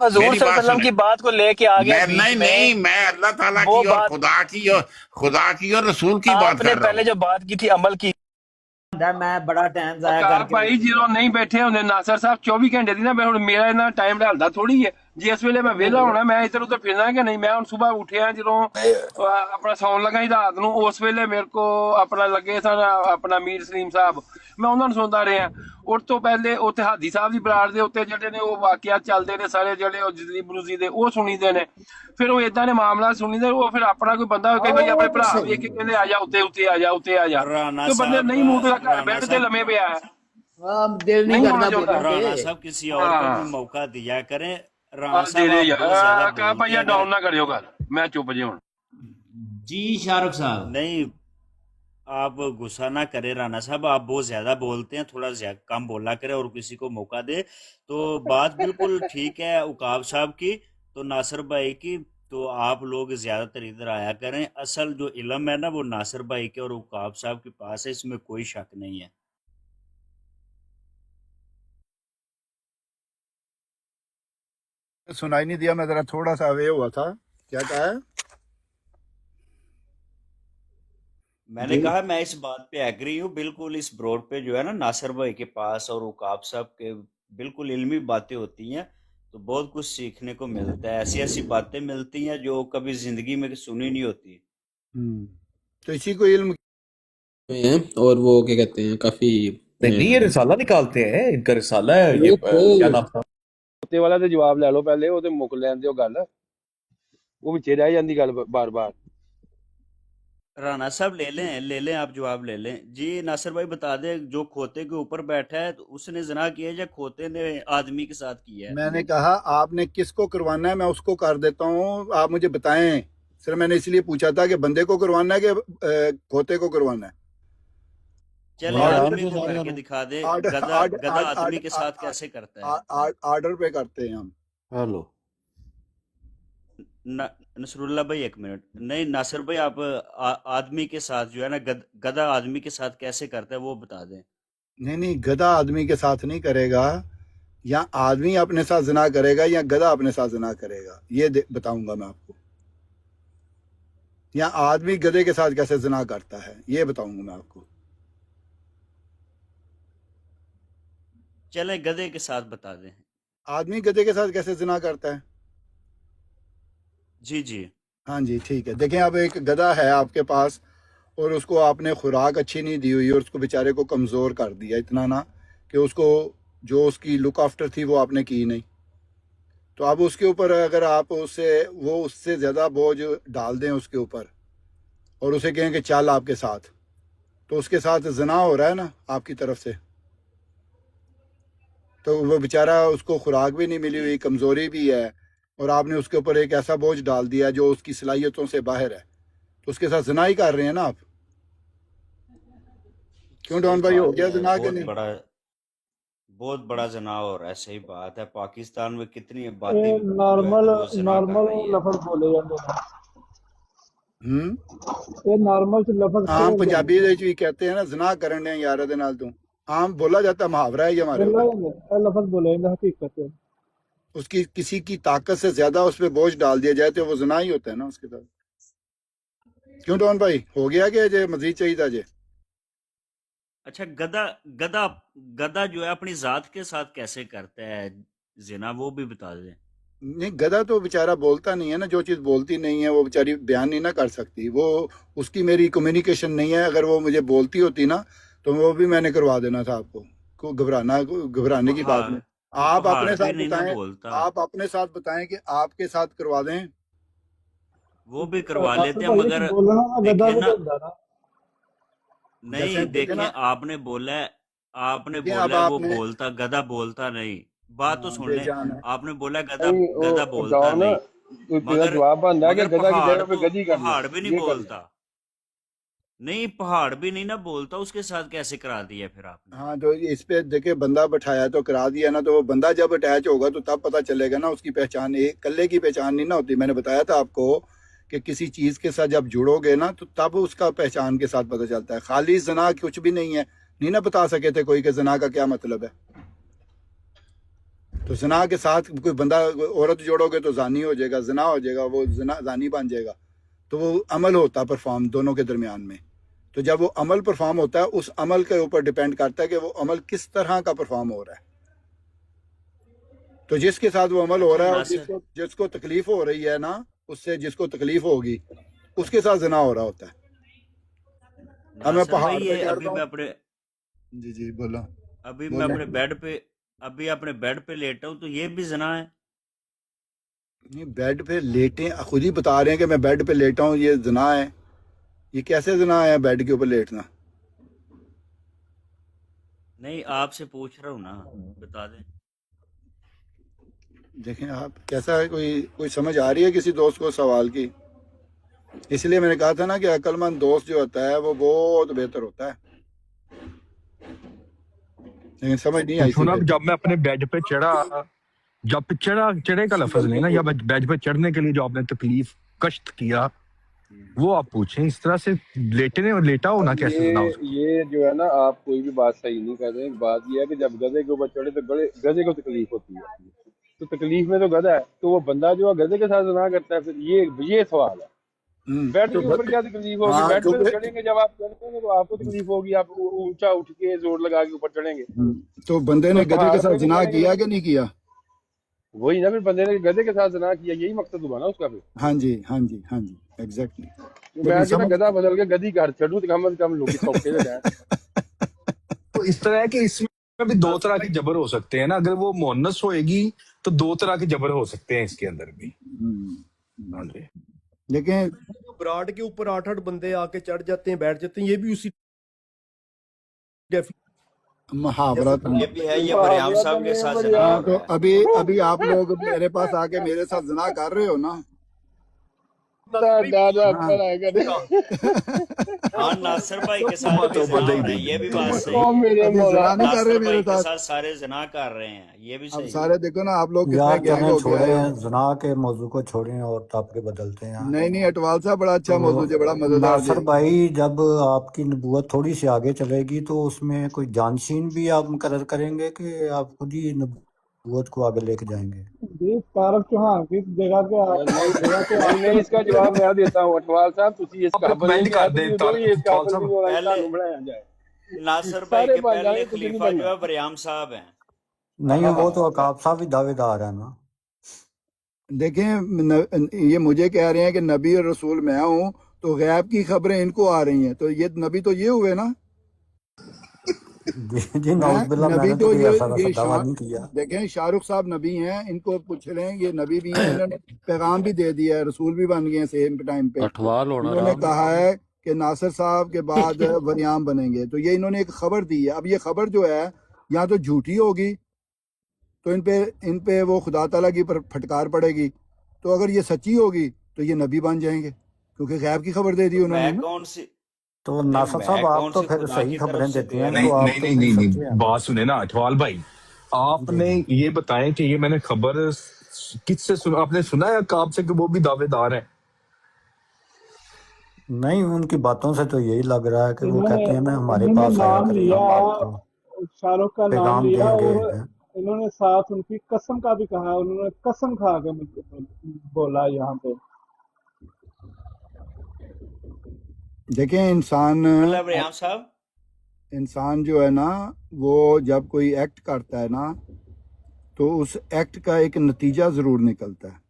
[SPEAKER 12] حضور
[SPEAKER 13] میری
[SPEAKER 12] صلی اللہ
[SPEAKER 13] بات
[SPEAKER 12] علیہ وسلم
[SPEAKER 13] سنیں،
[SPEAKER 12] کی بات کو لے کے آ گئے
[SPEAKER 13] میں
[SPEAKER 12] بیچ
[SPEAKER 13] نہیں
[SPEAKER 12] میں،
[SPEAKER 13] نہیں میں اللہ تعالیٰ
[SPEAKER 12] وہ
[SPEAKER 13] کی اور
[SPEAKER 12] بات
[SPEAKER 13] خدا کی اور رسول کی بات
[SPEAKER 12] آپ نے
[SPEAKER 13] کر رہا
[SPEAKER 12] پہلے
[SPEAKER 13] ہوں۔
[SPEAKER 12] جو بات کی تھی عمل کی۔
[SPEAKER 4] میں بڑا ٹائم ضائع
[SPEAKER 1] ਕਾਰ
[SPEAKER 4] کر کے
[SPEAKER 1] ਭਾਈ ਜਦੋਂ ਨਹੀਂ ਬੈਠੇ ਹੁੰਦੇ ਨਾਸਰ ਸਾਹਿਬ 24 ਘੰਟੇ ਦੀ ਨਾ, ਮੈਂ ਹੁਣ ਮੇਰਾ ਇਹਨਾਂ ਟਾਈਮ ਢਲਦਾ ਥੋੜੀ ਹੈ। ਜਿਸ ਵੇਲੇ ਮੈਂ ਵਿਹਲਾ ਹੋਣਾ ਮੈਂ ਇੱਧਰ ਉੱਧਰ ਫਿਰਨਾ ਕਿ ਨਹੀਂ। ਮੈਂ ਹੁਣ ਸਵੇਰ ਉੱਠਿਆ ਜਦੋਂ ਆਪਣਾ ਸੌਣ ਲੱਗਾ ਸੀ ਰਾਤ ਨੂੰ, ਉਸ ਵੇਲੇ ਮੇਰੇ ਕੋ ਆਪਣਾ ਲੱਗੇ ਸਨ ਆਪਣਾ ਮੀਰ ਸਲੀਮ ਸਾਹਿਬ, ਮੈਂ ਉਹਨਾਂ ਨੂੰ ਸੁਣਦਾ ਰਿਹਾ। ਉਸ ਤੋਂ ਪਹਿਲੇ ਉੱਥੇ ਹਾਦੀ ਸਾਹਿਬ ਦੀ ਬਰਾੜ ਦੇ ਉੱਤੇ ਜਿਹੜੇ ਨੇ ਉਹ ਵਾਕਿਆਤ ਚੱਲਦੇ ਨੇ ਸਾਰੇ, ਜਿਹੜੇ ਉਹ ਜਜ਼ਲੀ ਬਰੂਜ਼ੀ ਦੇ, ਉਹ ਸੁਣੀਦੇ ਨੇ। ਫਿਰ ਉਹ ਇਦਾਂ ਦੇ ਮਾਮਲਾ ਸੁਣੀਦੇ, ਉਹ ਫਿਰ ਆਪਣਾ ਕੋਈ ਬੰਦਾ ਕਈ ਵਾਰੀ ਆਪਣੇ ਭਰਾ ਵੇਖ ਕੇ ਕਹਿੰਦੇ ਆ ਜਾ ਉੱਤੇ ਉੱਤੇ ਆ ਜਾ ਉੱਤੇ ਆ ਜਾ,
[SPEAKER 3] राणा
[SPEAKER 1] ਤੇ ਬੰਦੇ
[SPEAKER 3] साहब,
[SPEAKER 1] ਨਹੀਂ ਮੂੰਹ ਤੇ ਘਰ
[SPEAKER 3] राणा
[SPEAKER 1] ਬੈਠ ਤੇ
[SPEAKER 3] साहब,
[SPEAKER 1] ਲੰਮੇ ਪਿਆ ਹੈ,
[SPEAKER 4] دل نہیں
[SPEAKER 1] نہیں
[SPEAKER 4] کرتا
[SPEAKER 1] ہونا چاہتا۔
[SPEAKER 4] بولنے
[SPEAKER 3] رانا
[SPEAKER 4] پہ۔
[SPEAKER 3] صاحب کسی اور کو بھی
[SPEAKER 1] ہاں
[SPEAKER 3] موقع دیا کریں۔ رانا
[SPEAKER 1] دے
[SPEAKER 3] صاحب
[SPEAKER 1] دے
[SPEAKER 3] آپ
[SPEAKER 1] یار،
[SPEAKER 3] بہت زیادہ
[SPEAKER 1] کہا
[SPEAKER 3] بولتے
[SPEAKER 1] بھائی
[SPEAKER 3] ہیں،
[SPEAKER 1] ڈاؤن نہ کریو گل، میں چپ جی ہوں۔
[SPEAKER 4] جی شاہ رخ صاحب،
[SPEAKER 3] نہیں آپ غصہ نہ کریں رانا صاحب، آپ بہت زیادہ بولتے ہیں، تھوڑا کم بولا کریں اور کسی کو موقع دے۔ تو بات بالکل ٹھیک ہے عقاب صاحب کی، تو ناصر بھائی کی، تو آپ لوگ زیادہ تر ادھر آیا کریں۔ اصل جو علم ہے نا وہ ناصر بھائی کے اور عقاب صاحب کے پاس ہے، اس میں کوئی شک نہیں ہے۔
[SPEAKER 2] سنائی نہیں دیا، میں ذرا تھوڑا سا اوے ہوا تھا، کیا کہا ہے؟
[SPEAKER 3] میں نے کہا میں اس بات پہ ایگری ہوں بالکل، اس بروڈ پہ جو ہے نا ناصر بھائی کے پاس اور عقاب صاحب کے بالکل علمی باتیں ہوتی ہیں، تو بہت کچھ سیکھنے کو ملتا ہے، ایسی ایسی باتیں ملتی ہیں جو کبھی زندگی میں سنی نہیں ہوتی۔
[SPEAKER 2] تو اسی کو علم
[SPEAKER 14] ہیں، اور وہ کیا کہتے ہیں کافی
[SPEAKER 11] نہیں یہ رسالہ نکالتے ہیں، ان کا رسالہ ہے یہ کیا نام تھا؟
[SPEAKER 1] ਕੁੱਤੇ ਵਾਲਾ ਤੇ ਜਵਾਬ ਲੈ ਲਓ ਪਹਿਲੇ, ਉਹ ਤੇ ਮੁੱਕ ਲੈਣ ਦਿਓ ਗੱਲ, ਉਹ ਵਿੱਚੇ ਰਹਿ ਜਾਂਦੀ ਗੱਲ ਬਾਰ-ਬਾਰ۔
[SPEAKER 3] رانا صاحب لے لیں آپ جواب لے لیں۔ جی ناصر بھائی بتا دیں، جو کھوتے کے اوپر بیٹھا ہے تو اس نے زنا کیا ہے یا کھوتے نے آدمی کے ساتھ کیا ہے؟
[SPEAKER 2] میں نے کہا آپ نے کس کو کروانا ہے، میں اس کو کر دیتا ہوں، آپ مجھے بتائیں۔ صرف میں نے اس لیے پوچھا تھا کہ بندے کو کروانا ہے کہ کھوتے کو کروانا ہے۔
[SPEAKER 3] چلے آدمی کو کر کے دکھا دے، گدھا آدمی کے ساتھ کیسے کرتا ہے؟
[SPEAKER 2] آرڈر پہ کرتے ہیں ہم۔
[SPEAKER 9] ہیلو،
[SPEAKER 3] نصر اللہ بھائی ایک منٹ، نہیں ناصر بھائی آپ آدمی کے ساتھ جو ہے نا گدھا آدمی کے ساتھ کیسے کرتا ہے وہ بتا دیں۔
[SPEAKER 2] نہیں گدھا آدمی کے ساتھ نہیں کرے گا، یا آدمی اپنے ساتھ زنا کرے گا یا گدھا اپنے ساتھ زنا کرے گا، یہ بتاؤں گا میں آپ کو۔ یا آدمی گدھے کے ساتھ کیسے زنا کرتا ہے یہ بتاؤں گا میں آپ کو۔
[SPEAKER 3] چلے گدھے کے ساتھ بتا دیں۔
[SPEAKER 2] آدمی گدھے کے ساتھ کیسے زنا کرتا ہے؟
[SPEAKER 3] جی جی
[SPEAKER 2] ہاں جی ٹھیک ہے، دیکھیں اب ایک گدھا ہے آپ کے پاس، और उसको आपने खुराक अच्छी नहीं दी हुई और उसको बेचारे को कमज़ोर कर दिया, इतना ना कि उसको जो उसकी लुक आफ्टर थी वो आपने की नहीं। तो अब उसके ऊपर अगर आप उससे ज़्यादा बोझ डाल दें उसके ऊपर और उसे कहें कि चल आपके साथ, तो उसके साथ ज़िना हो रहा है ना आपकी तरफ से। तो वो बेचारा, उसको खुराक भी नहीं मिली हुई, कमज़ोरी भी है, और आपने उसके ऊपर एक ऐसा बोझ डाल दिया जो उसकी सलाहियतों से बाहर है, तो उसके साथ ज़िना ही कर रहे हैं ना आप। क्यों डॉन भाई, हो गया ज़िना के नहीं?
[SPEAKER 3] बहुत बड़ा जना हो रहा है। सही बात है। पाकिस्तान में कितनी
[SPEAKER 5] ये
[SPEAKER 3] आबादी
[SPEAKER 5] नॉर्मल
[SPEAKER 3] जो जना कर
[SPEAKER 5] नॉर्मल
[SPEAKER 3] रही है।
[SPEAKER 5] लफज बोले जाते हैं। ये नॉर्मल से लफज
[SPEAKER 2] आम
[SPEAKER 5] बोले
[SPEAKER 2] पंजाबी
[SPEAKER 5] जाते
[SPEAKER 2] ਦੇ ਵਿੱਚ ਵੀ कहते हैं ना, ज़िना करने यार दे नाल तू। आम बोला जाता, मुहावरा है ये हमारे
[SPEAKER 5] बोला
[SPEAKER 2] ऊपर।
[SPEAKER 5] जाता है, लफज बोले जाते हैं, हकीकत है।
[SPEAKER 2] उसकी किसी की ताकत से ज्यादा उस पर बोझ डाल दिया जाए तो वो ज़िना ही होता है ना उसके साथ। क्यों डॉन भाई, हो गया कि जे मजीद चाहिए था जे?
[SPEAKER 3] अच्छा, गधा गधा गधा जो है अपनी जात के साथ कैसे करता है जिना, वो भी बता दें।
[SPEAKER 2] नहीं, गधा तो बेचारा बोलता नहीं है ना, जो चीज़ बोलती नहीं है वो बेचारी बयान नहीं ना कर सकती। वो उसकी मेरी कम्युनिकेशन नहीं है। अगर वो मुझे बोलती होती ना तो वो भी मैंने करवा देना था आपको। को घबराने की बात नहीं। आप
[SPEAKER 3] पहाड़
[SPEAKER 2] अपने
[SPEAKER 3] भी
[SPEAKER 2] साथ
[SPEAKER 3] नहीं ना
[SPEAKER 2] बताएं,
[SPEAKER 3] बोलता,
[SPEAKER 2] आप अपने साथ बताएं कि आपके साथ करवा दें।
[SPEAKER 3] वो भी करवा
[SPEAKER 5] नासिर
[SPEAKER 3] लेते हैं,
[SPEAKER 5] भाई,
[SPEAKER 3] मगर
[SPEAKER 5] बोलना ना गधा
[SPEAKER 3] देखे
[SPEAKER 5] भी
[SPEAKER 3] ना,
[SPEAKER 5] तो होता ना।
[SPEAKER 3] नहीं
[SPEAKER 2] जैसे देखे
[SPEAKER 3] देखें,
[SPEAKER 2] ना,
[SPEAKER 3] आपने
[SPEAKER 2] देखें अब
[SPEAKER 3] बोला है वो
[SPEAKER 2] आपने
[SPEAKER 3] बोलता, गधा बोलता नहीं। बात तो सुन ले।
[SPEAKER 2] बेजान है।
[SPEAKER 3] आपने बोला गधा
[SPEAKER 1] नहीं
[SPEAKER 3] गधा
[SPEAKER 1] वो
[SPEAKER 3] बोलता
[SPEAKER 1] डॉन
[SPEAKER 3] नहीं,
[SPEAKER 1] तेरा
[SPEAKER 3] मगर
[SPEAKER 1] जवाब बनता है कि
[SPEAKER 3] मगर
[SPEAKER 1] गधा की जगह पे गधी कर ले,
[SPEAKER 3] पहाड़ भी नहीं
[SPEAKER 1] ये कर ले।
[SPEAKER 3] बोलता। नहीं, पहाड़ भी नहीं ना बोलता, उसके साथ कैसे करा दिया फिर आपने।
[SPEAKER 2] हाँ, तो इस पे देखे बंदा बैठाया तो करा दिया ना, तो वो बंदा जब अटैच होगा तो तब पता चलेगा ना उसकी पहचान। एक कल्ले की पहचान नहीं ना होती। मैंने बताया था आपको कि किसी चीज़ के साथ जब जुड़ोगे ना तो तब उसका पहचान के साथ पता चलता है। खाली जना कुछ भी नहीं है। नहीं ना बता सके थे कोई कि जना का क्या मतलब है। तो जना के साथ कोई बंदा औरत जोड़ोगे तो जानी हो जाएगा, जना हो जाएगा, वो जानी बन जाएगा। तो वो अमल होता है परफॉर्म दोनों के दरमियान में। तो जब वो अमल परफॉर्म होता है, उस अमल के ऊपर डिपेंड करता है कि वो अमल किस तरह का परफॉर्म हो रहा है। तो जिसके साथ वो अमल हो
[SPEAKER 3] अच्छा
[SPEAKER 2] रहा है और
[SPEAKER 3] नासिर,
[SPEAKER 2] जिसको तकलीफ हो रही है ना, उससे जिसको तकलीफ होगी उसके साथ जना हो रहा होता है। अब मैं
[SPEAKER 3] नासिर भाई,
[SPEAKER 2] पहाड़ पे
[SPEAKER 3] ये
[SPEAKER 2] चढ़ता हूँ। जी जी बोलो
[SPEAKER 3] अभी मैं
[SPEAKER 2] बोले।
[SPEAKER 3] अपने बेड पे लेटा हूँ, तो ये भी जना है।
[SPEAKER 2] नहीं, बेड पे लेटे, खुद ही बता रहे हैं कि मैं बेड पे लेटा हूँ, ये जना है। ये कैसे जना है बेड के ऊपर लेटना?
[SPEAKER 3] नहीं, आपसे पूछ रहा हूँ ना, बता दें।
[SPEAKER 2] देखें आप कैसा है, कोई समझ आ रही है किसी दोस्त को सवाल की? इसलिए मैंने कहा था ना कि अक्लमंद दोस्त जो होता है वो बहुत बेहतर होता है, लेकिन समझ नहीं आई
[SPEAKER 8] सुना,
[SPEAKER 2] थी।
[SPEAKER 8] जब मैं अपने बेड पे चढ़ा, जब चढ़े का लफ्ज नहीं ना, या बेड पे चढ़ने के लिए जो आपने तकलीफ कष्ट किया वो आप पूछें। इस तरह से लेटा हो ना, कैसे सुना उसको।
[SPEAKER 1] ये जो है ना, आप कोई भी बात सही नहीं कर रहे हैं। बात ये है कि जब गधे के ऊपर चढ़े तो गधे को तकलीफ होती है, तो तकलीफ में तो गधा है, तो वो बंदा जो है गधे के साथ जना करता है। फिर ये सवाल है, बेड
[SPEAKER 2] तो
[SPEAKER 1] के ऊपर क्या तकलीफ होगी?
[SPEAKER 2] हाँ,
[SPEAKER 1] बेड पे तो चढ़ेंगे, जब आप चढ़ेंगे तो आपको तकलीफ होगी, आप ऊंचा उठ के जोर लगा के ऊपर चढ़ेंगे।
[SPEAKER 2] तो बंदे
[SPEAKER 1] तो
[SPEAKER 2] ने गधे
[SPEAKER 1] पहाड़
[SPEAKER 2] के
[SPEAKER 1] पे
[SPEAKER 2] साथ
[SPEAKER 1] भी
[SPEAKER 2] जना
[SPEAKER 1] चढ़ेंगे
[SPEAKER 2] किया
[SPEAKER 1] तो
[SPEAKER 2] कि नहीं किया?
[SPEAKER 1] वही ना, फिर बंदे ने गधे के साथ जना किया, यही मकसद हुआ ना उसका। फिर
[SPEAKER 2] हाँ जी, हाँ जी, हाँ जी, एग्जैक्टली।
[SPEAKER 1] तो मैं कहता गधा बदल के गधी घर चढ़ू तो कम से कम लोग सौखे हो जाए।
[SPEAKER 8] तो इस तरह है कि इसमें भी दो तरह के जबर हो सकते हैं ना। अगर वो मोहनस होएगी तो दो तरह के जबर हो सकते हैं इसके अंदर भी। हाँ जी।
[SPEAKER 2] लेकिन
[SPEAKER 15] ब्राड के ऊपर 8-8 बंदे आके चढ़ जाते हैं, बैठ जाते हैं, ये भी उसी
[SPEAKER 2] मुहावरा तो
[SPEAKER 3] ये भी है, ये बरियाम साहब के साथ जना
[SPEAKER 2] हाँ,
[SPEAKER 3] हो
[SPEAKER 2] तो
[SPEAKER 3] रहा है।
[SPEAKER 2] अभी आप लोग मेरे पास आके मेरे साथ जना कर रहे हो ना।
[SPEAKER 3] हाँ, नासिर भाई के साथ भी जना हो रहा है, ये भी बात सही है।
[SPEAKER 2] अभी जना नहीं कर रहे
[SPEAKER 3] नासिर
[SPEAKER 2] मेरे
[SPEAKER 3] भाई के
[SPEAKER 2] साथ।
[SPEAKER 3] साथ सारे जना कर रहे हैं, ये भी
[SPEAKER 2] अब
[SPEAKER 3] सही है।
[SPEAKER 2] सारे देखो ना, आप लोग कितने
[SPEAKER 6] यार
[SPEAKER 2] गैंग
[SPEAKER 6] चलें,
[SPEAKER 2] हो गए
[SPEAKER 6] छोड़े
[SPEAKER 2] हैं।
[SPEAKER 6] जना के मौजू को छोड़ें और टॉपिक बदलते हैं।
[SPEAKER 2] नहीं, अटवाल साहब बड़ा अच्छा मौजूद है, बड़ा
[SPEAKER 6] तो
[SPEAKER 2] मजेदार
[SPEAKER 6] नासिर
[SPEAKER 2] जी।
[SPEAKER 6] भाई, जब आपकी नबूवत थोड़ी सी आगे चलेगी तो उसमें कोई जानशीन भी आप मुकर्रर करेंगे कि आप खुद ही नबूवत को आगे लेके जाएंगे?
[SPEAKER 5] जी, तारक चौहान की जगह पे
[SPEAKER 1] नहीं, इसका जवाब मैं देता हूँ। अटवाल साहब, तुसी इस काबल
[SPEAKER 8] कमेंट
[SPEAKER 1] नहीं
[SPEAKER 8] कर
[SPEAKER 1] है,
[SPEAKER 8] दे
[SPEAKER 1] तुसी उधर ही इस काबल नहीं हो रहा,
[SPEAKER 3] पहले
[SPEAKER 1] इंसान बनाया जाए।
[SPEAKER 3] नासिर भाई
[SPEAKER 1] सारे
[SPEAKER 3] के
[SPEAKER 1] बन
[SPEAKER 3] पहले
[SPEAKER 1] जाएंगे, तुसी नहीं
[SPEAKER 3] खलीफा जो
[SPEAKER 1] बनना।
[SPEAKER 3] है बरियाम साहब हैं।
[SPEAKER 6] नहीं, वो तो अकाब साहब ही दावेदार है ना।
[SPEAKER 2] देखें, ये मुझे कह रहे हैं कि नबी और रसूल मैं हूँ, तो गैब की खबरें इनको आ रही हैं, तो ये नबी तो ये हुए ना।
[SPEAKER 6] जी नौज बिल्ला,
[SPEAKER 2] नबी
[SPEAKER 6] मैंने
[SPEAKER 2] तो
[SPEAKER 6] तो कोई ऐसा
[SPEAKER 2] ये
[SPEAKER 6] वैसा दावा नहीं किया।
[SPEAKER 2] देखें, शाहरुख साहब नबी हैं, इनको पूछ रहे हैं, ये नबी भी हैं, इन्होंने पैगाम भी दे दिया है, रसूल भी बन गए हैं सेम टाइम पे। इन्होंने कहा है कि नासिर साहब के बाद वरियाम बनेंगे, तो ये इन्होंने एक खबर दी है। अब ये खबर जो है या तो झूठी होगी, तो इन पे वो खुदा ताला की फटकार पड़ेगी, तो अगर ये सच्ची होगी तो ये नबी बन जाएंगे, क्योंकि गैब की खबर दे दी उन्होंने
[SPEAKER 3] मैं
[SPEAKER 2] ना।
[SPEAKER 3] कौन सी
[SPEAKER 6] तो नासिर साहब
[SPEAKER 3] मैं
[SPEAKER 6] आप
[SPEAKER 3] कौन
[SPEAKER 6] तो
[SPEAKER 3] सी
[SPEAKER 6] फिर
[SPEAKER 3] खुदा
[SPEAKER 6] सही
[SPEAKER 3] की तरफ
[SPEAKER 6] खबरें
[SPEAKER 3] से
[SPEAKER 6] देते हैं,
[SPEAKER 3] दे
[SPEAKER 6] तो
[SPEAKER 3] रहा
[SPEAKER 6] आप
[SPEAKER 8] नहीं
[SPEAKER 6] तो
[SPEAKER 8] नहीं
[SPEAKER 6] फिर
[SPEAKER 8] नहीं
[SPEAKER 6] सच्चे
[SPEAKER 8] नहीं,
[SPEAKER 6] हैं।
[SPEAKER 8] बात सुने ना अठवाल भाई,
[SPEAKER 6] जी
[SPEAKER 8] आपने
[SPEAKER 6] जी
[SPEAKER 8] ये बताएं कि ये मैंने खबर किससे सुना, आपने सुना है काब से कि वो भी दावेदार है?
[SPEAKER 6] नहीं, उनकी बातों से तो यही लग रहा है कि वो
[SPEAKER 5] इन्होंने
[SPEAKER 6] कहते हैं ना हमारे
[SPEAKER 5] इन्होंने
[SPEAKER 6] पास आया
[SPEAKER 5] नाम
[SPEAKER 6] करें,
[SPEAKER 5] लिया,
[SPEAKER 6] हम आपको
[SPEAKER 5] शाहरुख का नाम
[SPEAKER 6] पैगाम
[SPEAKER 5] लिया,
[SPEAKER 6] देंगे।
[SPEAKER 5] और इन्होंने साथ उनकी कसम का भी कहा। उन्होंने कसम खा के मुझे बोला यहाँ पे।
[SPEAKER 2] देखें,
[SPEAKER 3] मतलब रियाम साहब,
[SPEAKER 2] इंसान जो है ना, वो जब कोई एक्ट करता है ना, तो उस एक्ट का एक नतीजा ज़रूर निकलता है।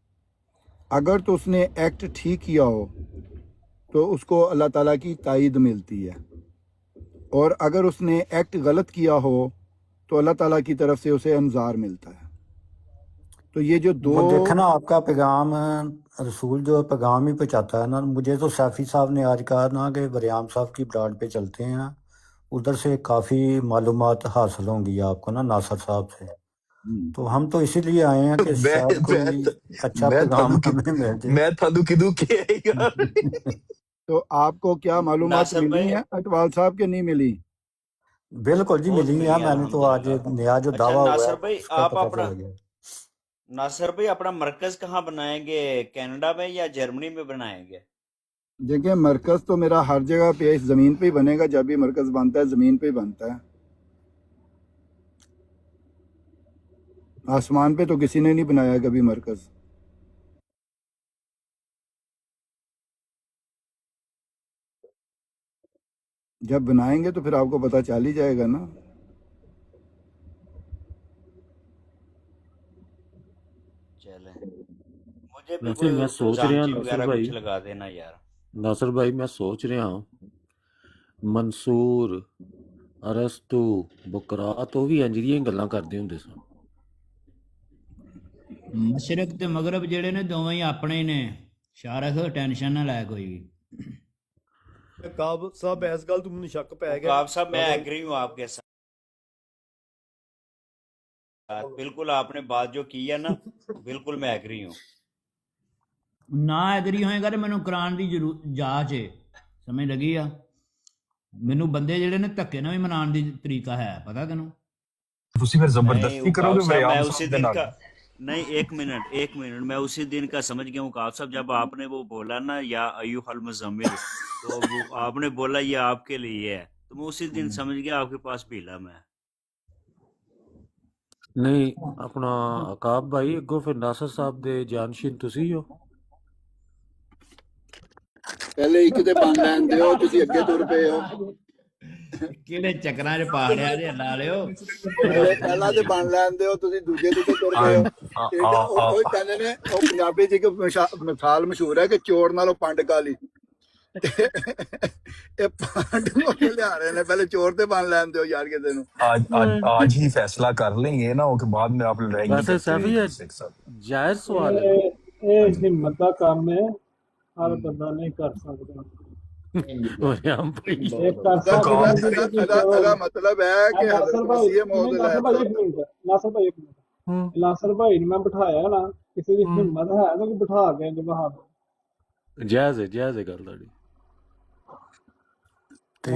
[SPEAKER 2] अगर तो उसने एक्ट ठीक किया हो तो उसको अल्लाह ताला की ताईद मिलती है, और अगर उसने एक्ट गलत किया हो तो अल्लाह ताला की तरफ से उसे इंजार मिलता है। तो ये जो
[SPEAKER 6] वो देखे ना
[SPEAKER 2] दो
[SPEAKER 6] आपका पैगाम, रसूल जो पैगाम ही पहुंचाता है ना। मुझे तो सैफी साहब ने आज कहा ना कि वरियाम साहब की ब्राड पे चलते हैं, उधर से काफ़ी मालूमात हासिल होंगी आपको ना नासिर साहब से। तो हम तो इसीलिए आए हैं कि
[SPEAKER 8] मैं
[SPEAKER 6] शायद
[SPEAKER 8] मैं
[SPEAKER 6] कोई अच्छा
[SPEAKER 8] मैं
[SPEAKER 6] पैगाम
[SPEAKER 8] थानू
[SPEAKER 6] हमें मिल जाए।
[SPEAKER 8] मैं थानू किदू के यार।
[SPEAKER 2] तो आपको क्या मालूमात
[SPEAKER 3] नासिर
[SPEAKER 2] मिली
[SPEAKER 3] भाई,
[SPEAKER 2] हैं अटवाल साहब के नहीं मिली?
[SPEAKER 6] बिल्कुल जी
[SPEAKER 3] बहुत
[SPEAKER 6] मिली है।
[SPEAKER 3] मिली
[SPEAKER 6] मैंने तो आज
[SPEAKER 3] अल्हम्दुलिल्लाह।
[SPEAKER 6] नया जो
[SPEAKER 3] अच्छा
[SPEAKER 6] दावा हुआ है
[SPEAKER 3] नासिर भाई,
[SPEAKER 6] उसका
[SPEAKER 3] आप
[SPEAKER 6] पता
[SPEAKER 3] अपना
[SPEAKER 6] चल गया।
[SPEAKER 3] नासिर भाई अपना मरकज कहाँ बनाएंगे, कनाडा में या जर्मनी में बनाएंगे?
[SPEAKER 2] देखिए, मरकज तो मेरा हर जगह पे इस ज़मीन पे ही बनेगा। जब भी मरकज बनता है ज़मीन पे ही बनता है, आसमान पे तो किसी ने नहीं बनाया कभी मरकज। जब बनाएंगे तो फिर आपको पता चल ही जाएगा ना।
[SPEAKER 3] चले, मुझे भी
[SPEAKER 16] वैसे
[SPEAKER 3] कोई
[SPEAKER 16] मैं सोच रहा
[SPEAKER 3] खजानची
[SPEAKER 16] नासिर
[SPEAKER 3] वगैरह
[SPEAKER 16] भाई,
[SPEAKER 3] कुछ लगा देना यार।
[SPEAKER 16] नासिर भाई मैं सोच रहा हूँ मंसूर, अरस्तु, बुकरात ਉਹ ਵੀ ਇੰਜ ਦੀਆਂ ਹੀ ਗੱਲਾਂ ਕਰਦੇ ਹੁੰਦੇ ਸਨ।
[SPEAKER 4] ਮਸ਼ਰਕ ਤੇ ਮਗਰਬ ਜਿਹੜੇ ਨੇ ਦੋਵੇਂ ਹੀ ਆਪਣੇ ਹੀ ਨੇ। ਸ਼ਾਰਖ ਟੈਨਸ਼ਨ ਨਾ ਲੈ ਕੋਈ ਵੀ।
[SPEAKER 15] ਕਾਬ ਸਾਹਿਬ ਇਸ ਗੱਲ ਤੋਂ ਮੈਨੂੰ ਸ਼ੱਕ ਪੈ ਗਿਆ
[SPEAKER 3] मुकाब साहब मैं
[SPEAKER 15] ਜਦੋਂ
[SPEAKER 3] एग्री हूँ आपके साथ, बिल्कुल आपने बात जो की है ना, बिल्कुल मैं एग्री हूँ।
[SPEAKER 4] ਨਾ ਐਗਰੀ ਹੋਏਗਾ ਤੇ ਮੈਨੂੰ ਕੁਰਾਨ ਦੀ ਜਾਂਚ ਏ, ਸਮਝ ਲੱਗੀ ਆ। ਮੈਨੂੰ ਬੰਦੇ ਜਿਹੜੇ ਨੇ ਧੱਕੇ ਨਾਲ ਵੀ ਮਨਾਉਣ ਦੀ ਤਰੀਕਾ ਹੈ, ਪਤਾ ਤੈਨੂੰ?
[SPEAKER 8] ਤੁਸੀਂ ਫਿਰ
[SPEAKER 3] नहीं
[SPEAKER 8] ਜ਼ਬਰਦਸਤੀ
[SPEAKER 3] उकाब
[SPEAKER 8] ਕਰੋਗੇ
[SPEAKER 3] साहब, मैं
[SPEAKER 8] ਵਰਿਆਮ
[SPEAKER 3] उसी
[SPEAKER 8] ਸਾਹਿਬ ਦੇ
[SPEAKER 3] दिन
[SPEAKER 8] ਨਾਲ?
[SPEAKER 3] का नहीं, एक मिनट मैं उसी दिन का समझ गया हूँ उकाब साहब। जब आपने वो बोला ना या अय्युहल मुज़म्मिल, तो वो आपने बोला ये आपके लिए है, तो मैं उसी दिन समझ गया आपके पास भी इल्म है।
[SPEAKER 16] ਨਹੀਂ ਆਪਣਾ ਅਕਾਬ ਭਾਈ, ਅੱਗੋਂ ਫਿਰ ਨਾਸਰ ਸਾਹਿਬ ਦੇ ਜਾਨਸ਼ੀਨ ਤੁਸੀਂ ਹੋ।
[SPEAKER 2] ਪਹਿਲੇ ਇੱਕ ਤੇ ਬਣ ਲੈਣ ਦਿਓ, ਤੁਸੀਂ ਅੱਗੇ ਤੁਰ ਪਏ ਹੋ।
[SPEAKER 4] ਕਿਹੜੇ ਚੱਕਰਾਂ 'ਚ ਪਾ ਲਿਆ ਜੇ ਲਾ ਲਿਓ।
[SPEAKER 2] ਪਹਿਲਾਂ ਤੇ ਬਣ ਲੈਣ ਦਿਓ, ਤੁਸੀਂ ਦੂਜੇ ਤੇ ਤੁਰ ਪਏ ਹੋ। ਠੀਕ ਆ, ਉਹ ਕਹਿੰਦੇ ਨੇ, ਉਹ ਪੰਜਾਬੀ 'ਚ ਇੱਕ ਮਿਸਾਲ ਮਸ਼ਹੂਰ ਹੈ ਕਿ ਚੋਰ ਨਾਲੋਂ ਪੰਡ ਕਾਲੀ। ਇਹ ਪੰਡ ਨੂੰ ਲਿਆ ਰਹੇ ਨੇ, ਪਹਿਲੇ ਚੋਰ ਤੇ ਬਣ ਲੈਣ ਦਿਓ ਯਾਰ ਕਿਸੇ ਨੂੰ।
[SPEAKER 8] आज ही फैसला कर लेंगे ना, उसके बाद में आप लड़ाई नहीं
[SPEAKER 16] वैसे
[SPEAKER 8] करते
[SPEAKER 16] सैफी है,
[SPEAKER 8] शेख साहब।
[SPEAKER 16] जायज सवाल है।
[SPEAKER 5] ਇਹ ਹਿੰਮਤ ਦਾ ਕੰਮ ਹੈ, ਹਰ ਬੰਦਾ ਨਹੀਂ ਕਰ ਸਕਦਾ।
[SPEAKER 16] वरियाम भाई
[SPEAKER 5] ਇਹ ਕਰ ਸਕਦਾ
[SPEAKER 2] ਇਹਦਾ ਮਤਲਬ ਹੈ ਕਿ
[SPEAKER 5] ਨਾਸਰ
[SPEAKER 2] ਹਜ਼ਰਤ
[SPEAKER 5] ਭਾਈ,
[SPEAKER 2] ਮਸੀਹ ਮੌਦ
[SPEAKER 5] ਨਾਸਰ ਭਾਈ ਇੱਕ ਮਿੰਟ, ਨਾਸਰ ਭਾਈ ਇੱਕ ਮਿੰਟ। ਨਾਸਰ ਭਾਈ ਨੂੰ ਮੈਂ ਬਿਠਾਇਆ ਨਾ, ਕਿਸੇ ਦੀ ਹਿੰਮਤ ਹੈ ਤਾਂ ਬਿਠਾ ਕੇ ਜਵਾਹ।
[SPEAKER 16] जायज है गल ਤੁਹਾਡੀ।
[SPEAKER 6] ਤੇ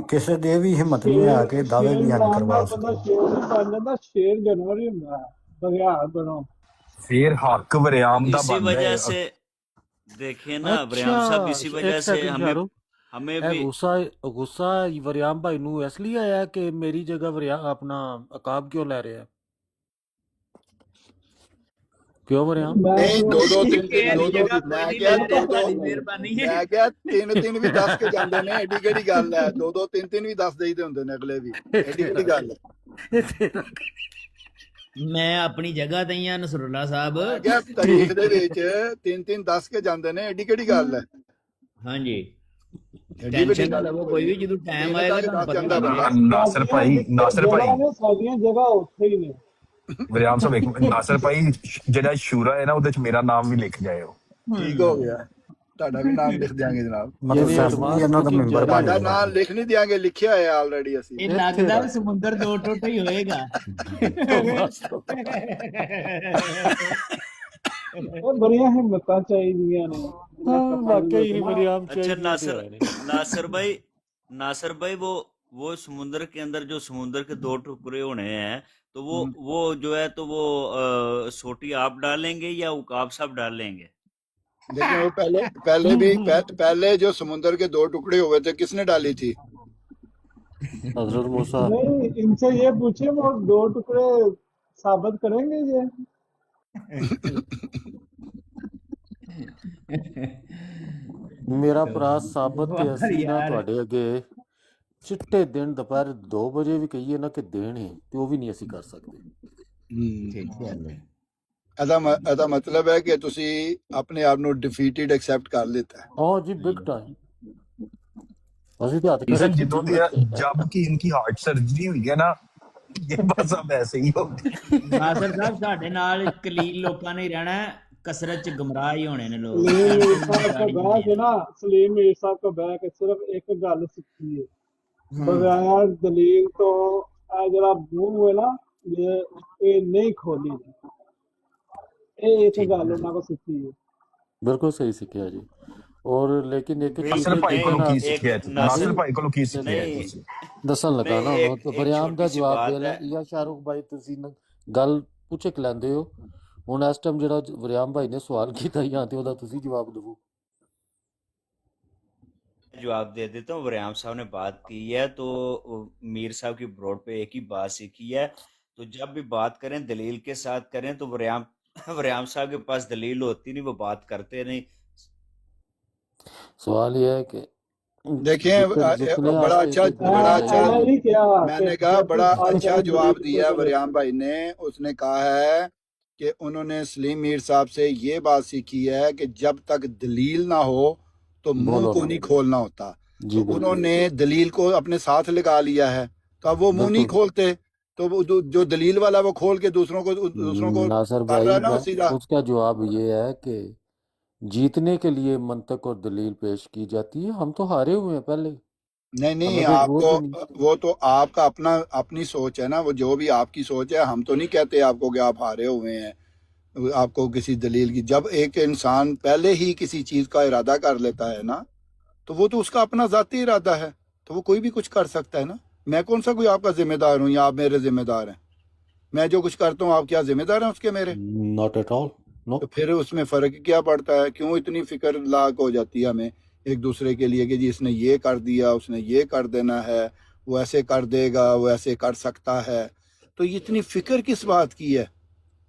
[SPEAKER 6] ਕਿਸੇ ਦੇ ਵੀ ਹਿੰਮਤ ਨਹੀਂ ਹੈ ਕਿ ਦਾਅਵੇ ਵੀ ਹਨ ਕਰਵਾ
[SPEAKER 5] ਬੰਦਾ
[SPEAKER 6] ਸਕੇ।
[SPEAKER 5] ਸ਼ੇਰ ਨਹੀਂ ਬਣ ਜਾਂਦਾ, ਸ਼ੇਰ ਜਾਨਵਰ ਹੀ ਹੁੰਦਾ ਹੈ, ਬਗਿਆੜ ਬਣੋ।
[SPEAKER 8] फिर हक वरियाम दा
[SPEAKER 3] इसी
[SPEAKER 8] बनदा
[SPEAKER 3] वजह
[SPEAKER 8] है।
[SPEAKER 3] से देखिए ना वरियाम साहब, इसी वजह से हमें भी
[SPEAKER 16] गुस्सा वरियाम भाई ਨੂੰ ਇਸ ਲਈ ਆਇਆ ਕਿ ਮੇਰੀ ਜਗ੍ਹਾ ਵਰਿਆਮ ਆਪਣਾ ਅਕਾਬ ਕਿਉਂ ਲੈ ਰਿਹਾ? ਕਿਉਂ ਵਰਿਆਮ?
[SPEAKER 2] ਨਹੀਂ, ਦੋ ਤਿੰਨ ਮੈਂ ਕਿਹਾ
[SPEAKER 4] ਮਿਹਰਬਾਨੀ ਹੈ।
[SPEAKER 2] ਮੈਂ ਕਿਹਾ ਤਿੰਨ ਵੀ ਦੱਸ ਕੇ ਜਾਂਦੇ ਨੇ, ਐਡੀ ਕਿਹੜੀ ਗੱਲ ਹੈ? ਦੋ ਤਿੰਨ ਵੀ ਦੱਸ ਦੇਈਦੇ ਹੁੰਦੇ ਨੇ ਅਗਲੇ ਵੀ, ਐਡੀ ਕਿਹੜੀ ਗੱਲ ਹੈ?
[SPEAKER 4] ਮੈਂ ਆਪਣੀ ਜਗ੍ਹਾ ਤੇ ਹੀ ਆ ਨਸਰੁੱਲਾ ਸਾਹਿਬ।
[SPEAKER 2] ਮੈਂ ਕਿਹਾ ਤਾਰੀਖ ਦੇ ਵਿੱਚ ਤਿੰਨ ਦੱਸ ਕੇ ਜਾਂਦੇ ਨੇ, ਐਡੀ ਕਿਹੜੀ ਗੱਲ ਹੈ?
[SPEAKER 4] ਹਾਂਜੀ
[SPEAKER 2] ਐਡੀ ਵੱਡੀ
[SPEAKER 4] ਟੈਨਸ਼ਨ ਨਾ
[SPEAKER 2] ਗੱਲ
[SPEAKER 4] ਲਵੋ ਕੋਈ ਵੀ, ਜਦੋਂ ਟਾਈਮ ਆਏਗਾ ਤੁਹਾਨੂੰ ਪਤਾ ਲੱਗ ਜਾਏਗਾ।
[SPEAKER 8] ਨਾਸਰ ਭਾਈ
[SPEAKER 5] ਜਗ੍ਹਾ ਨੇ ਸਾਡੀਆਂ ਜਗ੍ਹਾ ਉੱਥੇ ਹੀ ਨੇ।
[SPEAKER 8] ਵਰਿਆਮ ਸਾਹਿਬ ਇੱਕ ਨਾਸਰ ਭਾਈ ਜਿਹੜਾ ਸ਼ੂਰਾ ਹੈ ਨਾ ਉਹਦੇ ਚ ਮੇਰਾ ਨਾਮ ਵੀ ਲਿਖ ਜਾਇਓ।
[SPEAKER 2] ਠੀਕ ਹੋ ਗਿਆ, ਤੁਹਾਡਾ ਵੀ ਨਾਮ ਲਿਖ ਦਿਆਂਗੇ ਜਨਾਬ।
[SPEAKER 6] ਮਤਲਬ ਸੈਸਲੀ ਇਹਨਾਂ ਦਾ ਮੈਂਬਰ ਬਣ
[SPEAKER 2] ਤੁਹਾਡਾ
[SPEAKER 6] ਗਿਆ।
[SPEAKER 2] ਨਾਮ ਲਿਖ ਨਹੀਂ ਦਿਆਂਗੇ, ਲਿਖਿਆ ਹੋਇਆ ਆਲਰੇਡੀ ਅਸੀਂ।
[SPEAKER 4] ਇਹ ਲੱਗਦਾ ਵੀ ਸਮੁੰਦਰ ਦੋ ਟੁੱਟ ਹੀ ਹੋਏਗਾ।
[SPEAKER 5] ਉਹ ਬੜੀਆਂ ਹਿੰਮਤਾਂ ਚਾਹੀਦੀਆਂ ਨੇ।
[SPEAKER 16] वाकई वरियाम
[SPEAKER 3] अच्छा
[SPEAKER 16] चाहिए
[SPEAKER 3] नासिर
[SPEAKER 16] है।
[SPEAKER 3] नासिर भाई वो समुंदर के अंदर जो समुंदर के दो टुकड़े होने हैं तो वो जो है तो वो सोटी आप डालेंगे या उकाब साहब डालेंगे?
[SPEAKER 2] देखिए वो पहले जो समुंदर के 2 टुकड़े हुए थे किसने डाली थी?
[SPEAKER 16] हजरत मूसा।
[SPEAKER 5] नहीं, इनसे ये पूछे वो 2 टुकड़े साबित करेंगे ये?
[SPEAKER 16] ਮੇਰਾ ਭਰਾ ਸਾਬਤ ਤੇ ਅਸੀਂ ਨਾ ਤੁਹਾਡੇ ਅੱਗੇ ਚਿੱਟੇ ਦਿਨ ਦੁਪਹਿਰ 2 ਵਜੇ ਵੀ ਕਹੀਏ ਨਾ ਕਿ ਦੇਣੇ ਤੇ ਉਹ ਵੀ ਨਹੀਂ ਅਸੀਂ ਕਰ ਸਕਦੇ।
[SPEAKER 2] ਇਹਦਾ ਮਤਲਬ ਹੈ ਕਿ ਤੁਸੀਂ ਆਪਣੇ ਆਪ ਨੂੰ ਡਿਫੀਟਡ ਐਕਸੈਪਟ ਕਰ ਲਿੱਤਾ ਹੈ।
[SPEAKER 16] ਹਾਂ ਜੀ, ਬਿਗ ਟਾਈਮ। ਅਸੀਂ ਤੇ ਹੱਥ
[SPEAKER 8] इधर जितों जब की इनकी हार्ट सर्जरी हुई है ना, ये बस अब ऐसे ही हो गया।
[SPEAKER 4] ਨਾਸਰ ਸਾਹਿਬ ਸਾਡੇ ਨਾਲ ਕਲੀਲ ਲੋਕਾਂ ਨੇ ਰਹਿਣਾ, ਕਸਰਤ ਚ ਗਮਰਾਹ ਹੀ ਹੋਣੇ ਨੇ ਲੋਕ।
[SPEAKER 5] सलीम मीर साहब को बह के ना, सलीम मीर साहब को बह के सिर्फ एक गल सीखी है, बगैर दलील तो आ जरा मुंह है ना ये नहीं खोली। ये एक गल उन्होंने को सीखी है।
[SPEAKER 16] ਬਿਲਕੁਲ ਸਹੀ ਸਿੱਖਿਆ ਜੀ। ਔਰ ਲੇਕਿਨ ਇੱਕ ਚੀਜ਼
[SPEAKER 8] नासिर भाई को की सीखिया नासिर भाई को की सीखिया
[SPEAKER 16] ਦੱਸਣ ਲੱਗਾ ਨਾ,
[SPEAKER 3] नहीं,
[SPEAKER 16] ਉਹ ਤਾਂ
[SPEAKER 3] एक
[SPEAKER 16] ਵਰਿਆਮ ਦਾ
[SPEAKER 3] छोटी सी
[SPEAKER 16] ਜਵਾਬ
[SPEAKER 3] बात
[SPEAKER 16] ਦੇ ਲੈ
[SPEAKER 3] है।
[SPEAKER 16] ਜਾਂ ਸ਼ਾਹਰੁਖ ਭਾਈ ਤੁਸੀਂ ਨਾ ਗੱਲ ਪੁੱਛੇ ਕਿ ਲੈਂਦੇ ਹੋ। ਹੁਣ ਇਸ ਟਾਈਮ ਜਿਹੜਾ ਵਰਿਆਮ ਭਾਈ ਨੇ ਸਵਾਲ ਕੀਤਾ ਜਾਂ ਤੇ ਉਹਦਾ ਤੁਸੀਂ ਜਵਾਬ ਦਿਓ।
[SPEAKER 3] जवाब दे देता हूँ। वरियाम साहब ने बात की है तो मीर साहब की ब्रॉड पे एक ही बात सीखी है, तो जब भी बात करें दलील के साथ करें तो वरियाम साहब के पास दलील होती नहीं, वो बात करते नहीं।
[SPEAKER 16] सवाल ये है कि
[SPEAKER 2] देखें बड़ा अच्छा
[SPEAKER 5] नहीं क्या
[SPEAKER 2] मैंने कहा बड़ा अच्छा जवाब दिया वरियाम भाई ने। उसने कहा है कि उन्होंने सलीम मीर साहब से ये बात सीखी है कि जब तक दलील ना हो तो मुंह को नहीं खोलना होता। तो उन्होंने दलील को अपने साथ लगा लिया है, तो अब वो मुंह नहीं खोलते, तो वो जो दलील वाला वो खोल के दूसरों को
[SPEAKER 16] नासिर
[SPEAKER 2] कर रहा है ना
[SPEAKER 16] भाई
[SPEAKER 2] सीधा।
[SPEAKER 16] उसका जवाब ये है कि जीतने के लिए मंतक और दलील पेश की जाती है। हम तो हारे हुए हैं पहले।
[SPEAKER 2] नहीं
[SPEAKER 16] हमें
[SPEAKER 2] आपको वो तो आपका अपनी सोच है ना, वो जो भी आपकी सोच है। हम तो नहीं कहते आपको कि आप हारे हुए हैं आपको किसी दलील की। जब एक इंसान पहले ही किसी चीज का इरादा कर लेता है ना, तो वो तो उसका अपना ذاتی इरादा है, तो वो कोई भी कुछ कर सकता है ना। मैं कौन सा कोई आपका जिम्मेदार हूँ या आप मेरे जिम्मेदार हैं? मैं जो कुछ करता हूँ आप क्या जिम्मेदार हैं उसके मेरे?
[SPEAKER 16] Not at all, no.
[SPEAKER 2] तो फिर उसमें फर्क क्या पड़ता है? क्यों इतनी फिक्र लाक हो जाती है हमें एक दूसरे के लिए कि जी इसने ये कर दिया, उसने ये कर देना है, वो ऐसे कर देगा, वो ऐसे कर सकता है। तो ये इतनी फिक्र किस बात की है?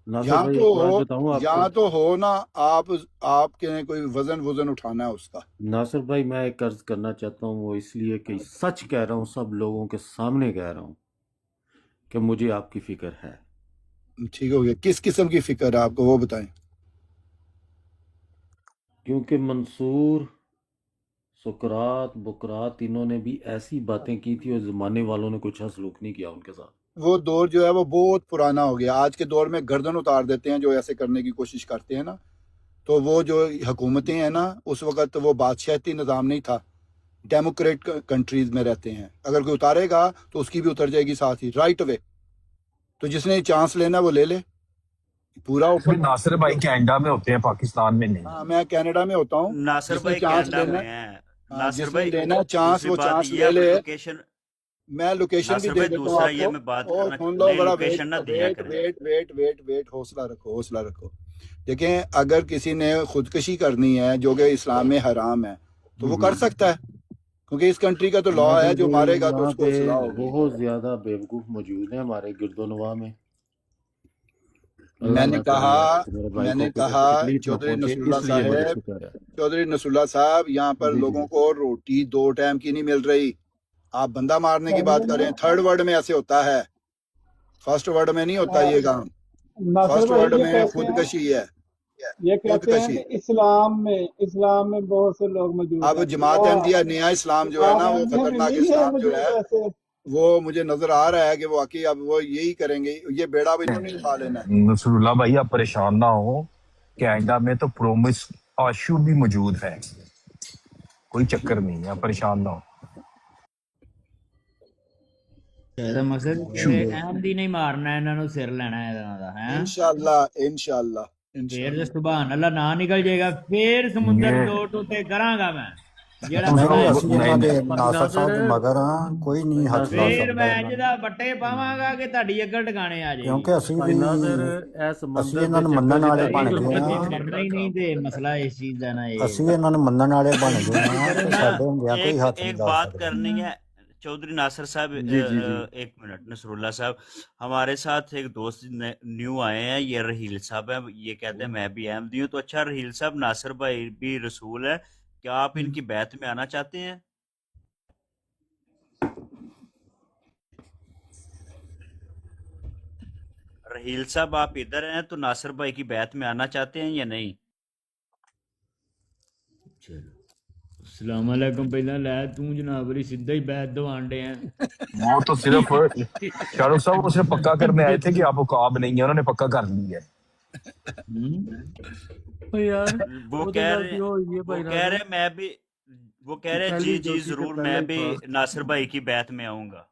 [SPEAKER 2] यहाँ तो हो ना आपके कोई वजन उठाना है उसका।
[SPEAKER 16] नासिर भाई मैं एक अर्ज करना चाहता हूँ, वो इसलिए कि सच कह रहा हूँ, सब लोगों के सामने कह रहा हूँ कि मुझे आपकी फिक्र है।
[SPEAKER 2] ठीक हो गया। किस किस्म की फिक्र है आपको वो बताएं।
[SPEAKER 16] क्योंकि मंसूर, सुकरात, बुकरात इन्होंने भी ऐसी बातें की थी और जमाने वालों ने कुछ सलूक नहीं किया उनके साथ।
[SPEAKER 2] वो दौर जो है वो बहुत पुराना हो गया। आज के दौर में गर्दन उतार देते हैं जो ऐसे करने की कोशिश करते हैं ना। तो वो जो हुकूमतें हैं ना, उस वक्त वो बादशाहती निज़ाम नहीं था, डेमोक्रेट कंट्रीज में रहते हैं। अगर कोई उतारेगा तो उसकी भी उतर जाएगी साथ ही, राइट वे। तो जिसने चांस लेना वो ले ले पूरा। ऊपर
[SPEAKER 8] नासिर भाई कनाडा में होते हैं, पाकिस्तान में नहीं।
[SPEAKER 2] हाँ, मैं कनाडा में होता हूँ।
[SPEAKER 3] नासिर भाई
[SPEAKER 2] चांस
[SPEAKER 3] कनाडा
[SPEAKER 2] लेना,
[SPEAKER 3] में है।
[SPEAKER 2] हाँ,
[SPEAKER 3] नासिर
[SPEAKER 2] जिसने
[SPEAKER 3] भाई
[SPEAKER 2] लेना चांस
[SPEAKER 3] दूसरी
[SPEAKER 2] वो
[SPEAKER 3] बात
[SPEAKER 2] चांस
[SPEAKER 3] ये
[SPEAKER 2] ले
[SPEAKER 3] है,
[SPEAKER 2] ले।
[SPEAKER 3] लोकेशन
[SPEAKER 2] मैं लोकेशन भी
[SPEAKER 3] नासिर
[SPEAKER 2] दे
[SPEAKER 3] भाई
[SPEAKER 2] देता हूँ
[SPEAKER 3] दूसरा ये
[SPEAKER 2] आपको।
[SPEAKER 3] मैं बात
[SPEAKER 2] और
[SPEAKER 3] करना
[SPEAKER 2] सुन लो
[SPEAKER 3] नहीं,
[SPEAKER 2] बड़ा
[SPEAKER 3] लोकेशन ना दिया करें।
[SPEAKER 2] वेट हौसला रखो। देखें, अगर किसी ने खुदकशी करनी है जो कि इस्लाम में हराम है तो वो कर सकता है, क्योंकि इस कंट्री का तो लॉ है जो मारेगा तो उसको सजा होगी।
[SPEAKER 16] बहुत ज्यादा बेवकूफ मौजूद है हमारे गिरदोनवा में।
[SPEAKER 2] मैंने कहा चौधरी नसरुल्लाह साहब, यहाँ पर लोगों को रोटी 2 टाइम की नहीं मिल रही। आप बंदा मारने की बात करें, 3rd वर्ड में ऐसे होता है, 1st वर्ड में नहीं होता ये काम। 1st वर्ड में खुदकशी है। है,
[SPEAKER 5] ये कहते हैं
[SPEAKER 2] खुदकशी।
[SPEAKER 5] कि इस्लाम में बहुत से लोग मौजूद
[SPEAKER 2] अब
[SPEAKER 5] हैं।
[SPEAKER 2] जमात अहमदिया नया इस्लाम जो है ना, वो
[SPEAKER 5] इस्लाम में
[SPEAKER 2] खतरनाक
[SPEAKER 5] नहीं है
[SPEAKER 2] इस्लाम जो
[SPEAKER 5] मौजूद
[SPEAKER 2] है,
[SPEAKER 5] ऐसे।
[SPEAKER 2] वो मुझे नजर आ रहा है कि वाकई अब वो यही करेंगे, ये बेड़ा भी इन्होंने उठा लेना है।
[SPEAKER 8] नसरुल्लाह भाई आप परेशान ना हो, कनाडा में तो प्रोमिस आशू भी मौजूद है, कोई चक्कर नहीं है, परेशान ना हो।
[SPEAKER 4] ਇਹਦਾ ਮਕਸਦ ਅਹਿਮਦੀ ਨਹੀਂ ਮਾਰਨਾ, ਇਹਨਾਂ ਨੂੰ ਸਿਰ ਲੈਣਾ ਇਹਨਾਂ ਦਾ ਹੈ।
[SPEAKER 2] इंशाल्लाह इंशाल्लाह
[SPEAKER 4] ਫੇਰ
[SPEAKER 2] इंशाल्लाह।
[SPEAKER 4] ਜੇ ਸੁਭਾਨ ਅੱਲਾ ਨਾ ਨਿਕਲ ਜਾਏਗਾ, ਫੇਰ ਸਮੁੰਦਰ
[SPEAKER 8] ये
[SPEAKER 4] ਦੋ ਟੋਟੇ ਕਰਾਂਗਾ ਮੈਂ। ਜਿਹੜਾ
[SPEAKER 6] नहीं
[SPEAKER 4] ਮਸਲਾ
[SPEAKER 6] ਅਸੀਂ ਇਹਨਾਂ ਦੇ ਨਾਸਰ ਸਾਹਿਬ ਦੇ
[SPEAKER 14] ਨਾਜ਼ਰ
[SPEAKER 6] ਮਗਰ ਹਾਂ, ਕੋਈ ਨਹੀਂ ਹੱਥ ਲਾ
[SPEAKER 4] ਫੇਰ
[SPEAKER 6] ਸਕਦਾ
[SPEAKER 4] ਮੈਂ
[SPEAKER 6] ਇਹਨਾਂ ਨੂੰ,
[SPEAKER 4] ਜਿਹਦਾ ਬੱਟੇ ਪਾਵਾਂਗਾ ਕਿ ਤੁਹਾਡੀ ਅਕਲ ਟਿਕਾਣੇ ਆ ਜਾਏਗੀ।
[SPEAKER 6] ਕਿਉਂਕਿ ਅਸੀਂ
[SPEAKER 14] ਭਾਈ
[SPEAKER 6] ਵੀ
[SPEAKER 14] ਨਾਜ਼ਰ ਇਹ
[SPEAKER 6] ਅਸੀਂ
[SPEAKER 14] ਸਮੁੰਦਰ
[SPEAKER 6] ਇਹਨਾਂ
[SPEAKER 14] ਦੇ
[SPEAKER 6] ਨੂੰ ਮੰਨਣ
[SPEAKER 14] ਚੱਕਰ
[SPEAKER 6] ਵਾਲੇ
[SPEAKER 14] ਚ
[SPEAKER 6] ਬਣ
[SPEAKER 14] ਪੈ
[SPEAKER 6] ਗਏ
[SPEAKER 14] ਗਏ।
[SPEAKER 6] ਹਾਂ,
[SPEAKER 4] ਕਰਨਾ ਹੀ ਨਹੀਂ ਤੇ ਮਸਲਾ ਇਸ ਚੀਜ਼ ਦਾ ਨਾ ਇਹ
[SPEAKER 6] ਅਸੀਂ ਇਹਨਾਂ ਨੂੰ ਮੰਨਣ ਵਾਲੇ ਬਣ ਗਏ ਹਾਂ ਤੇ ਸਾਡੇ ਹੁੰਦਿਆਂ ਕੋਈ ਹੱਥ ਨਹੀਂ
[SPEAKER 3] एक
[SPEAKER 6] ਲਾ
[SPEAKER 3] बात
[SPEAKER 6] ਸਕਦਾ।
[SPEAKER 3] करनी है चौधरी नासिर साहब,
[SPEAKER 14] जी, जी, जी।
[SPEAKER 3] एक मिनट नसरुल्लाह साहब, हमारे साथ एक दोस्त न्यू आए हैं, ये रहील साहब हैं, ये कहते हैं मैं भी अहमदी हूँ। तो अच्छा रहील साहब, नासिर भाई भी रसूल है, क्या आप इनकी बैत में आना चाहते हैं? रहील साहब आप इधर हैं तो नासिर भाई की बैत में आना चाहते हैं या नहीं?
[SPEAKER 4] ਚਲੋ अस्सलाम वालेकुम। ਪਹਿਲਾਂ ਲੈ ਤੂੰ ਜਨਾਬ ਅਲੀ ਸਿੱਧਾ ਹੀ ਬੈਤ ਦਵਾਣ ਡਿਆ।
[SPEAKER 8] वो तो सिर्फ शाहरुख साहब वो सिर्फ पक्का करने आए थे कि आप उकाब नहीं है, उन्होंने पक्का कर ली है।
[SPEAKER 14] ओ यार
[SPEAKER 3] वो
[SPEAKER 14] वो तो
[SPEAKER 3] कह
[SPEAKER 14] गलती
[SPEAKER 3] रहे
[SPEAKER 14] हो गई है
[SPEAKER 3] वो
[SPEAKER 14] भाई
[SPEAKER 3] कह
[SPEAKER 14] नाज़र।
[SPEAKER 3] रहे मैं भी वो कह रहे जी
[SPEAKER 14] पहली
[SPEAKER 3] जी
[SPEAKER 14] गलती से
[SPEAKER 3] जरूर
[SPEAKER 14] पहले
[SPEAKER 3] मैं भी
[SPEAKER 14] पास।
[SPEAKER 3] नासिर भाई की बैत में आऊंगा।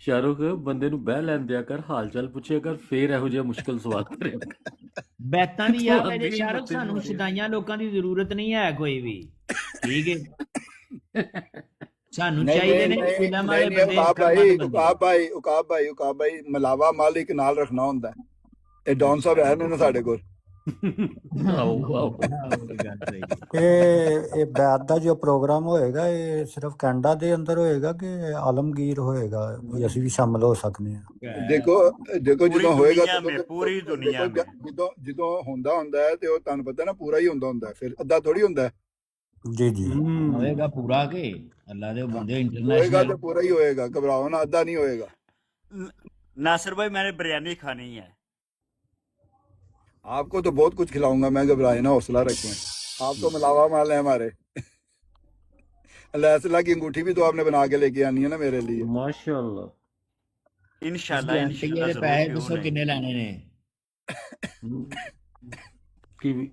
[SPEAKER 14] ਸ਼ਾਹਰੁਖ ਬੰਦੇ ਨੂੰ ਬਹਿ ਲੈਣ ਦਿਆ ਕਰ, ਹਾਲ ਚਾਲ ਪੁੱਛਿਆ ਕਰ, ਫੇਰ ਇਹੋ ਜਿਹਾ ਮੁਸ਼ਕਲ ਸਵਾਲ ਕਰਿਆ ਕਰ।
[SPEAKER 4] ਬੈਤਾਂ ਦੀ ਯਾਰ ਮੇਰੇ
[SPEAKER 14] ਨਹੀਂ
[SPEAKER 4] ਸ਼ਾਹਰੁਖ
[SPEAKER 14] ਮੱਥੇ
[SPEAKER 4] ਸਾਨੂੰ
[SPEAKER 14] ਮਾਰੀ।
[SPEAKER 4] ਸ਼ਦਾਈਆਂ ਲੋਕਾਂ ਦੀ ਜ਼ਰੂਰਤ ਨਹੀਂ ਹੈ ਕੋਈ ਵੀ, ਠੀਕ ਹੈ। ਸਾਨੂੰ
[SPEAKER 2] नहीं
[SPEAKER 4] ਚਾਹੀਦੇ
[SPEAKER 2] नहीं
[SPEAKER 4] ਨੇ
[SPEAKER 2] नहीं
[SPEAKER 4] ਇਲਮ
[SPEAKER 2] नहीं
[SPEAKER 4] ਵਾਲੇ
[SPEAKER 2] नहीं
[SPEAKER 4] ਬੰਦੇ,
[SPEAKER 2] उकाब भाई
[SPEAKER 4] ਕਰਮਤ ਬੰਦੇ।
[SPEAKER 2] उकाब भाई मिलावा मालिक नाल रखना हुंदा है। ਇਹ डॉन साहब है ने ਸਾਡੇ ਕੋਲ।
[SPEAKER 14] ਆਓ ਆਓ।
[SPEAKER 4] ਗੱਲ ਸਹੀ ਹੈ।
[SPEAKER 6] ਇਹ ਬੈਤ ਦਾ ਜੋ ਪ੍ਰੋਗਰਾਮ ਹੋਏਗਾ ਇਹ ਸਿਰਫ ਕੈਨੇਡਾ ਦੇ ਅੰਦਰ ਹੋਏਗਾ ਕਿ ਆਲਮਗੀਰ ਹੋਏਗਾ, ਵੀ ਅਸੀਂ ਵੀ ਸ਼ਾਮਲ ਹੋ ਸਕਦੇ ਹਾਂ।
[SPEAKER 2] ਦੇਖੋ
[SPEAKER 3] पूरी
[SPEAKER 2] ਜਦੋਂ ਹੋਏਗਾ
[SPEAKER 3] दुनिया में, पूरी दुनिया में।
[SPEAKER 2] ਜਦੋਂ ਹੁੰਦਾ ਹੈ ਤੇ ਉਹ ਤੁਹਾਨੂੰ ਪਤਾ ਨਾ ਪੂਰਾ ਹੀ ਹੁੰਦਾ ਹੈ, ਫਿਰ ਅੱਧਾ ਥੋੜੀ ਹੁੰਦਾ ਹੈ।
[SPEAKER 6] ਜੀ ਜੀ
[SPEAKER 4] ਹੋਏਗਾ ਪੂਰਾ ਕੇ ਅੱਲਾ ਦੇ ਬੰਦੇ
[SPEAKER 2] ਹੋਏਗਾ
[SPEAKER 4] ਇੰਟਰਨੈਸ਼ਨਲ।
[SPEAKER 2] ਤੇ ਪੂਰਾ ਹੀ ਹੋਏਗਾ, ਘਬਰਾਓ ਨਾ, ਅੱਧਾ नहीं होएगा।
[SPEAKER 3] नासिर भाई मैंने बिरयानी खानी है।
[SPEAKER 2] आपको तो बहुत कुछ खिलाऊंगा मैं, घबराए ना, हौसला रखें। आप तो मिलावा माल है हमारे। अल्लाह की अंगूठी भी तो आपने बना के लेके आनी है ना मेरे लिए।
[SPEAKER 14] ਮਾਸ਼ਾਅੱਲਾ।
[SPEAKER 3] इंशाल्लाह इंशाल्लाह
[SPEAKER 4] ਦੇ
[SPEAKER 3] जरूर,
[SPEAKER 4] ਪੈਸੇ
[SPEAKER 3] क्यों
[SPEAKER 4] ਦੱਸੋ
[SPEAKER 3] नहीं।
[SPEAKER 4] ਕਿੰਨੇ ਲੈਣੇ ਨੇ?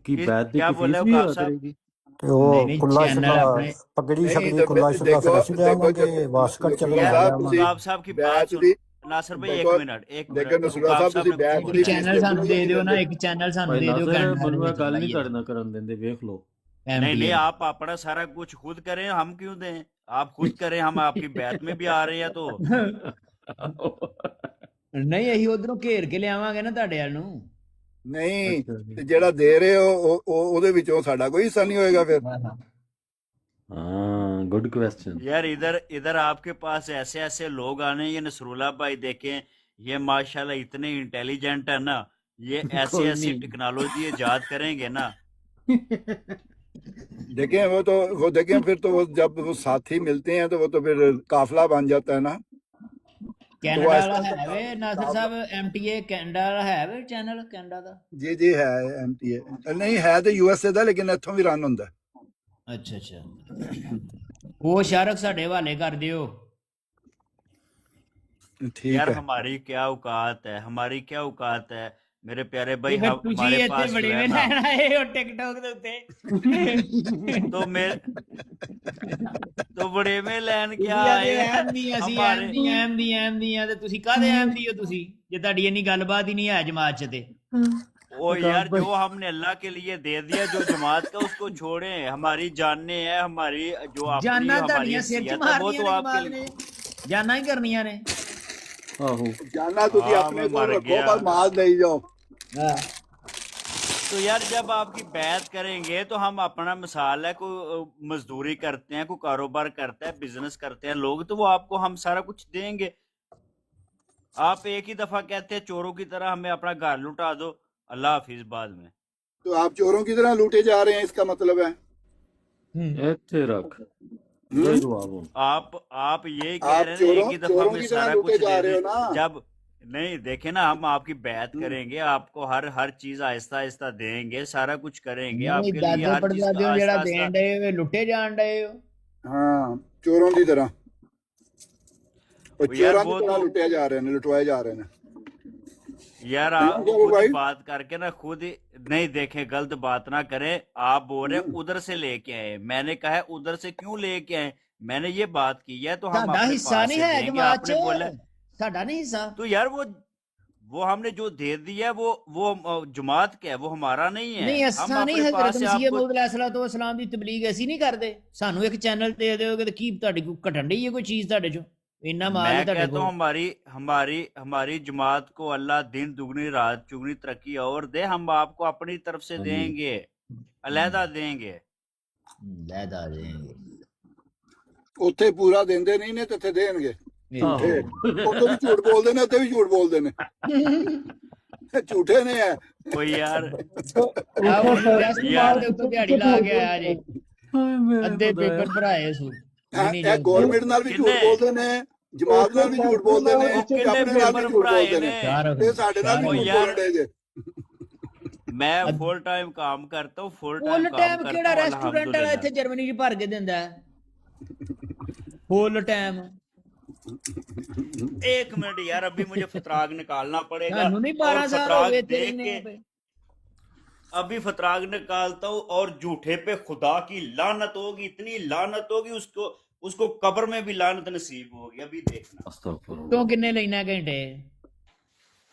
[SPEAKER 14] ਕੀ ਬੈਤ ਦੀ
[SPEAKER 3] क्या
[SPEAKER 14] ਕੀ
[SPEAKER 3] बोले
[SPEAKER 14] ਫੀਸ ਵੀ
[SPEAKER 3] उकाब
[SPEAKER 14] ਹੋਇਆ
[SPEAKER 3] साहब?
[SPEAKER 14] ਕਰੇਗੀ?
[SPEAKER 6] ਤੇ ਉਹ
[SPEAKER 4] ਨਹੀਂ,
[SPEAKER 6] ਕੁੱਲਾ
[SPEAKER 4] ਚੈਨਲ
[SPEAKER 6] ਸ਼ਲਾ
[SPEAKER 4] ਆਪਣੇ-
[SPEAKER 6] ਪਗੜੀ
[SPEAKER 2] नहीं,
[SPEAKER 6] ਸ਼ਕਲੀ
[SPEAKER 2] तो
[SPEAKER 6] ਕੁੱਲਾ ਸ਼ਲਾ
[SPEAKER 2] देखो
[SPEAKER 6] ਫਿਰ ਅਸੀਂ ਜਾਵਾਂਗੇ ਵਾਸਕਟ ਚੱਲ
[SPEAKER 2] नसरुल्लाह
[SPEAKER 3] यार
[SPEAKER 2] साहब
[SPEAKER 6] ਜਾਵਾਂਗੇ।
[SPEAKER 2] तुसी
[SPEAKER 3] उकाब साहब की बात
[SPEAKER 2] बैत
[SPEAKER 3] सुन।
[SPEAKER 2] दी
[SPEAKER 3] नासिर भाई
[SPEAKER 2] देखो
[SPEAKER 3] एक मिनट
[SPEAKER 2] देखो नसरुल्लाह
[SPEAKER 3] उकाब
[SPEAKER 2] साहब
[SPEAKER 3] साहब
[SPEAKER 2] तुसी
[SPEAKER 3] ने
[SPEAKER 2] बैत
[SPEAKER 3] कुछ
[SPEAKER 2] दी
[SPEAKER 4] ਇੱਕ ਚੈਨਲ ਸਾਨੂੰ ਦੇ ਦਿਓ ਨਾ, ਇੱਕ ਚੈਨਲ ਸਾਨੂੰ
[SPEAKER 14] ਭਾਈ
[SPEAKER 4] ਦੇ ਦਿਓ
[SPEAKER 14] ਨਾਜ਼ਰ
[SPEAKER 4] ਕੈਨੇਡਾ
[SPEAKER 14] ਮੈਨੂੰ
[SPEAKER 4] ਦੇ
[SPEAKER 14] ਇਹ ਗੱਲ ਨਹੀਂ
[SPEAKER 4] ਵਿੱਚ
[SPEAKER 14] ਤੁਹਾਡੇ ਨਾਲ ਕਰਨ ਦਿੰਦੇ, ਵੇਖ ਲਓ।
[SPEAKER 3] नहीं नहीं, आप अपना सारा कुछ खुद करें, हम क्यों दें? आप खुद करें, हम आपकी बैत में भी आ रहे हैं तो।
[SPEAKER 4] ਨਹੀਂ ਅਸੀਂ ਉਧਰੋਂ ਘੇਰ ਕੇ ਲਿਆਵਾਂਗੇ ਨਾ ਤੁਹਾਡੇ ਵੱਲ ਨੂੰ।
[SPEAKER 2] ਨਹੀਂ
[SPEAKER 14] ਅੱਛਾ ਜੀ।
[SPEAKER 2] ਤੇ ਜਿਹੜਾ ਦੇ ਰਹੇ ਹੋ ਉਹਦੇ ਵਿੱਚੋਂ ਸਾਡਾ ਕੋਈ ਹਿੱਸਾ ਨਹੀਂ ਹੋਏਗਾ ਫਿਰ।
[SPEAKER 14] हाँ गुड क्वेश्चन।
[SPEAKER 3] यार इधर इधर आपके पास ऐसे ऐसे लोग आने, ये नसरुल्लाह भाई देखें, ये माशाल्लाह इतने इंटेलिजेंट है ना, ये ऐसी
[SPEAKER 14] कोई
[SPEAKER 3] ऐसी
[SPEAKER 14] नहीं।
[SPEAKER 3] टेक्नोलॉजी इजाद करेंगे ना।
[SPEAKER 2] देखें वो देखें फिर तो वो जब वो साथी मिलते हैं तो वो तो फिर काफिला बन जाता है ना।
[SPEAKER 4] ਕੈਨੇਡਾ ਵਾਲਾ ਹੈ ਵੇ ਨਾਸਰ ਸਾਹਿਬ, ਐਮਟੀਏ ਕੈਨੇਡਾ ਵਾਲਾ ਹੈ ਵੇ ਚੈਨਲ ਕੈਨੇਡਾ ਦਾ।
[SPEAKER 2] जी जी है MTA नहीं है तो USA ਦਾ ਲੇਕਿਨ ਇੱਥੋਂ ਵੀ ਰਨ ਹੁੰਦਾ।
[SPEAKER 4] ਅੱਛਾ ਅੱਛਾ, ਉਹ ਸ਼ਾਰਕ ਸਾਡੇ ਹਵਾਲੇ ਕਰ ਦਿਓ।
[SPEAKER 2] ठीक
[SPEAKER 3] यार
[SPEAKER 2] है
[SPEAKER 3] हमारी क्या औकात है, हमारी क्या औकात है मेरे प्यारे भाई।
[SPEAKER 4] ਫਿਰ ਤੁਸੀਂ
[SPEAKER 3] हमारे
[SPEAKER 4] ਇੱਥੇ
[SPEAKER 3] पास
[SPEAKER 4] ਬੜੇ
[SPEAKER 3] जो है
[SPEAKER 4] ਵੇ
[SPEAKER 3] ना,
[SPEAKER 4] ਲੈਣ ਆਏ ਹੋ ਟਿਕਟੌਕ ਦੇ ਉੱਤੇ।
[SPEAKER 3] तो मेरे तो बड़े में लैन क्या
[SPEAKER 4] ਤੁਸੀਂ
[SPEAKER 3] आए हैं
[SPEAKER 4] ਅਹਿਮਦੀ ਅਸੀਂ
[SPEAKER 3] हमारे।
[SPEAKER 4] ਅਹਿਮਦੀ ਆ ਤੇ ਤੁਸੀਂ ਕਾਹਦੇ ਅਹਿਮਦੀ ਹੋ ਤੁਸੀਂ, ਜੇ ਤੁਹਾਡੀ ਇੰਨੀ ਗੱਲਬਾਤ ਹੀ ਨਹੀਂ ਹੈ ਜਮਾਤ ਚ ਤੇ।
[SPEAKER 3] ओ यार जो हमने अल्लाह के लिए दे दिया, जो जमात का उसको छोड़े, हमारी जानने हैं, हमारी जो अपनी
[SPEAKER 4] ਜਾਨਾਂ
[SPEAKER 3] हमारी
[SPEAKER 4] ਤੁਹਾਡੀਆਂ सिर च
[SPEAKER 3] हैसियत है वो
[SPEAKER 4] ਮਾਰਨੀਆਂ
[SPEAKER 3] तो
[SPEAKER 4] ਨੇ
[SPEAKER 3] आपके
[SPEAKER 4] ਜਮਾਤ
[SPEAKER 3] लिए।
[SPEAKER 4] ਨੇ, ਜਾਨਾਂ ਹੀ ਕਰਨੀਆਂ ਨੇ।
[SPEAKER 14] आहो
[SPEAKER 2] जाना ਤੁਸੀਂ
[SPEAKER 3] हाँ,
[SPEAKER 2] ਆਪਣੇ
[SPEAKER 3] मैं
[SPEAKER 2] ਕੋਲ
[SPEAKER 3] मर
[SPEAKER 2] ਰੱਖੋ,
[SPEAKER 3] गया।
[SPEAKER 2] ਬਸ ਮਾਲ ਦੇਈ ਜਾਓ।
[SPEAKER 3] तो यार जब आपकी बैत करेंगे तो हम अपना मिसाल है, कोई मजदूरी करते हैं, कोई कारोबार करता है, बिजनेस करते हैं लोग, तो वो आपको हम सारा कुछ देंगे। आप एक ही दफा कहते हैं चोरों की तरह हमें अपना घर लुटा दो, अल्लाह हाफिज बाद में।
[SPEAKER 2] तो आप चोरों की तरह लूटे जा रहे हैं, इसका मतलब है।
[SPEAKER 14] ਇੱਥੇ ਰੱਖ ये जवाब हो।
[SPEAKER 3] आप ये कह
[SPEAKER 2] आप
[SPEAKER 3] रहे हैं एक ही दफा
[SPEAKER 2] चोरों
[SPEAKER 3] में
[SPEAKER 2] की तरह
[SPEAKER 3] सारा
[SPEAKER 2] लूटे
[SPEAKER 3] कुछ
[SPEAKER 2] जा
[SPEAKER 3] दे
[SPEAKER 2] रहे हो
[SPEAKER 3] दें।
[SPEAKER 2] ना।
[SPEAKER 3] जब नहीं देखे ना, हम आपकी बैत करेंगे, आपको हर चीज आहिस्ता आहिस्ता देंगे, सारा कुछ करेंगे
[SPEAKER 4] नहीं
[SPEAKER 3] आपके लिए,
[SPEAKER 4] ਦਾਦੇ
[SPEAKER 3] हर चीज
[SPEAKER 4] ਪੜਦਾਦੇ
[SPEAKER 3] आहिस्ता
[SPEAKER 4] ਜਿਹੜਾ
[SPEAKER 3] आहिस्ता।
[SPEAKER 4] ਦੇਣ ਡਏ ਵੇ ਲੁੱਟੇ ਜਾਣ ਡਏ ਹੋ।
[SPEAKER 2] ਹਾਂ ਚੋਰਾਂ ਦੀ ਤਰ੍ਹਾਂ ਉਹ
[SPEAKER 3] वो यार
[SPEAKER 2] ਚੋਰਾਂ ਦੀ
[SPEAKER 3] वो
[SPEAKER 2] ਤਰ੍ਹਾਂ
[SPEAKER 3] तो
[SPEAKER 2] ਲੁੱਟਿਆ ਜਾ ਰਹੇ ਨੇ ਲੁਟਵਾਏ ਜਾ ਰਹੇ ਨੇ
[SPEAKER 3] यार
[SPEAKER 2] नहीं
[SPEAKER 3] आप
[SPEAKER 2] क्या
[SPEAKER 3] खुद ही
[SPEAKER 2] भाई
[SPEAKER 3] बात करके ना खुद ही नहीं देखें, गलत बात ना करें। आप बोल रहे हैं उधर से लेके आए, मैंने कहा है उधर से क्यों लेके आए, मैंने ये बात की है तो हम
[SPEAKER 4] ਸਾਡਾ
[SPEAKER 3] अपने
[SPEAKER 4] ਹਿੱਸਾ
[SPEAKER 3] पास
[SPEAKER 4] ਨਹੀਂ
[SPEAKER 3] से
[SPEAKER 4] ਹੈ
[SPEAKER 3] देंगे।
[SPEAKER 4] ਜਮਾਤ
[SPEAKER 3] आपने बोला
[SPEAKER 4] ਚ, ਸਾਡਾ ਨਹੀਂ ਹਿੱਸਾ।
[SPEAKER 3] तो यार वो हमने जो दे दिया है वो जमात का है, वो हमारा नहीं है।
[SPEAKER 4] ਨਹੀਂ
[SPEAKER 3] हम
[SPEAKER 4] ਅਸਾਂ ਨਹੀਂ
[SPEAKER 3] अपने
[SPEAKER 4] ਹਜ਼ਰਤ
[SPEAKER 3] पास से
[SPEAKER 4] ਮਸੀਹ
[SPEAKER 3] आपको
[SPEAKER 4] ਮੌਦ अलैहिस्सलाम ਦੀ ਤਬਲੀਗ ਅਸੀਂ ਨਹੀਂ ਕਰਦੇ। ਸਾਨੂੰ ਇੱਕ ਚੈਨਲ ਦੇ ਦਿਓਗੇ ਤੇ ਕੀ ਤੁਹਾਡੀ ਕੋਈ ਘਟਣ ਡਈ ਹੈ ਕੋਈ ਚੀਜ਼ ਤੁਹਾਡੇ ਚੋਂ? ਇੰਨਾ ਮਾਲ ਹੈ
[SPEAKER 3] मैं
[SPEAKER 4] ਤੁਹਾਡੇ
[SPEAKER 3] कहता हूँ
[SPEAKER 4] ਕੋਲ।
[SPEAKER 3] हमारी जमात को अल्लाह दिन दुगनी रात चुगनी तरक्की और दे, हम आपको अपनी तरफ से देंगे, अलहदा देंगे।
[SPEAKER 4] ਲੈਦਾ ਦੇਂਗੇ।
[SPEAKER 2] ਉੱਥੇ ਪੂਰਾ ਦਿੰਦੇ ਨਹੀਂ ਨੇ ਤੇ ਇੱਥੇ ਦੇਣਗੇ ਝੂਠੇ
[SPEAKER 4] ਆਹੋ।
[SPEAKER 2] ਉੱਥੇ ਵੀ ਝੂਠ ਬੋਲਦੇ ਨੇ ਉੱਥੇ ਵੀ ਝੂਠ ਬੋਲਦੇ ਨੇ ਝੂਠੇ ਨੇ ਹੈ
[SPEAKER 3] ओ यार
[SPEAKER 4] ਆ ਹੁਣ ਗੈਸਟ
[SPEAKER 3] यार
[SPEAKER 4] ਮਾਰ ਦੇ ਉੱਤੇ ਦਿਹਾੜੀ ਲਾ ਕੇ ਆਇਆ ਜੇ,
[SPEAKER 14] ਹਾਏ ਮੇਰੇ
[SPEAKER 4] ਅੱਧੇ
[SPEAKER 14] ਖੁਦਾਇਆ।
[SPEAKER 4] ਪੇਪਰ ਭਰਾਏ ਸੂ ਨਹੀਂ
[SPEAKER 2] ਇਹ
[SPEAKER 4] ਜਾਂਦੇ।
[SPEAKER 2] ਗਵਰਨਮੈਂਟ ਨਾਲ ਵੀ ਝੂਠ
[SPEAKER 3] किन्ने
[SPEAKER 2] ਬੋਲਦੇ ਨੇ, ਜਮਾਤ ਨਾਲ ਵੀ ਝੂਠ ਬੋਲਦੇ ਨੇ,
[SPEAKER 3] वो
[SPEAKER 2] ਤੇ
[SPEAKER 3] किन्ने
[SPEAKER 2] ਆਪਣੇ ਨਾਲ ਵੀ
[SPEAKER 3] पेपर
[SPEAKER 2] ਝੂਠ
[SPEAKER 3] भराए
[SPEAKER 2] ਬੋਲਦੇ ਨੇ
[SPEAKER 3] ने?
[SPEAKER 4] ਚਾਰ
[SPEAKER 2] ਤੇ ਸਾਡੇ ਨਾਲ ਵੀ
[SPEAKER 3] ओ
[SPEAKER 2] ਝੂਠ
[SPEAKER 3] यार
[SPEAKER 2] ਬੋਲਣ ਡੇ ਜੇ
[SPEAKER 3] मैं फुल टाइम काम करता हूँ, फुल
[SPEAKER 4] ਫੁੱਲ
[SPEAKER 3] टाइम काम
[SPEAKER 4] ਟਾਈਮ
[SPEAKER 3] करता
[SPEAKER 4] ਕਿਹੜਾ
[SPEAKER 3] हूँ
[SPEAKER 4] ਰੈਸਟੋਰੈਂਟ ਵਾਲਾ
[SPEAKER 3] अल्हम्दुलिल्लाह।
[SPEAKER 4] ਇੱਥੇ ਜਰਮਨੀ 'ਚ ਭਰ ਕੇ ਦਿੰਦਾ ਹੈ? ਫੁੱਲ ਟਾਈਮ
[SPEAKER 3] एक मिनट यार, अभी मुझे फतराग निकालना पड़ेगा
[SPEAKER 4] ਤੁਹਾਨੂੰ ਨਹੀਂ
[SPEAKER 3] और
[SPEAKER 4] 12 ਸਾਲ ਹੋ
[SPEAKER 3] फतराग
[SPEAKER 4] ਗਏ ਇੱਥੇ
[SPEAKER 3] देख
[SPEAKER 4] ਰਹਿੰਦੇ
[SPEAKER 3] के
[SPEAKER 4] ਪਏ।
[SPEAKER 3] अभी फतराग निकालता हूँ और झूठे पे खुदा की लानत होगी, इतनी लानत होगी, उसको कब्र में भी लानत नसीब होगी। अभी देखना,
[SPEAKER 14] अस्तगफुरुल्लाह।
[SPEAKER 4] ਤੂੰ ਕਿੰਨੇ ਲੈਣਾ ਘੰਟੇ?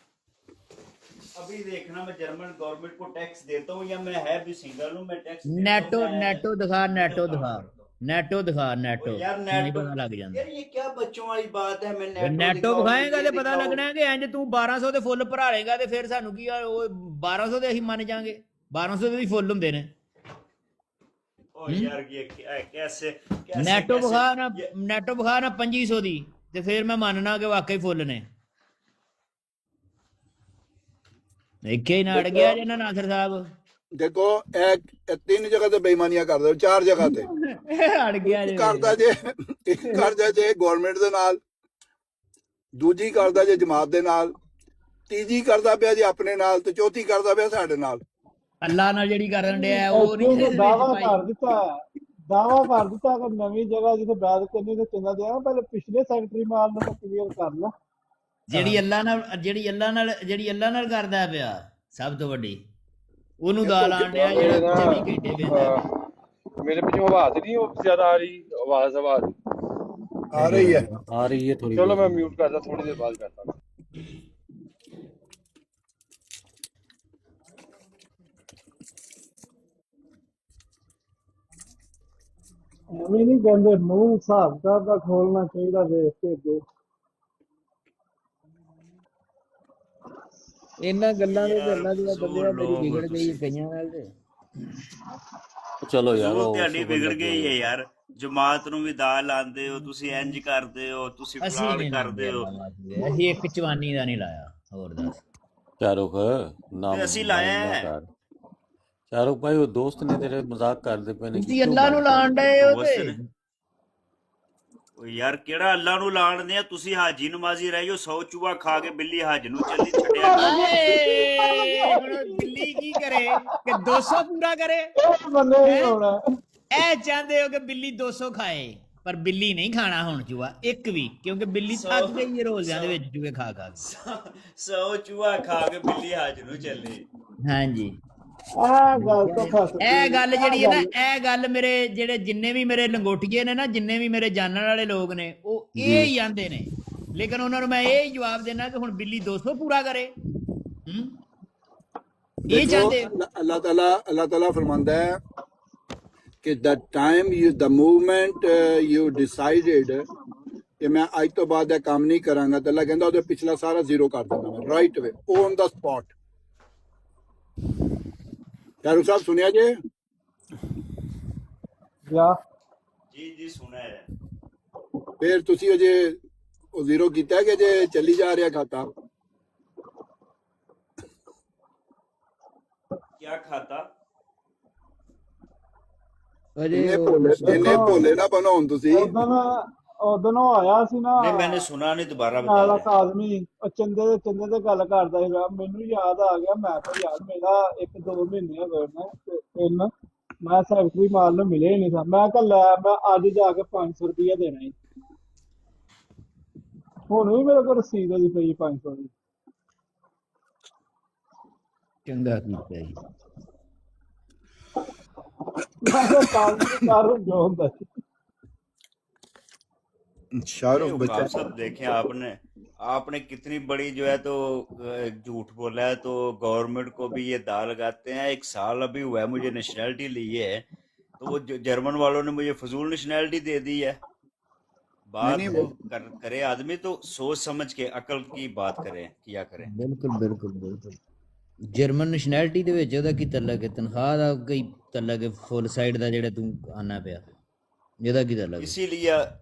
[SPEAKER 3] अभी देखना, मैं जर्मन गवर्नमेंट को टैक्स देता हूँ या मैं है भी सिंगल हूँ, मैं टैक्स देता हूँ,
[SPEAKER 4] ਨੈਟੋ
[SPEAKER 3] मैं
[SPEAKER 4] ਨੈਟੋ ਦਿਖਾ, ਨੈਟੋ ਦਿਖਾ, ਨੈਟੋ ਦਿਖਾ,
[SPEAKER 3] ओ
[SPEAKER 4] ਨੈਟੋ
[SPEAKER 3] यार
[SPEAKER 4] ਨਹੀਂ
[SPEAKER 3] नेटो,
[SPEAKER 4] ਪਤਾ ਲੱਗ ਜਾਂਦਾ।
[SPEAKER 3] यार ये क्या बच्चों वाली बात है, मैं नेटो
[SPEAKER 4] ਨੈਟੋ
[SPEAKER 3] दिखाऊं,
[SPEAKER 4] ਵਿਖਾਏਗਾ
[SPEAKER 3] ये
[SPEAKER 4] ਤੇ ਪਤਾ
[SPEAKER 3] दिखाऊं।
[SPEAKER 4] ਲੱਗਣਾ ਕਿ ਇੰਜ ਤੂੰ 1200 ਦੇ ਫੁੱਲ ਭਰਾ ਲੇਗਾ ਤੇ ਫਿਰ ਸਾਨੂੰ ਕੀ ਆ, ਉਹ 1200 ਦੇ ਅਸੀਂ ਮੰਨ ਜਾਾਂਗੇ। 1200 ਦੇ ਵੀ ਫੁੱਲ ਹੁੰਦੇ ਨੇ।
[SPEAKER 3] ओ यार ये कैसे कैसे
[SPEAKER 4] ਨੈਟੋ
[SPEAKER 3] कैसे
[SPEAKER 4] ਵਿਖਾ ਨਾ,
[SPEAKER 3] ये
[SPEAKER 4] ਨੈਟੋ ਵਿਖਾ ਨਾ 2500 ਦੀ ਤੇ ਫਿਰ ਮੈਂ ਮੰਨਣਾ ਕਿ ਵਾਕਈ ਫੁੱਲ ਨੇ। ਦੇਖੇ ਹੀ ਨਾ ਅੜ ਗਿਆ ਜੇ ਨਾ ਨਾਸਰ ਸਾਹਿਬ।
[SPEAKER 2] ਦੇਖੋ ਇਹ ਤਿੰਨ ਜਗ੍ਹਾ ਤੇ ਬੇਈਮਾਨੀਆਂ ਕਰਦੇ, ਚਾਰ ਜਗ੍ਹਾ ਤੇ
[SPEAKER 4] ਅੜ ਗਿਆ ਜੇ।
[SPEAKER 2] ਕਰਦਾ ਜੇ, ਇੱਕ ਕਰਦਾ ਜੇ ਗਵਰਨਮੈਂਟ ਦੇ ਨਾਲ, ਦੂਜੀ ਕਰਦਾ ਜੇ ਜਮਾਤ ਦੇ ਨਾਲ, ਤੀਜੀ ਕਰਦਾ ਪਿਆ ਜੇ ਆਪਣੇ ਨਾਲ, ਤੇ ਚੌਥੀ ਕਰਦਾ ਪਿਆ ਸਾਡੇ ਨਾਲ।
[SPEAKER 4] ਅੱਲਾ ਨਾਲ ਜਿਹੜੀ ਕਰਨ ਡਿਆ ਉਹ ਨਹੀਂ
[SPEAKER 5] ਇੱਥੇ
[SPEAKER 4] ਇਹਦੇ
[SPEAKER 5] ਦਾਵਾ
[SPEAKER 4] ਵਿੱਚ
[SPEAKER 5] ਕਰ ਦਿੱਤਾ ਕਿ ਨਵੀਂ ਜਗ੍ਹਾ ਜਿੱਥੇ ਬੈਦ ਕਰਨੀ ਤੇ ਚੰਗਾ ਦਿਆ ਪਹਿਲੇ ਪਿਛਲੇ ਸੈਕਟਰੀ ਮਾਲ ਨੂੰ ਕਲੀਅਰ ਕਰ ਲਾ।
[SPEAKER 4] ਜਿਹੜੀ ਅੱਲਾ ਨਾਲ ਕਰਦਾ ਪਿਆ ਸਭ ਤੋਂ ਵੱਡੀ, ਉਹਨੂੰ ਦਾਲ ਆਣ ਡਿਆ ਜਿਹੜਾ 24 ਘੰਟੇ ਵੇਂਦਾ।
[SPEAKER 1] मेरे पीछे आवाज नहीं वो ज्यादा आ रही, आवाज
[SPEAKER 2] ਆ ਰਹੀ ਹੈ।
[SPEAKER 16] आ रही है थोड़ी
[SPEAKER 1] चलो मैं
[SPEAKER 16] बहुत।
[SPEAKER 1] म्यूट करता, थोड़ी देर बाद करता हूँ।
[SPEAKER 5] ਐਵੇਂ ਨਹੀਂ ਕਹਿੰਦੇ, ਮੂੰਹ ਹਿਸਾਬ ਕਿਤਾਬ ਦਾ ਖੋਲਣਾ ਚਾਹੀਦਾ ਵੇਖ ਕੇ ਅੱਗੇ।
[SPEAKER 4] ਇਹਨਾਂ ਗੱਲਾਂ ਦੇ
[SPEAKER 3] यार
[SPEAKER 4] ਗੱਲਾਂ ਦੀਆਂ
[SPEAKER 3] फजूल
[SPEAKER 4] ਬੰਦਿਆ ਮੇਰੀ
[SPEAKER 3] लोग हो
[SPEAKER 4] ਵਿਗੜ ਗਈ
[SPEAKER 3] तुसी।
[SPEAKER 4] ਕਈਆਂ ਨਾਲ ਤੇ।
[SPEAKER 16] चलो यार
[SPEAKER 3] ਫਜ਼ੂਲ
[SPEAKER 16] वो
[SPEAKER 3] ਤੁਹਾਡੀ
[SPEAKER 16] सुबह
[SPEAKER 3] ਵਿਗੜ
[SPEAKER 16] लगे
[SPEAKER 3] ਗਈ ਹੈ
[SPEAKER 16] हुए।
[SPEAKER 3] ਯਾਰ। ਜਮਾਤ ਨੂੰ ਵੀ ਦਾਲ ਲਾਉਂਦੇ ਹੋ ਤੁਸੀਂ, ਇੰਜ ਕਰਦੇ ਹੋ ਤੁਸੀਂ,
[SPEAKER 4] ਅਸੀਂ
[SPEAKER 3] ਫਲਾਣ
[SPEAKER 4] ਨਹੀਂ
[SPEAKER 3] ਕਰਦੇ ਹੋ।
[SPEAKER 4] ਅਸੀਂ ਇੱਕ ਚਵਾਨੀ ਦਾ ਨਹੀਂ ਲਾਇਆ। ਹੋਰ ਦੱਸ।
[SPEAKER 16] शाहरुख नाम
[SPEAKER 3] ਤੇ ਅਸੀਂ ਲਾਇਆ
[SPEAKER 16] ना
[SPEAKER 3] ਹੈ।
[SPEAKER 16] कर। शाहरुख भाई वो दोस्त ने तेरे मजाक करते पे ने कि
[SPEAKER 4] ਤੁਸੀਂ
[SPEAKER 16] क्यों
[SPEAKER 4] ਅੱਲਾ ਨੂੰ
[SPEAKER 16] गाली
[SPEAKER 4] ਲਾਣ
[SPEAKER 16] कर
[SPEAKER 4] ਡਏ ਹੋ
[SPEAKER 3] ਦੋਸਤ
[SPEAKER 4] ਤੇ।
[SPEAKER 3] ਨੇ ਉਹ ਯਾਰ ਕਿਹੜਾ ਅੱਲਾ ਨੂੰ ਲਾਣਦੇ ਆ, ਤੁਸੀਂ ਹਾਜੀ ਨਮਾਜ਼ੀ ਰਹਿ ਜਾਓ, 100 ਚੂਹਾ ਖਾ ਕੇ ਬਿੱਲੀ ਹਜ ਨੂੰ ਚੱਲੀ ਛੱਡਿਆ ਕਰੋ।
[SPEAKER 4] ਆਏ ਹੁਣ ਬਿੱਲੀ ਕੀ ਕਰੇ ਕਿ 200 ਪੂਰਾ ਕਰੇ?
[SPEAKER 5] ਇਹ ਬੰਦੇ ਹੀ ਹੋਣਾ।
[SPEAKER 4] ਇਹ ਚਾਹੁੰਦੇ ਹੋ ਕਿ ਬਿੱਲੀ 200 ਖਾਏ, ਪਰ ਬਿੱਲੀ ਨਹੀਂ ਖਾਣਾ ਹੁਣ ਚੂਹਾ ਇੱਕ ਵੀ, ਕਿਉਂਕਿ ਬਿੱਲੀ ਥੱਕ ਗਈ ਹੈ ਰੋਜ਼ਾਂ ਦੇ ਵਿੱਚ ਚੂਹੇ ਖਾ ਖਾ ਕੇ।
[SPEAKER 3] 100 ਚੂਹਾ ਖਾ ਕੇ ਬਿੱਲੀ ਹਜ ਨੂੰ ਚੱਲੀ।
[SPEAKER 4] ਹਾਂਜੀ
[SPEAKER 5] ਆਹ ਗੱਲ ਤਾਂ ਫਸ
[SPEAKER 4] ਇਹ ਗੱਲ ਜਿਹੜੀ ਹੈ ਨਾ, ਇਹ ਗੱਲ ਮੇਰੇ ਜਿਹੜੇ ਜਿੰਨੇ ਵੀ ਮੇਰੇ ਲੰਗੋਟੀਏ ਨੇ ਨਾ, ਜਿੰਨੇ ਵੀ ਮੇਰੇ ਜਾਣਨ ਵਾਲੇ ਲੋਕ ਨੇ, ਉਹ ਇਹ ਹੀ ਆਂਦੇ ਨੇ। ਲੇਕਿਨ ਉਹਨਾਂ ਨੂੰ ਮੈਂ ਇਹ ਹੀ ਜਵਾਬ ਦੇਣਾ ਕਿ ਹੁਣ ਬਿੱਲੀ 200 ਪੂਰਾ ਕਰੇ। ਇਹ ਚਾਹੁੰਦੇ।
[SPEAKER 2] ਅੱਲਾਹ ਤਾਲਾ ਫਰਮਾਂਦਾ ਹੈ ਕਿ the movement you decided ਕਿ ਮੈਂ ਅੱਜ ਤੋਂ ਬਾਅਦ ਇਹ ਕੰਮ ਨਹੀਂ ਕਰਾਂਗਾ, ਤਾਂ ਅੱਲਾਹ ਕਹਿੰਦਾ ਉਹਦੇ ਪਿਛਲਾ ਸਾਰਾ ਜ਼ੀਰੋ ਕਰ ਦੇਣਾ ਮੈਂ, right way, on the spot. Shahrukh ਸਾਹਿਬ ਸੁਣਿਆ ਜੇ?
[SPEAKER 5] ਗਿਆ
[SPEAKER 3] ਜੀ ਸੁਣਾ ਹੈ।
[SPEAKER 2] ਫਿਰ ਤੁਸੀਂ ਅਜੇ ਉਹ ਜ਼ੀਰੋ ਕੀਤਾ ਕਿ ਜੇ ਚੱਲੀ ਜਾ ਰਿਹਾ ਖਾਤਾ?
[SPEAKER 3] क्या खाता?
[SPEAKER 2] ਇੰਨੇ ਭੋਲੇ ਨਾ ਬਣੋ ਹੁਣ ਤੁਸੀਂ।
[SPEAKER 5] ਉਦੋਂ ਉਹ ਆਇਆ ਸੀ ਨਾ
[SPEAKER 3] नहीं मैंने सुना नहीं, दोबारा बता
[SPEAKER 5] ਨਾਲ
[SPEAKER 3] रहे।
[SPEAKER 5] ਆਦਮੀ ਉਹ ਚੰਦੇ ਤੇ ਗੱਲ ਕਰਦਾ ਸੀਗਾ, ਮੈਨੂੰ ਯਾਦ ਆ ਗਿਆ। ਮੈਂ ਕਿਹਾ ਯਾਰ ਮੇਰਾ 1-2 ਮਹੀਨੇ ਹੋ ਗਏ ਨੇ ਤੇ ਤਿੰਨ ਮੈਂ ਸੈਕਟਰੀ ਮਾਲ ਨੂੰ ਮਿਲੇ ਹੀ ਨਹੀਂ ਸਾਂ। ਮੈਂ ਕਿਹਾ ਲੈ ਮੈਂ ਅੱਜ ਜਾ ਕੇ 500 ਰੁਪਇਆ ਦੇਣਾ ਸੀ। ਹੁਣ ਵੀ ਮੇਰੇ ਕੋਲ ਰਸੀਦ ਉਹਦੀ ਪਈ 500 ਦੀ।
[SPEAKER 4] ਚੰਗਾ ਕੀਤਾ ਜੀ।
[SPEAKER 5] ਮੈਂ ਕਿਹਾ ਕਾਰੂ ਜੋ ਹੁੰਦਾ ਸੀ।
[SPEAKER 2] शाहरुख
[SPEAKER 3] नहीं,
[SPEAKER 2] बच्चा
[SPEAKER 3] उकाब साहब देखें, आपने कितनी बड़ी जो है तो झूठ बोला है, तो गवर्नमेंट को भी ये दाव लगाते हैं। 1 साल अभी हुआ है मुझे नेशनैलिटी ली है, तो वो जर्मन वालों ने मुझे फजूल नेशनैलिटी दे दी है। बात
[SPEAKER 2] नहीं,
[SPEAKER 3] वो करे आदमी तो सोच समझ के अकल की बात करे, किया करे।
[SPEAKER 4] ਬਿਲਕੁਲ ਬਿਲਕੁਲ ਬਿਲकुल। ਜਰਮਨ ਨੈਸ਼ਨੈਲਿਟੀ ਦੇ ਵਿੱਚ ਉਹਦਾ ਕੀ ਤਲਕ ਹੈ? ਤਨਖਾਹ ਦਾ ਕੋਈ ਤਲਕ ਹੈ? ਫੁੱਲ ਸਾਈਡ ਦਾ ਜਿਹੜਾ ਤੂੰ ਆਨਾ ਪਿਆ, ਇਹਦਾ ਕੀ ਤਲਕ ਹੈ?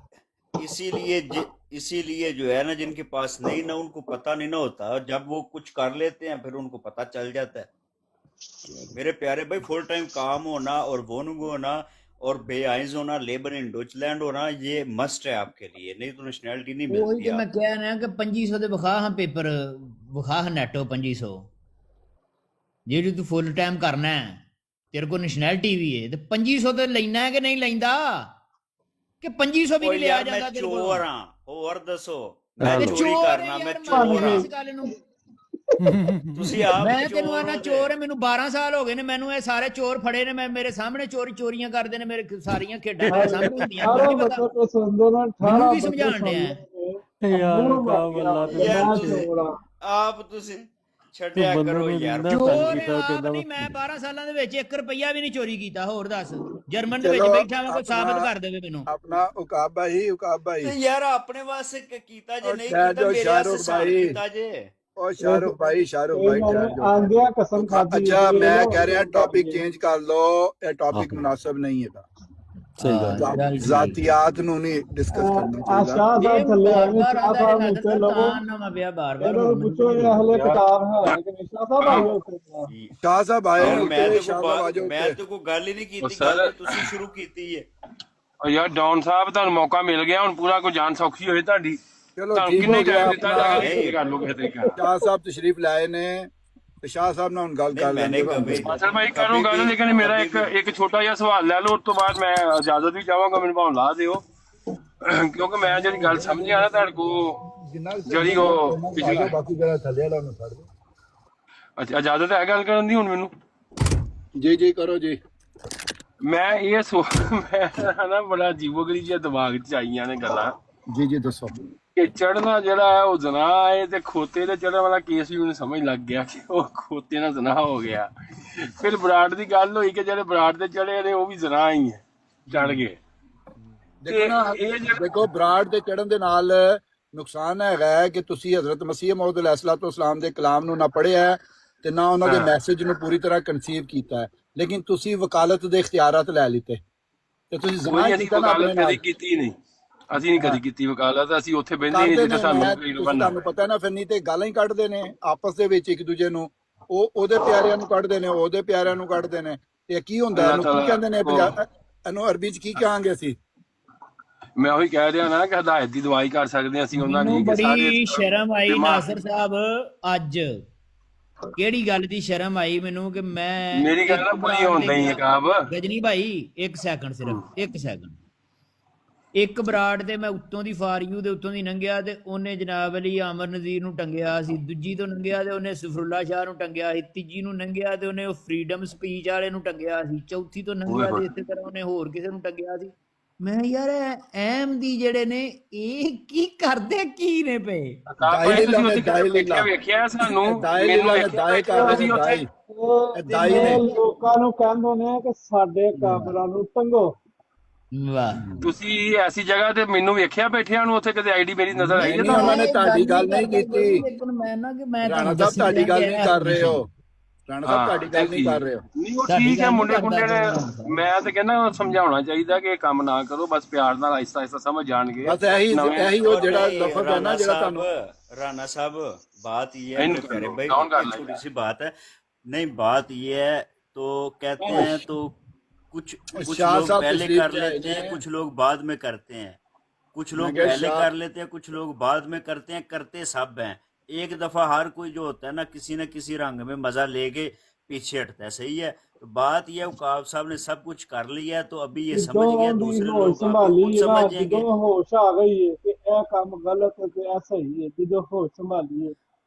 [SPEAKER 3] इसीलिए जो है ना, जिनके पास नहीं ना, उनको पता नहीं ना होता, और जब वो कुछ कर लेते हैं फिर उनको पता चल जाता है। मेरे प्यारे भाई, फुल टाइम काम होना और वोनुग होना और बेआइज होना, लेबर इन डॉइचलैंड होना, ये मस्ट है आपके लिए, नहीं तो नेशनैलिटी नहीं
[SPEAKER 4] ਉਹੀ
[SPEAKER 3] मिलती
[SPEAKER 4] ਤੇ ਮੈਂ
[SPEAKER 3] आपको।
[SPEAKER 4] ਕਹਿ ਰਿਹਾ ਕਿ 2500 ਦੇ ਵਿਖਾ ਹਾਂ ਪੇਪਰ, ਵਿਖਾ ਹਾਂ ਨੈਟੋ 2500। ਜਿਹੜੀ ਤੂੰ ਫੁੱਲ ਟਾਈਮ ਕਰਨਾ ਹੈ, ਤੇਰੇ ਕੋਲ ਨੈਸ਼ਨੈਲਿਟੀ ਵੀ ਹੈ, ਤੇ 2500 ਤੇ ਲੈਣਾ ਹੈ ਕਿ ਨਹੀਂ ਲੈਂਦਾ? ਕਿ 2500 ਵੀ
[SPEAKER 3] ओ
[SPEAKER 4] ਨਹੀਂ ਲਿਆ
[SPEAKER 3] यार,
[SPEAKER 4] ਜਾਂਦਾ
[SPEAKER 3] मैं
[SPEAKER 4] ਤੇਰੇ
[SPEAKER 3] चोर
[SPEAKER 4] ਕੋਲ?
[SPEAKER 3] हाँ, और दसो मैं
[SPEAKER 4] ਤੇ
[SPEAKER 3] चोरी
[SPEAKER 4] ਚੋਰ
[SPEAKER 3] करना,
[SPEAKER 4] ਹੈ
[SPEAKER 3] मैं
[SPEAKER 4] ਯਾਰ,
[SPEAKER 3] चोर
[SPEAKER 4] ਮੰਨ
[SPEAKER 3] हाँ।
[SPEAKER 4] ਇਸ ਗੱਲ ਨੂੰ।
[SPEAKER 3] ਤੁਸੀਂ ਆਪ
[SPEAKER 4] ਮੈਂ
[SPEAKER 3] ਚੋਰ
[SPEAKER 4] ਤੈਨੂੰ ਆਣਾ
[SPEAKER 3] ਹੋ ਤੇ।
[SPEAKER 4] ਚੋਰ ਹੈ, ਮੈਨੂੰ 12 ਸਾਲ ਹੋ ਗਏ ਨੇ, ਮੈਨੂੰ ਇਹ ਸਾਰੇ ਚੋਰ ਫੜੇ ਨੇ, ਮੈਂ ਮੇਰੇ ਸਾਹਮਣੇ ਚੋਰੀਆਂ ਕਰਦੇ ਨੇ, ਮੇਰੇ ਸਾਰੀਆਂ ਖੇਡਾਂ ਮੇਰੇ ਸਾਹਮਣੇ ਹੁੰਦੀਆਂ, ਮੈਨੂੰ
[SPEAKER 5] 18
[SPEAKER 4] ਨਹੀਂ ਪਤਾ।
[SPEAKER 5] ਬੱਚੇ ਤੇ ਸੁਣਦੇ ਨੇ, 18
[SPEAKER 4] ਮੈਨੂੰ ਵੀ
[SPEAKER 5] ਬੱਚੇ
[SPEAKER 4] ਸਮਝਾਉਣ ਡਿਆ ਹੈ।
[SPEAKER 5] ਸੁਣਦੇ
[SPEAKER 14] ਯਾਰ
[SPEAKER 5] ਮੂੰਹ
[SPEAKER 14] ਉਕਾਬ
[SPEAKER 5] ਮਾਰ
[SPEAKER 14] ਅੱਲਾ ਤੇ
[SPEAKER 5] ਗਿਆ, ਮੈਂ
[SPEAKER 3] ਯਾਰ
[SPEAKER 5] ਚੋਰ ਆ।
[SPEAKER 3] ਆਪ ਤੁਸੀਂ ਛੱਡਿਆ
[SPEAKER 14] ਬੰਦੇ
[SPEAKER 3] ਕਰੋ
[SPEAKER 14] ਨੂੰ
[SPEAKER 3] ਯਾਰ।
[SPEAKER 14] ਇੰਨਾ
[SPEAKER 4] ਚੋਰ
[SPEAKER 14] ਤੰਗ
[SPEAKER 4] ਹੈ
[SPEAKER 14] ਕੀਤਾ
[SPEAKER 4] ਆਪ
[SPEAKER 14] ਕਹਿੰਦਾ
[SPEAKER 4] ਨਹੀਂ, ਮੈਂ 12 ਸਾਲਾਂ ਦੇ ਵਿੱਚ 1 ਰੁਪਈਆ ਵੀ ਨਹੀਂ ਚੋਰੀ ਕੀਤਾ। ਹੋਰ ਦੱਸ, ਜਰਮਨ ਦੇ ਵਿੱਚ
[SPEAKER 2] ਚਲੋ
[SPEAKER 4] ਬੈਠਾ ਮੈਂ, ਕੋਈ ਸਾਬਤ
[SPEAKER 2] ਆਪਣਾ
[SPEAKER 4] ਕਰ ਦੇਵੇ ਮੈਨੂੰ।
[SPEAKER 2] अपना उकाब भाई
[SPEAKER 3] ਤੇ ਯਾਰ ਆਪਣੇ ਵਾਸਤੇ ਕੀਤਾ ਜੇ
[SPEAKER 2] और
[SPEAKER 3] ਨਹੀਂ
[SPEAKER 2] ठहर
[SPEAKER 3] ਕੀਤਾ,
[SPEAKER 2] जाओ
[SPEAKER 3] ਮੇਰੇ
[SPEAKER 2] शाहरुख
[SPEAKER 3] ਵਾਸਤੇ ਸਾਨ
[SPEAKER 2] भाई,
[SPEAKER 3] ਕੀਤਾ ਜੇ।
[SPEAKER 2] और शाहरुख भाई
[SPEAKER 5] ਇਹਨਾਂ
[SPEAKER 2] ठहर
[SPEAKER 5] ਨੇ
[SPEAKER 2] जाओ।
[SPEAKER 5] ਆਂਦਿਆਂ ਕਸਮ ਖਾਧੀ।
[SPEAKER 2] अच्छा
[SPEAKER 5] ਇਹ
[SPEAKER 2] मैं
[SPEAKER 5] ਲਓ,
[SPEAKER 2] कह रहा
[SPEAKER 5] ਇਹ
[SPEAKER 2] टॉपिक
[SPEAKER 5] ਖਾਧੀ।
[SPEAKER 2] चेंज कर लो, ये टॉपिक मुनासिब नहीं है।
[SPEAKER 14] सही गल है।
[SPEAKER 4] ਚੱਲ ਠੀਕ।
[SPEAKER 2] जातियात नु नहीं डिस्कस करना
[SPEAKER 5] ਆ
[SPEAKER 2] चाहिए।
[SPEAKER 5] ਸ਼ਾਹ ਸਾਹਿਬ
[SPEAKER 4] ਇਹ
[SPEAKER 5] ਥੱਲੇ ਆਏ ਨੇ,
[SPEAKER 4] ਬਾਰ-ਬਾਰ
[SPEAKER 5] ਸ਼ਾਹ
[SPEAKER 4] ਆਂਦਾ
[SPEAKER 5] ਸਾਹਿਬ
[SPEAKER 4] ਰਿਹਾ
[SPEAKER 5] ਨੀਚੇ
[SPEAKER 4] ਤਾਂ
[SPEAKER 5] ਲਵੋ।
[SPEAKER 4] ਨਾ ਮੈਂ ਪਿਆ ਬਾਰ-ਬਾਰ
[SPEAKER 5] ਇਹਨਾਂ ਨੂੰ ਪੁੱਛੋ ਇਹ ਹਲੇ ਕਿਤਾਬ ਹੈ ਕਿ ਨਹੀਂ। ਸ਼ਾਹ ਸਾਹਿਬ ਆਇਓ ਉੱਤੇ।
[SPEAKER 2] शाह साहब आए
[SPEAKER 3] ਯਾਰ
[SPEAKER 2] हैं
[SPEAKER 3] ਮੈਂ
[SPEAKER 2] उत्ते,
[SPEAKER 3] ਤੇ
[SPEAKER 2] शाह साहब आ जाओ
[SPEAKER 3] ਮੈਂ
[SPEAKER 2] उत्ते।
[SPEAKER 3] ਤੇ ਕੋਈ ਗੱਲ ਹੀ ਨਹੀਂ ਕੀਤੀ,
[SPEAKER 1] ਸਰ-
[SPEAKER 3] ਗੱਲ ਤੇ ਤੁਸੀਂ ਸ਼ੁਰੂ ਕੀਤੀ ਹੈ।
[SPEAKER 1] ਉਹ ਯਾਰ ਡੌਨ ਸਾਹਿਬ, ਤੁਹਾਨੂੰ ਮੌਕਾ ਮਿਲ ਗਿਆ ਹੁਣ, ਪੂਰਾ ਕੋਈ ਜਾਨ ਸੌਖੀ ਹੋਏ ਤੁਹਾਡੀ।
[SPEAKER 2] चलो
[SPEAKER 1] ਤੁਹਾਨੂੰ
[SPEAKER 2] ठीक
[SPEAKER 1] ਕਿੰਨੇ
[SPEAKER 2] हो गया
[SPEAKER 1] ਟਾਈਮ ਦਿੱਤਾ ਜਾ
[SPEAKER 2] अपना।
[SPEAKER 1] ਕੇ ਕਰ ਲਓ ਕਿਸੇ ਤਰੀਕੇ ਨਾਲ।
[SPEAKER 2] शाह साहब तशरीफ लाए ने, तो शाह साहब ने गल
[SPEAKER 3] नहीं,
[SPEAKER 2] कर
[SPEAKER 3] मैंने
[SPEAKER 2] लेंगे
[SPEAKER 3] कभी-
[SPEAKER 2] ਤੁਹਾਨੂੰ।
[SPEAKER 1] ਅਸਲ ਭਾਈ ਕਰੂੰਗਾ ਨਾ, ਲੇਕਿਨ ਮੇਰਾ ਇੱਕ ਛੋਟਾ ਜਿਹਾ ਸਵਾਲ ਲੈ ਲਓ, ਉਸ ਤੋਂ ਬਾਅਦ ਮੈਂ ਇਜਾਜ਼ਤ ਵੀ ਚਾਹਾਂਗਾ, ਮੈਨੂੰ ਭਾਵੇਂ ਲਾ ਦਿਓ, ਕਿਉਂਕਿ ਮੈਂ ਜਿਹੜੀ ਗੱਲ ਸਮਝਿਆ ਨਾ ਤੁਹਾਡੇ ਕੋਲ, ਜਿਹੜੀ ਉਹ ਪਿਛਲਾ।
[SPEAKER 2] ਬਾਕੀ ਜਿਹੜਾ ਥੱਲੇ ਵਾਲਾ ਨੂੰ ਛੱਡ ਦਿਓ।
[SPEAKER 1] ਅੱਛਾ, ਇਜਾਜ਼ਤ ਹੈ ਗੱਲ ਕਰਨ ਦੀ ਹੁਣ ਮੈਨੂੰ?
[SPEAKER 2] जी जी करो जी।
[SPEAKER 1] ਮੈਂ ਮੈਂ ਨਾ ਬੜਾ ਅਜੀਬੋ-ਗਰੀਬ ਜਿਹਾ ਦਿਮਾਗ 'ਚ ਆਈਆਂ ਨੇ ਗੱਲਾਂ
[SPEAKER 2] जी जी दसो।
[SPEAKER 1] ਕਿ ਚੜਨਾ ਜਿਹੜਾ ਹੈ ਉਹ ਜ਼ਨਾਹ ਹੈ, ਤੇ ਖੋਤੇ ਤੇ ਚੜਨ ਵਾਲਾ ਕੇਸ ਵੀ ਮੈਨੂੰ ਸਮਝ ਲੱਗ ਗਿਆ ਕਿ ਉਹ ਖੋਤੇ ਨਾਲ ਜ਼ਨਾਹ ਹੋ ਗਿਆ। ਫਿਰ ਬਰਾੜ ਦੀ ਗੱਲ ਹੋਈ ਕਿ ਜਿਹੜੇ ਬਰਾੜ ਤੇ ਚੜੇ ਨੇ ਉਹ ਵੀ ਜ਼ਨਾਹ ਹੀ ਹੈ, ਚੜ ਗਏ।
[SPEAKER 2] ਦੇਖੋ ਨਾ, ਦੇਖੋ ਬਰਾੜ ਦੇ ਚੜਨ ਦੇ ਨਾਲ ਨੁਕਸਾਨ ਹੈਗਾ ਹੈ ਕਿ ਤੁਸੀਂ ਹਜ਼ਰਤ ਮਸੀਹ ਮੌਦ ਅਲੈਹਿਸਸਲਾਮ ਦੇ ਕਲਾਮ ਨੂੰ ਨਾ ਪੜ੍ਹਿਆ ਤੇ ਨਾ ਉਹਨਾਂ ਦੇ ਮੈਸੇਜ ਨੂੰ ਪੂਰੀ ਤਰ੍ਹਾਂ ਕਨਸੀਵ ਕੀਤਾ ਹੈ, ਲੇਕਿਨ ਤੁਸੀਂ ਵਕਾਲਤ ਦੇ ਇਖਤਿਆਰਾਤ ਲੈ ਲਿੱਤੇ ਤੇ ਤੁਸੀਂ
[SPEAKER 1] ਕੋਈ
[SPEAKER 2] ਜ਼ਮਾਨ
[SPEAKER 1] ਅਸੀਂ
[SPEAKER 2] ਕੀਤਾ ਨਾ ਆਪਣੇ
[SPEAKER 1] ਵਕਾਲਤ
[SPEAKER 2] ਨਾਲ।
[SPEAKER 1] ਕਦੀ ਕੀਤੀ ਨਹੀਂ, ਅਸੀਂ ਨਹੀਂ ਕਦੀ ਕੀਤੀ ਵਕਾਲਤ। ਅਸੀਂ ਉੱਥੇ ਬਹਿੰਦੇ ਨਹੀਂ
[SPEAKER 2] ਕਰਦੇ
[SPEAKER 1] ਜਿੱਥੇ
[SPEAKER 2] ਨੇ,
[SPEAKER 1] ਸਾਨੂੰ
[SPEAKER 2] ਤੁਸੀਂ ਤੁਹਾਨੂੰ ਪਤਾ ਨਾ, ਫਿਰ ਨਹੀਂ ਤੇ ਗਾਲਾਂ ਹੀ ਕੱਢਦੇ ਨੇ ਆਪਸ ਦੇ ਵਿੱਚ ਇੱਕ ਦੂਜੇ ਨੂੰ। ਉਹ ਉਹਦੇ ਪਿਆਰਿਆਂ ਨੂੰ ਕੱਢਦੇ ਨੇ, ਉਹਦੇ ਪਿਆਰਿਆਂ ਨੂੰ ਕੱਢਦੇ ਨੇ। ਇਹ ਕੀ ਹੁੰਦਾ, ਇਹਨੂੰ ਕੀ ਕਹਿੰਦੇ ਨੇ ਇਹਨੂੰ ਅਰਬੀ ਚ ਕੀ ਕਹਾਂਗੇ ਅਸੀਂ?
[SPEAKER 1] ਮੈਂ ਉਹੀ ਕਹਿ ਰਿਹਾ ਨਾ ਕਿ ਹਦਾਇਤ ਦੀ ਦੁਆਈ ਕਰ ਸਕਦੇ ਹਾਂ ਅਸੀਂ ਉਹਨਾਂ
[SPEAKER 4] ਮੈਨੂੰ
[SPEAKER 1] ਦੀ ਕਿ ਸਾਰੇ
[SPEAKER 4] ਬੜੀ ਸ਼ਰਮ ਆਈ
[SPEAKER 1] ਦਿਮਾਗ-
[SPEAKER 4] ਨਾਸਰ ਸਾਹਿਬ, ਅੱਜ ਕਿਹੜੀ ਗੱਲ ਦੀ ਸ਼ਰਮ ਆਈ ਮੈਨੂੰ ਕਿ ਮੈਂ
[SPEAKER 1] ਮੇਰੀ ਗੱਲ ਨਾ ਪੂਰੀ ਹੋਣ ਨਹੀਂ ਹੈ ਕਾਬ।
[SPEAKER 4] ਗਜਨੀ ਭਾਈ 1 ਸੈਕਿੰਡ, ਸਿਰਫ 1 ਸੈਕਿੰਡ। ਇੱਕ ਬਰਾੜ ਤੇ ਮੈਂ ਉੱਤੋਂ ਦੀ ਫਾਰੀੂ ਦੇ ਉੱਤੋਂ ਦੀ ਲੰਘਿਆ ਤੇ ਉਹਨੇ ਜਨਾਬ ਅਲੀ ਆਮਰ ਨਜ਼ੀਰ ਨੂੰ ਟੰਗਿਆ ਸੀ, ਦੂਜੀ ਤੋਂ ਲੰਘਿਆ ਤੇ ਉਹਨੇ ਸਫਰੁੱਲਾ ਸ਼ਾਹ ਨੂੰ ਟੰਗਿਆ ਸੀ, ਤੀਜੀ ਨੂੰ ਲੰਘਿਆ ਤੇ ਉਹਨੇ ਉਹ ਫਰੀडम ਸਪੀਚ ਵਾਲੇ ਨੂੰ ਟੰਗਿਆ ਸੀ, ਚੌਥੀ ਤੋਂ ਲੰਘਿਆ ਤੇ ਇਸੇ ਤਰ੍ਹਾਂ ਉਹਨੇ ਹੋਰ ਕਿਸੇ ਨੂੰ ਟੰਗਿਆ ਸੀ। ਮੈਂ ਯਾਰ ਐਮ ਦੀ ਜਿਹੜੇ ਨੇ ਇਹ ਕੀ ਕਰਦੇ ਕੀ ਨੇ ਪਏ?
[SPEAKER 1] ਵੇਖਿਆ ਸਾਨੂੰ
[SPEAKER 5] ਲੋਕਾਂ ਨੂੰ ਕਹਿੰਦੇ ਨੇ ਕਿ ਸਾਡੇ ਕਾਬਰਾਂ ਨੂੰ ਟੰਗੋ।
[SPEAKER 4] ਵਾਹ,
[SPEAKER 1] ਤੁਸੀਂ ਐਸੀ ਜਗ੍ਹਾ ਤੇ ਮੈਨੂੰ ਵੇਖਿਆ ਬੈਠਿਆਂ ਨੂੰ ਉੱਥੇ ਕਦੇ ਆਈਡੀ ਮੇਰੀ ਨਜ਼ਰ ਆਈ ਹੈ
[SPEAKER 2] ਨਹੀਂ, ਉਹਨਾਂ ਨੇ ਤੁਹਾਡੀ ਗੱਲ ਨਹੀਂ ਕੀਤੀ।
[SPEAKER 4] ਲੇਕਿਨ ਮੈਂ ਨਾ ਕਿ ਮੈਂ
[SPEAKER 2] ਰਾਣਾ ਸਾਹਿਬ ਤੁਹਾਡੀ ਗੱਲ ਨਹੀਂ ਕਰ ਰਹੇ ਹੋ, ਰਾਣਾ ਸਾਹਿਬ ਤੁਹਾਡੀ ਗੱਲ ਨਹੀਂ ਕਰ ਰਹੇ ਹੋ।
[SPEAKER 1] ਨਹੀਂ ਉਹ ਠੀਕ ਹੈ, ਮੁੰਡੇ ਮੁੰਡੇ ਨੇ, ਮੈਂ ਤਾਂ ਕਹਿੰਦਾ ਸਮਝਾਉਣਾ ਚਾਹੀਦਾ ਕਿ ਇਹ ਕੰਮ ਨਾ ਕਰੋ, ਬਸ ਪਿਆਰ ਨਾਲ ਆਹਿਸਤਾ ਆਹਿਸਤਾ ਸਮਝ ਜਾਣਗੇ।
[SPEAKER 2] ਬਸ ਇਹੀ ਉਹ ਜਿਹੜਾ ਲਫ਼ਜ਼ ਹੈ ਨਾ ਜਿਹੜਾ ਤੁਹਾਨੂੰ
[SPEAKER 3] राणा साहब बात ये है मेरे प्यारे भाई, छोटी सी बात है, नहीं बात ये है तो कहते हैं तो कुछ लोग पहले कर लेते हैं, कुछ लोग बाद में करते हैं। कुछ
[SPEAKER 2] मैं
[SPEAKER 3] लोग
[SPEAKER 2] क्या
[SPEAKER 3] पहले
[SPEAKER 2] शाह
[SPEAKER 3] कर लेते हैं, कुछ लोग बाद में करते हैं, करते सब हैं। एक दफा हर कोई जो होता है ना किसी रंग में मजा लेके पीछे हटता है, सही है। तो बात यह है, उकाब साहब ने सब कुछ कर लिया है, तो अभी ये समझ गया,
[SPEAKER 5] ਜਦੋਂ ਦੀ
[SPEAKER 3] दूसरे
[SPEAKER 5] ਹੋਸ਼
[SPEAKER 3] लोग आपको
[SPEAKER 5] ਸੰਭਾਲੀ
[SPEAKER 3] खुद
[SPEAKER 5] ਹੈ ਨਾ,
[SPEAKER 3] समझ
[SPEAKER 5] ਜਦੋਂ
[SPEAKER 3] जाएंगे।
[SPEAKER 5] ਹੋਸ਼ ਆ ਗਈ ਹੈ ਕਿ ਇਹ ਕੰਮ ਗਲਤ ਹੈ ਤੇ ਇਹ ਸਹੀ ਹੈ, ਜਦੋਂ ਹੋਸ਼ ਸੰਭਾਲੀ ਹੈ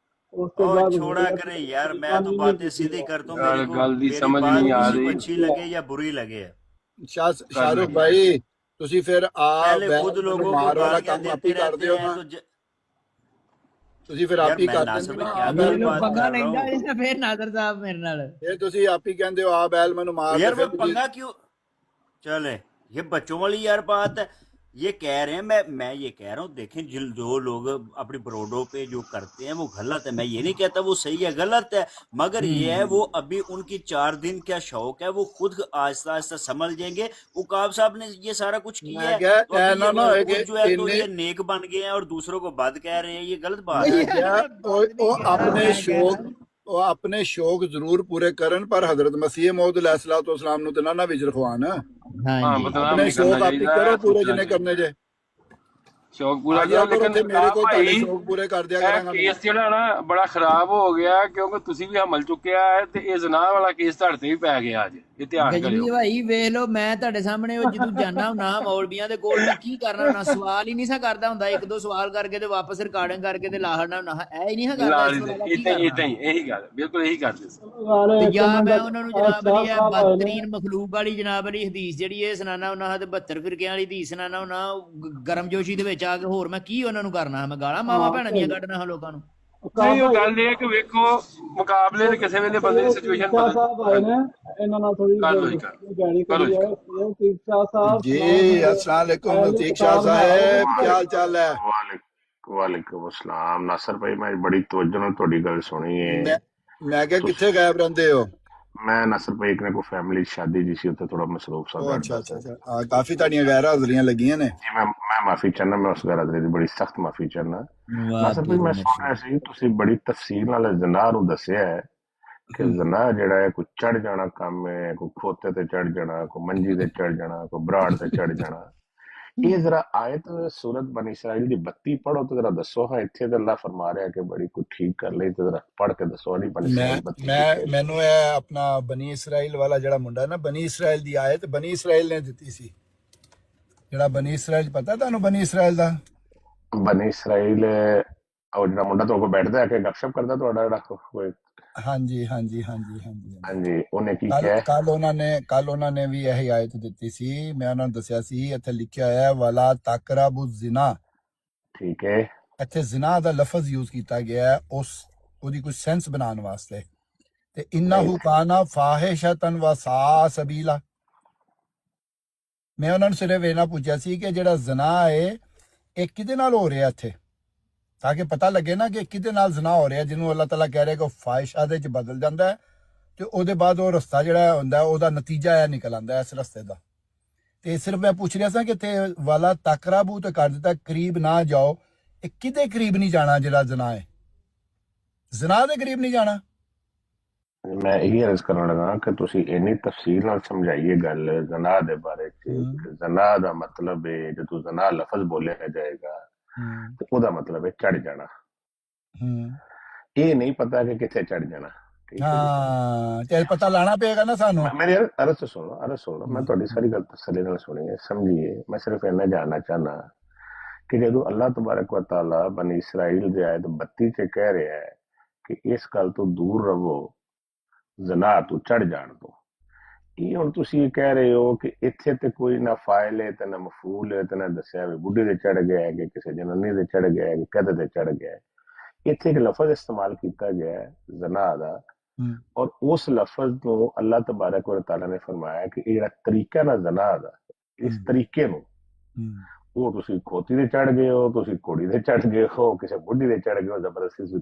[SPEAKER 5] ਉਸ ਤੋਂ
[SPEAKER 3] और
[SPEAKER 5] ਬਾਅਦ
[SPEAKER 3] छोड़ा
[SPEAKER 5] गलत
[SPEAKER 3] करे यार, मैं तो
[SPEAKER 5] बेईमानी नहीं
[SPEAKER 3] बातें
[SPEAKER 5] की
[SPEAKER 3] सीधी
[SPEAKER 5] है।
[SPEAKER 3] करता हूँ,
[SPEAKER 1] यार गल दी
[SPEAKER 3] मेरी
[SPEAKER 1] समझ
[SPEAKER 3] बात
[SPEAKER 1] नहीं आ
[SPEAKER 3] किसी को
[SPEAKER 1] रही।
[SPEAKER 3] अच्छी लगे या बुरी लगे।
[SPEAKER 2] शाहरुख
[SPEAKER 1] कर
[SPEAKER 2] भाई
[SPEAKER 1] लगी
[SPEAKER 2] ਤੁਸੀਂ ਫਿਰ
[SPEAKER 3] पहले
[SPEAKER 2] बैल
[SPEAKER 3] खुद
[SPEAKER 2] ਮੈਨੂੰ
[SPEAKER 3] लोगों को
[SPEAKER 2] ਮਾਰ वाला
[SPEAKER 3] गालियां
[SPEAKER 2] ਕੰਮ ਆਪ
[SPEAKER 3] देते
[SPEAKER 2] ਹੀ ਕਰਦੇ
[SPEAKER 3] रहते
[SPEAKER 2] ਹੋ
[SPEAKER 3] हैं
[SPEAKER 2] ਨਾ,
[SPEAKER 3] तो
[SPEAKER 2] ਤੁਸੀਂ ਫਿਰ
[SPEAKER 3] यार
[SPEAKER 2] ਆਪ ਹੀ
[SPEAKER 3] मैं
[SPEAKER 2] ਕਰ
[SPEAKER 3] नासिर
[SPEAKER 2] ਦਿੰਦੇ
[SPEAKER 3] भाई
[SPEAKER 2] ਹੋ
[SPEAKER 3] क्या
[SPEAKER 2] ਆ
[SPEAKER 3] गल
[SPEAKER 2] बैल
[SPEAKER 4] ਮੈਨੂੰ
[SPEAKER 3] बात
[SPEAKER 4] ਪੰਗਾ
[SPEAKER 3] कर रहा
[SPEAKER 4] ਲੈਂਦਾ
[SPEAKER 3] हूँ।
[SPEAKER 4] ਇਸ ਫਿਰ ਨਾਦਰ ਸਾਹਿਬ ਮੇਰੇ ਨਾਲ।
[SPEAKER 2] ਫਿਰ ਤੁਸੀਂ ਆਪ ਹੀ ਕਹਿੰਦੇ ਹੋ ਆ बैल ਮੈਨੂੰ ਮਾਰ
[SPEAKER 3] यार
[SPEAKER 2] ਤੇ
[SPEAKER 3] मैं
[SPEAKER 2] ਫਿਰ ਤੁਸੀਂ
[SPEAKER 3] पंगा क्यों चले, ये बच्चों वाली यार बात है। ये कह रहे हैं, मैं ये कह रहा हूँ, देखें जो लोग अपनी ब्रोडो पे जो करते हैं वो गलत है, मैं ये नहीं कहता वो सही है, गलत है, मगर ये है वो अभी उनकी 4 दिन क्या शौक है, वो खुद आहिस्ता आहिस्ता समझ जाएंगे। उकाब साहब ने ये सारा कुछ किया
[SPEAKER 2] मैं
[SPEAKER 3] है,
[SPEAKER 2] क्या
[SPEAKER 3] तो अभी
[SPEAKER 2] ना ना
[SPEAKER 3] ये
[SPEAKER 2] कि
[SPEAKER 3] खुद जो है तो
[SPEAKER 2] इन्ने
[SPEAKER 3] ये नेक बन गए हैं और दूसरों को बद कह रहे हैं, ये गलत बात
[SPEAKER 2] मैं
[SPEAKER 3] है।
[SPEAKER 2] क्या वो अपने शौक ਉਹ ਆਪਣੇ ਸ਼ੌਕ ਜ਼ਰੂਰ ਪੂਰੇ ਕਰਨ ਪਰ ਹਜ਼ਰਤ ਮਸੀਹ ਮੌਦ अलैहिस्सलाम ਨੂੰ ਤੇ ਨਾ ਵਿੱਚ ਰਖਵਾਨ
[SPEAKER 1] हाँ
[SPEAKER 4] ਹਾਂਜੀ
[SPEAKER 1] बदनाम
[SPEAKER 2] ਆਪਣੇ
[SPEAKER 1] नहीं करना
[SPEAKER 2] ਸ਼ੌਕ ਆਪ ਹੀ
[SPEAKER 1] चाहिए,
[SPEAKER 2] ਕਰੋ ਪੂਰੇ
[SPEAKER 1] सोचना
[SPEAKER 2] ਜਿੰਨੇ
[SPEAKER 1] चाहिए।
[SPEAKER 2] ਕਰਨੇ ਜੇ
[SPEAKER 1] शौक
[SPEAKER 2] ਆ
[SPEAKER 1] पूरा
[SPEAKER 2] ਜਾਇਆ
[SPEAKER 1] करो,
[SPEAKER 2] ਕਰੋ
[SPEAKER 1] लेकिन
[SPEAKER 2] ਤੇ ਮੇਰੇ ਕੋਲ ਤੁਹਾਡੇ
[SPEAKER 1] भाई
[SPEAKER 2] ਸ਼ੌਕ ਪੂਰੇ ਕਰ ਦਿਆ
[SPEAKER 1] ਇਹ
[SPEAKER 2] ਕਰਾਂਗਾ ਮੈਂ
[SPEAKER 1] ਕੇਸ ਜਿਹੜਾ ਨਾ ਬੜਾ ਖਰਾਬ ਹੋ ਗਿਆ, ਕਿਉਂਕਿ ਤੁਸੀਂ ਵੀ ਹਮਲ ਚੁੱਕਿਆ ਹੈ ਤੇ ਇਹ ਜ਼ਨਾ ਵਾਲਾ ਕੇਸ ਤੁਹਾਡੇ ਤੇ ਵੀ ਪੈ ਗਿਆ ਅੱਜ, ਇਹ ਧਿਆਨ
[SPEAKER 4] ਗਜਨੀ
[SPEAKER 1] ਕਰਿਓ।
[SPEAKER 4] ਭਾਈ ਵੇਖ ਲਓ, ਮੈਂ ਤੁਹਾਡੇ ਸਾਹਮਣੇ ਉਹ ਜਦੋਂ ਜਾਣਾ ਹੁੰਨਾ ਮੌਲਵੀਆਂ ਦੇ ਕੋਲ, ਮੈਂ ਕੀ ਕਰਨਾ ਹੁੰਨਾ, ਸਵਾਲ ਹੀ ਨਹੀਂ ਸਾ ਕਰਦਾ ਹੁੰਦਾ, ਇੱਕ ਦੋ ਸਵਾਲ ਕਰਕੇ ਤੇ ਵਾਪਸ ਰਿਕਾਰਡਿੰਗ ਕਰਕੇ ਤੇ ਲਾ ਹੜਨਾ ਹੁੰਨਾ, ਇਹ ਹੀ ਨਹੀਂ ਸਾ ਕਰਦਾ, ਇਸ ਤੋਂ ਇਲਾਵਾ ਕੀ ਕਰਨਾ।
[SPEAKER 1] ਇਦਾਂ ਹੀ ਇਹੀ ਗੱਲ, ਬਿਲਕੁਲ ਇਹੀ ਕਰਦੇ ਸੀ।
[SPEAKER 5] ਨਾਲੇ
[SPEAKER 4] ਤੇ
[SPEAKER 5] ਇੱਕ
[SPEAKER 4] ਜਾਂ
[SPEAKER 5] ਮਿੰਟ
[SPEAKER 4] ਮੈਂ ਉਹਨਾਂ ਨੂੰ ਜਨਾਬ ਅਲੀ ਇਹ
[SPEAKER 5] ਸਾਹਿਬ ਆਏ ਨੇ,
[SPEAKER 4] ਬਦਤਰੀਨ ਮਖਲੂਕ ਵਾਲੀ ਜਨਾਬ ਅਲੀ ਹਦੀਸ ਜਿਹੜੀ ਇਹ ਸੁਣਾਣਾ ਉਹਨਾਂ ਤੇ 72 ਫਿਰਕਿਆਂ ਵਾਲੀ ਹਦੀਸ ਸੁਣਾਣਾ ਉਹਨਾਂ ਗਰਮਜੋਸ਼ੀ ਦੇ ਵਿੱਚ ਆ ਕੇ, ਹੋਰ ਮੈਂ ਕੀ ਉਹਨਾਂ ਨੂੰ ਕਰਨਾ, ਮੈਂ ਗਾਲਾਂ ਮਾਵਾਂ ਭੈਣਾਂ ਦੀਆਂ ਕੱਢਣਾ ਹਾਂ ਲੋਕਾਂ ਨੂੰ।
[SPEAKER 1] ਨਹੀਂ ਉਹ ਗੱਲ ਇਹ ਹੈ ਕਿ ਵੇਖੋ ਮੁਕਾਬਲੇ ਦੇ ਕਿਸੇ ਵੇਲੇ ਬੰਦੇ ਦੀ ਸਿਚੁਏਸ਼ਨ
[SPEAKER 5] ਸ਼ਾਹ ਸਾਹਿਬ ਆਏ ਨੇ, ਇਹਨਾਂ ਨਾਲ ਥੋੜੀ
[SPEAKER 1] ਕਰ ਲਓ ਜੀ,
[SPEAKER 5] ਗਾੜੀ
[SPEAKER 1] ਕਰੋ
[SPEAKER 5] ਕਰੀ
[SPEAKER 1] ਜੀ।
[SPEAKER 5] ਹੈ। ਇਹ ਠੀਕ ਸ਼ਾਹ ਸਾਹਿਬ
[SPEAKER 2] जी अस्सलाम वालेकुम लतीफ शाह साहब क्या हाल चाल है
[SPEAKER 7] वालेकुम अस्सलाम नासिर भाई, मैं बड़ी तवज्जो ਨਾਲ ਤੁਹਾਡੀ ਗੱਲ ਸੁਣੀ ਹੈ।
[SPEAKER 2] मैं क्या किथे गायब रहंदे हो
[SPEAKER 7] मैं नासिर भाई एक ने कोई फैमिली शादी जी सी उत्थे थोड़ा मसरूफ सा
[SPEAKER 2] ओ अच्छा
[SPEAKER 7] बैठदा
[SPEAKER 2] अच्छा
[SPEAKER 7] सी।
[SPEAKER 2] अच्छा काफी ताड़ियां गैर हाजरियां लगियां ने
[SPEAKER 7] जी मैं माफी चाहना, मैं उस गैर हाजरी दी बड़ी सख्त माफी चाहना। नासिर भाई मैं सुन ਰਿਹਾ ਸੀ ਤੁਸੀਂ ਬੜੀ ਤਫਸੀਲ ਨਾਲ ਜ਼ਨਾ ਨੂੰ ਦੱਸਿਆ ਹੈ ਕਿ ਜ਼ਨਾ ਜਿਹੜਾ ਹੈ ਕੋਈ ਚੜ ਜਾਣਾ ਕੰਮ ਹੈ, ਕੋਈ ਖੋਤੇ ਤੇ ਚੜ ਜਾਣਾ, ਕੋਈ ਮੰਜੀ ਤੇ ਚੜ ਜਾਣਾ, ਕੋਈ ਬਰਾੜ ਤੇ ਚੜ ਜਾਣਾ। ਇਹ ਜ਼ਰਾ ਆਇਤ ਸੂਰਤ ਬਨੀ ਇਸਰਾਈਲ ਦੀ 32 ਪੜੋ ਤੇ ਜ਼ਰਾ ਦੱਸੋ ਹਾਂ, ਇੱਥੇ ਤੇ ਅੱਲਾਹ ਫਰਮਾ ਰਿਹਾ ਕਿ ਬੜੀ ਕੋਈ ਠੀਕ ਕਰ ਲਈ ਤੇ ਜ਼ਰਾ ਪੜ ਕੇ ਦੱਸੋ ਨਹੀਂ ਬਨੀ
[SPEAKER 2] मैं
[SPEAKER 7] ਇਸਰਾਈਲ 32
[SPEAKER 2] मैं ਮੈਨੂੰ ਇਹ ਆਪਣਾ ਬਨੀ ਇਸਰਾਈਲ ਵਾਲਾ ਜਿਹੜਾ ਮੁੰਡਾ ਨਾ, ਬਨੀ ਇਸਰਾਈਲ ਦੀ ਆਇਤ ਬਨੀ ਇਸਰਾਈਲ ਨੇ ਦਿੱਤੀ ਸੀ, ਜਿਹੜਾ ਬਨੀ ਇਸਰਾਈਲ ਪਤਾ ਤੁਹਾਨੂੰ ਬਨੀ ਇਸਰਾਈਲ ਦਾ
[SPEAKER 7] ਬਨੀ ਇਸਰਾਈਲ ਉਹ ਜਿਹੜਾ ਮੁੰਡਾ ਤੁਹਾਡੇ ਕੋਲ ਬੈਠਦਾ ਹੈ ਕਿ ਗੱਪਸ਼ਪ ਕਰਦਾ ਤੁਹਾਡਾ ਜਿਹੜਾ ਕੋਈ,
[SPEAKER 2] ਹਾਂਜੀ ਹਾਂਜੀ ਹਾਂਜੀ ਹਾਂਜੀ
[SPEAKER 7] ਹਾਂਜੀ ਉਹਨੇ ਕੀ
[SPEAKER 2] ਕੱਲ
[SPEAKER 7] ਕਿਹਾ?
[SPEAKER 2] ਕੱਲ ਉਹਨਾਂ ਨੇ ਵੀ ਇਹ ਆਇਤ ਦਿੱਤੀ ਸੀ, ਮੈਂ ਉਹਨਾਂ ਨੂੰ ਦੱਸਿਆ ਸੀ ਇੱਥੇ ਲਿਖਿਆ ਹੋਇਆ ਹੈ ਵਲਾ ਤਕਰਬੂ ਜ਼ਿਨਾ,
[SPEAKER 7] ਠੀਕ ਹੈ
[SPEAKER 2] ਇੱਥੇ ਜ਼ਿਨਾ ਦਾ ਲਫ਼ਜ਼ ਯੂਜ਼ ਕੀਤਾ ਗਿਆ ਹੈ ਉਹਦੀ ਕੋਈ ਸੈਂਸ ਬਣਾਉਣ ਵਾਸਤੇ, ਤੇ ਇਨਹੁ ਕਾਨਾ ਫਾਹਿਸ਼ਤਨ ਵ ਸਾ ਸਬੀਲਾ। ਮੈਂ ਉਹਨਾਂ ਨੂੰ ਸਿਰਫ ਇਹ ਨਾ ਪੁੱਛਿਆ ਸੀ ਕਿ ਜਿਹੜਾ ਜ਼ਿਨਾ ਹੈ ਇਹ ਕਿਹਦੇ ਨਾਲ ਹੋ ਰਿਹਾ ਇੱਥੇ, ਤਾਂ ਕਿ ਪਤਾ ਲੱਗੇ ਨਾ ਕਿ ਕਿਹਦੇ ਨਾਲ ਜ਼ਿਨਾ ਹੋ ਰਿਹਾ, ਜਿਹਨੂੰ ਅੱਲਾਹ ਤਾਲਾ ਕਹਿ ਰਿਹਾ ਕਿ ਉਹ ਫਾਹਿਸ਼ਾ ਦੇ ਚ ਬਦਲ ਜਾਂਦਾ ਹੈ ਤੇ ਉਹਦੇ ਬਾਅਦ ਉਹ ਰਸਤਾ ਜਿਹੜਾ ਹੁੰਦਾ ਉਹਦਾ ਨਤੀਜਾ ਇਹ ਨਿਕਲ ਆਉਂਦਾ ਇਸ ਰਸਤੇ ਦਾ। ਤੇ ਸਿਰਫ ਮੈਂ ਪੁੱਛ ਰਿਹਾ ਸਾਂ ਕਿ ਇੱਥੇ ਵਾਲਾ ਤਕਰਾਬੂ ਤੇ ਕਰ ਦਿੱਤਾ, ਕਰੀਬ ਨਾ ਜਾਓ, ਇਹ ਕਿਹਦੇ ਕਰੀਬ ਨਹੀਂ ਜਾਣਾ ਜਿਹੜਾ ਜ਼ਿਨਾ ਹੈ, ਜ਼ਿਨਾ ਦੇ ਕਰੀਬ ਨਹੀਂ ਜਾਣਾ।
[SPEAKER 7] ਮੈਂ ਇਹ ਅਰਜ਼ ਕਰਨ ਲੱਗਾ ਕਿ ਤੁਸੀਂ ਇੰਨੀ ਤਫਸੀਲ ਨਾਲ ਸਮਝਾਈਏ ਗੱਲ ਜ਼ਨਾ ਦੇ ਬਾਰੇ ਚ। ਜ਼ਨਾ ਦਾ ਮਤਲਬ ਹੈ ਜਦੋਂ ਜ਼ਨਾ ਲਫ਼ਜ਼ ਬੋਲਿਆ ਜਾਏਗਾ ਤੇ ਉਹਦਾ ਮਤਲਬ ਹੈ ਚੜ ਜਾਣਾ। ਇਹ ਨਹੀਂ ਪਤਾ ਕਿ ਕਿੱਥੇ ਚੜ ਜਾਣਾ।
[SPEAKER 2] ਹਾਂ ਤੇ ਪਤਾ ਲਾਣਾ ਪਏਗਾ ਨਾ ਸਾਨੂੰ।
[SPEAKER 7] ਮੇਰੀ ਅਰਜ਼ ਸੁਣੋ, ਮੈਂ ਤੁਹਾਡੀ ਸਾਰੀ ਗੱਲ ਤਸੱਲੀ ਨਾਲ ਸੁਣੀ ਹੈ, ਸਮਝੀਏ। ਮੈਂ ਸਿਰਫ ਇੰਨਾ ਜਾਣਨਾ ਚਾਹਨਾ ਕਿ ਜਦੋਂ ਅੱਲਾਹ ਤਬਾਰਕ व तआला ਬਨੀ ਇਸਰਾਈਲ ਦੇ ਆਇਤ 32 ਚ ਕਹਿ ਰਿਹਾ ਹੈ ਕਿ ਇਸ ਗੱਲ ਤੋਂ ਦੂਰ ਰਹੋ ਜ਼ਨਾ ਤੋਂ ਚੜ ਜਾਣ ਤੋਂ, ਇਹ ਹੁਣ ਤੁਸੀਂ ਕਹਿ ਰਹੇ ਹੋ ਕਿ ਇੱਥੇ ਤੇ ਕੋਈ ਨਾ ਫਾਇਲ ਹੈ ਤੇ ਨਾ ਮਫੂਲ ਹੈ ਤੇ ਨਾ ਦੱਸਿਆ ਵੀ ਬੁੱਢੇ ਤੇ ਚੜ ਗਿਆ ਹੈ ਕਿ ਕਿਸੇ ਜਨਾਨੀ ਦੇ ਚੜ ਗਿਆ ਹੈ ਕਿ ਕਦੇ ਤੇ ਚੜ ਗਿਆ ਹੈ। ਇੱਥੇ ਇੱਕ ਲਫ਼ਜ਼ ਇਸਤੇਮਾਲ ਕੀਤਾ ਗਿਆ ਹੈ ਜ਼ਨਾ ਦਾ, ਔਰ ਉਸ ਲਫ਼ਜ਼ ਨੂੰ ਅੱਲਾਹ ਤਬਾਰਕ व तआला ਨੇ ਫਰਮਾਇਆ ਕਿ ਇਹ ਜਿਹੜਾ ਤਰੀਕਾ ਨਾ ਜ਼ਨਾ ਦਾ, ਇਸ ਤਰੀਕੇ ਨੂੰ ਉਹ ਤੁਸੀਂ ਖੋਤੀ ਦੇ ਚੜ ਗਏ ਹੋ, ਤੁਸੀਂ ਘੋੜੀ ਦੇ ਚੜ ਗਏ ਹੋ, ਕਿਸੇ ਬੁੱਢੀ ਦੇ ਚੜ ਗਏ ਹੋ, ਜ਼ਬਰਦਸਤੀ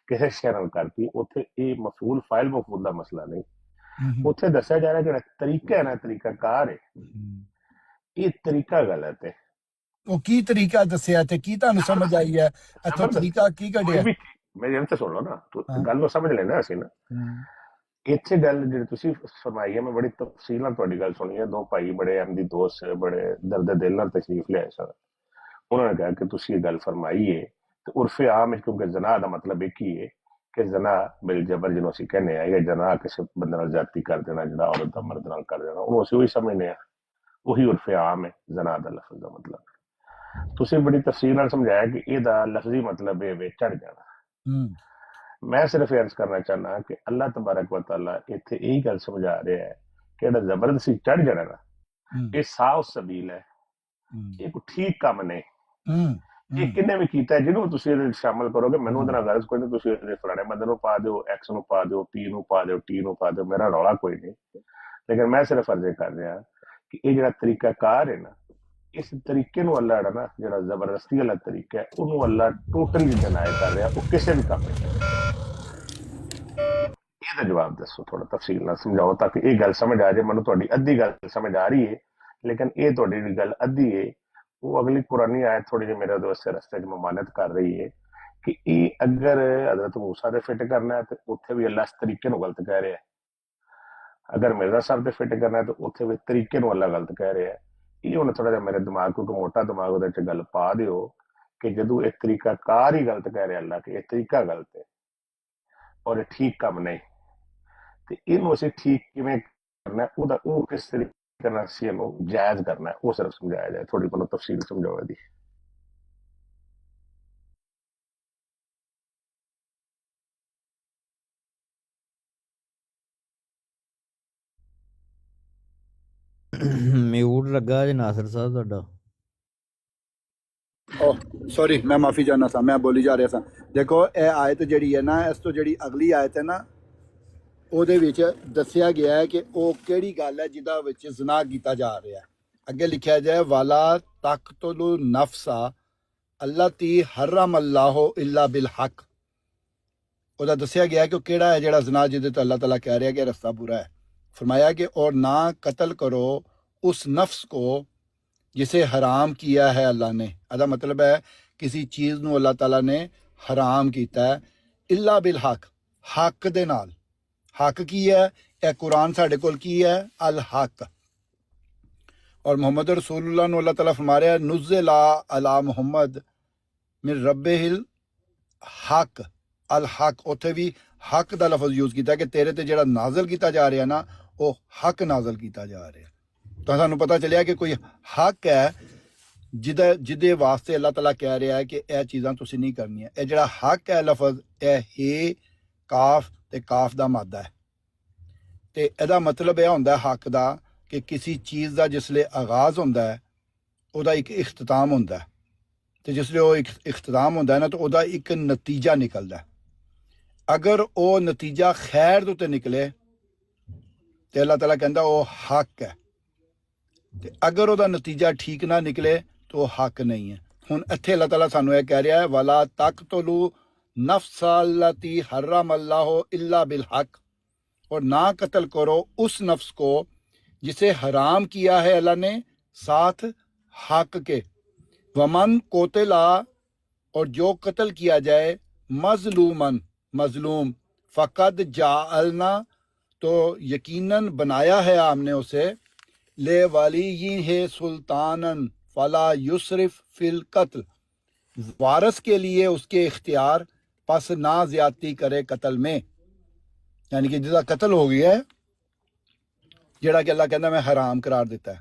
[SPEAKER 7] ਕਿਸੇ ਸ਼ਹਿਰ ਨਾਲ ਕਰਤੀ। ਉੱਥੇ ਇਹ ਮਫੂਲ ਫਾਇਲ ਮਫੂਲ ਦਾ ਮਸਲਾ ਨਹੀਂ, ਉੱਥੇ ਦੱਸਿਆ ਜਾ ਰਿਹਾ ਜਿਹੜਾ ਤਰੀਕਾ ਹੈ ਨਾ, ਤਰੀਕਾ ਕਾਰ ਹੈ, ਇਹ ਤਰੀਕਾ ਗਲਤ ਹੈ।
[SPEAKER 2] ਉਹ ਕੀ ਤਰੀਕਾ ਦੱਸਿਆ ਤੇ ਕੀ ਤੁਹਾਨੂੰ ਸਮਝ ਆਈ ਹੈ ਇੱਥੋਂ ਤਰੀਕਾ ਕੀ ਕੱਢਿਆ?
[SPEAKER 7] ਮੇਰੀ ਅੰਤ ਸੁਣ ਲਓ ਨਾ, ਗੱਲ ਨੂੰ ਸਮਝ ਲੈਣਾ ਅਸੀਂ ਨਾ। ਇੱਥੇ ਗੱਲ ਜਿਹੜੀ ਤੁਸੀਂ ਫਰਮਾਈ ਹੈ, ਮੈਂ ਬੜੀ ਤਫਸੀਲ ਨਾਲ ਤੁਹਾਡੀ ਗੱਲ ਸੁਣੀ ਹੈ। ਦੋ ਭਾਈ ਬੜੇ ਅਹਿਮਦੀ ਦੋਸਤ, ਬੜੇ ਦਰਦ ਦਿਲ ਨਾਲ ਤਸ਼ਰੀਫ ਲਿਆਏ ਸਨ। ਉਹਨਾਂ ਨੇ ਕਿਹਾ ਕਿ ਤੁਸੀਂ ਇਹ ਗੱਲ ਫਰਮਾਈ ਹੈ ਤੇ ਉਰਫੇ ਆਮ ਵਿੱਚ, ਕਿਉਂਕਿ ਜ਼ਨਾ ਦਾ ਮਤਲਬ ਇੱਕ ਹੀ ਹੈ ਕਿ ਜ਼ਨਾ ਬਿਲ ਜਬਰ ਜਿਹਨੂੰ ਅਸੀਂ ਕਹਿੰਦੇ ਆ, ਜਾਂ ਜ਼ਨਾ ਕਿਸੇ ਬੰਦੇ ਨਾਲ ਜਾਤੀ ਕਰ ਦੇਣਾ, ਜਿਹੜਾ ਔਰਤ ਦਾ ਮਰਦ ਨਾਲ ਕਰ ਦੇਣਾ, ਉਹਨੂੰ ਅਸੀਂ ਉਹੀ ਸਮਝਦੇ ਆ, ਉਹੀ ਉਰਫੇ ਆਮ ਹੈ ਜ਼ਨਾ ਦਾ ਲਫ਼ਜ਼ ਦਾ ਮਤਲਬ। ਤੁਸੀਂ ਬੜੀ ਤਫਸੀਲ ਨਾਲ ਸਮਝਾਇਆ ਕਿ ਇਹਦਾ ਲਫ਼ਜ਼ੀ ਮਤਲਬ ਇਹ ਵੇ ਚੜ ਜਾਣਾ। ਮੈਂ ਸਿਰਫ ਅਰਜ਼ ਕਰਨਾ ਚਾਹੁੰਦਾ ਕਿ ਅੱਲਾਹ ਤਬਾਰਕ व तआला ਇੱਥੇ ਇਹੀ ਗੱਲ ਸਮਝਾ ਰਿਹਾ ਹੈ ਕਿ ਜਿਹੜਾ ਜ਼ਬਰਦਸਤੀ ਚੜ ਜਾਣਾ ਨਾ, ਇਹ ਸਾਫ਼ ਸਬੀਲ ਹੈ, ਇਹ ਕੋਈ ਠੀਕ ਕੰਮ ਨਹੀਂ। ਇਹ ਕਿੰਨੇ ਵੀ ਕੀਤਾ, ਜਿਹਨੂੰ ਤੁਸੀਂ ਇਹਦੇ ਵਿੱਚ ਸ਼ਾਮਲ ਕਰੋਗੇ, ਮੈਨੂੰ ਉਹਦੇ ਨਾਲ ਗਰਜ਼ ਕੋਈ ਨਹੀਂ, ਤੁਸੀਂ ਇਹਦੇ ਫਲਾਣੇ ਬੰਦੇ ਨੂੰ ਪਾ ਦਿਓ, ਐਕਸ ਨੂੰ ਪਾ ਦਿਓ, ਪੀ ਨੂੰ ਪਾ ਦਿਓ, ਟੀ ਨੂੰ ਪਾ ਦਿਓ, ਮੇਰਾ ਰੌਲਾ ਕੋਈ ਨਹੀਂ। ਲੇਕਿਨ ਮੈਂ ਸਿਰਫ ਅਰਜ਼ ਕਰ ਰਿਹਾ ਕਿ ਇਹ ਜਿਹੜਾ ਤਰੀਕਾਕਾਰ ਹੈ ਨਾ, ਇਸ ਤਰੀਕੇ ਨੂੰ ਅੱਲਾ ਜਿਹੜਾ ਨਾ, ਜਿਹੜਾ ਜ਼ਬਰਦਸਤੀ ਵਾਲਾ ਤਰੀਕਾ ਹੈ, ਉਹਨੂੰ ਅੱਲਾ ਟੋਟਲੀ ਡਿਨਾਈ ਕਰ ਰਿਹਾ, ਉਹ ਕਿਸੇ ਵੀ ਕੰਮ ਵਿੱਚ। ਇਹਦਾ ਜਵਾਬ ਦੱਸੋ, ਥੋੜਾ ਤਫਸੀਲ ਨਾਲ ਸਮਝਾਓ ਤਾਂ ਕਿ ਇਹ ਗੱਲ ਸਮਝ ਆ ਜਾਏ। ਮੈਨੂੰ ਤੁਹਾਡੀ ਅੱਧੀ ਗੱਲ ਸਮਝ ਆ ਰਹੀ ਹੈ, ਲੇਕਿਨ ਇਹ ਤੁਹਾਡੀ ਜਿਹੜੀ ਗੱਲ ਅੱਧੀ ਹੈ ਉਹ ਅਗਲੀ ਪੁਰਾਣੀ ਆਇਤ ਥੋੜੀ ਜਿਹੀ ਮੇਰੇ ਦੋਸਤ ਰਸਤੇ 'ਚ ਮਮਾਨਤ ਕਰ ਰਹੀ ਹੈ ਕਿ ਇਹ ਅਗਰ ਹਜ਼ਰਤ ਮੂਸਾ ਦੇ ਫਿੱਟ ਕਰਨਾ ਹੈ ਤੇ ਉੱਥੇ ਵੀ ਅੱਲਾ ਇਸ ਤਰੀਕੇ ਨੂੰ ਗਲਤ ਕਹਿ ਰਿਹਾ ਹੈ, ਅਗਰ ਮਿਰਜ਼ਾ ਸਾਹਿਬ ਦੇ ਫਿੱਟ ਕਰਨਾ ਹੈ ਤੇ ਉੱਥੇ ਵੀ ਤਰੀਕੇ ਨੂੰ ਅੱਲਾ ਗਲਤ ਕਹਿ ਰਿਹਾ ਹੈ। ਇਹ ਹੁਣ ਥੋੜਾ ਜਿਹਾ ਮੇਰੇ ਦਿਮਾਗ ਕਿਉਂਕਿ ਮੋਟਾ ਦਿਮਾਗ ਉਹਦੇ 'ਚ ਗੱਲ ਪਾ ਦਿਓ ਕਿ ਜਦੋਂ ਇਹ ਤਰੀਕਾ ਕਾਰ ਹੀ ਗਲਤ ਕਹਿ ਰਿਹਾ ਅੱਲਾ ਕਿ ਇਹ ਤਰੀਕਾ ਗਲਤ ਹੈ ਔਰ ਇਹ ਠੀਕ ਕੰਮ ਨਹੀਂ, ਤੇ ਇਹਨੂੰ ਅਸੀਂ ਠੀਕ ਕਿਵੇਂ ਕਰਨਾ, ਉਹਦਾ ਉਹ ਕਿਸ ਤਰੀਕੇ ਨਾਲ ਅਸੀਂ ਇਹਨੂੰ ਜਾਇਜ਼ ਕਰਨਾ ਹੈ, ਉਹ ਸਿਰਫ ਸਮਝਾਇਆ ਜਾਏ। ਥੋੜੀ ਮੈਨੂੰ ਤਫਸੀਲ ਸਮਝਾਓ ਇਹਦੀ।
[SPEAKER 4] ਮਿਊਟ ਲੱਗਾ ਜੇ ਨਾਸਰ ਸਾਹਿਬ ਤੁਹਾਡਾ।
[SPEAKER 2] ਸੌਰੀ, ਮੈਂ ਮਾਫੀ ਚਾਹੁੰਦਾ ਸਾਂ, ਮੈਂ ਬੋਲੀ ਜਾ ਰਿਹਾ ਸਾਂ। ਦੇਖੋ ਇਹ ਆਇਤ ਜਿਹੜੀ ਹੈ ਨਾ, ਇਸ ਤੋਂ ਜਿਹੜੀ ਅਗਲੀ ਆਇਤ ਹੈ ਨਾ, ਉਹਦੇ ਵਿੱਚ ਦੱਸਿਆ ਗਿਆ ਹੈ ਕਿ ਉਹ ਕਿਹੜੀ ਗੱਲ ਹੈ ਜਿਹਦਾ ਵਿੱਚ ਜ਼ਨਾ ਕੀਤਾ ਜਾ ਰਿਹਾ ਹੈ। ਅੱਗੇ ਲਿਖਿਆ ਜਾਏ ਵਾਲਾ ਤਕਤੁਲੂ ਨਫਸਾ ਅੱਲਤੀ ਹਰਮ ਅੱਲਾਹੁ ਇਲਾ ਬਿਲ ਹਕ। ਉਹਦਾ ਦੱਸਿਆ ਗਿਆ ਕਿ ਉਹ ਕਿਹੜਾ ਹੈ ਜਿਹੜਾ ਜ਼ਨਾ ਜਿਹਦੇ ਤੋਂ ਅੱਲਾਹ ਤਾਲਾ ਕਹਿ ਰਿਹਾ ਕਿ ਰਸਤਾ ਬੁਰਾ ਹੈ। फरमाया कि और ना कत्ल करो उस नफ्स को जिसे हराम किया है अल्लाह ने। अदा मतलब है किसी चीज़ नूं अल्लाह ताला ने हराम किया है, इल्ला बिल हक, हक दे नाल। हक की है, यह कुरान साडे कोल की है, अल हक। और मोहम्मद रसूलुल्लाह नूं अल्लाह ताला फरमा रहा है नुज़्ज़िला अला मुहम्मद मिन रब्बिहिल हक, अल हक। उत्थे भी हक दा लफज यूज़ किया कि तेरे ते जिहड़ा नाज़िल किया जा रहा ना, वो हक नाज़िल किया जा रहा। तो सानू पता चलिया कि कोई हक है जिदे वास्ते अल्लाह ताला कह रहा है कि यह चीज़ां तुसीं नहीं करनियां। यह जिहड़ा हक है लफज, यह हे काफ ते काफ दा मादा है, ते इहदा मतलब यह हुंदा हक दा कि किसी चीज़ दा जिसले आगाज़ हुंदा है उहदा एक इख्तिताम हुंदा है, ते जिसले वो इख्तिताम हुंदा है ना तो उहदा एक नतीजा निकलदा है। अगर वो नतीजा खैर दे उत्ते निकले तो अल्लाह ताला कहंदा वो हक है, ते अगर ਉਹਦਾ नतीजा ठीक ना निकले तो वो हक नहीं है। ਹੁਣ ਇੱਥੇ अल्लाह ताला सानू ਇਹ ਕਹਿ ਰਿਹਾ है वाला तक़तुलू नफ्सा अल्लती हर्रम अल्लाहु इल्ला बिल हक, और ना कत्ल करो उस नफ्स को जिसे हराम किया है अल्लाह ने साथ हक के। वमन कोतला, और जो कत्ल किया जाए मजलूमन, मजलूम, फ़क़द जाअलना, तो यकीनन बनाया है हमने उसे ले वाली है सुल्तानन फला युसरिफ फिल कत्ल, वारस के लिए उसके इख्तियार, पस ना ज्यादती करे कत्ल में। यानी कि जिसका कत्ल हो गया है, जेड़ा कि अल्लाह कहता मैं हराम करार दिता है,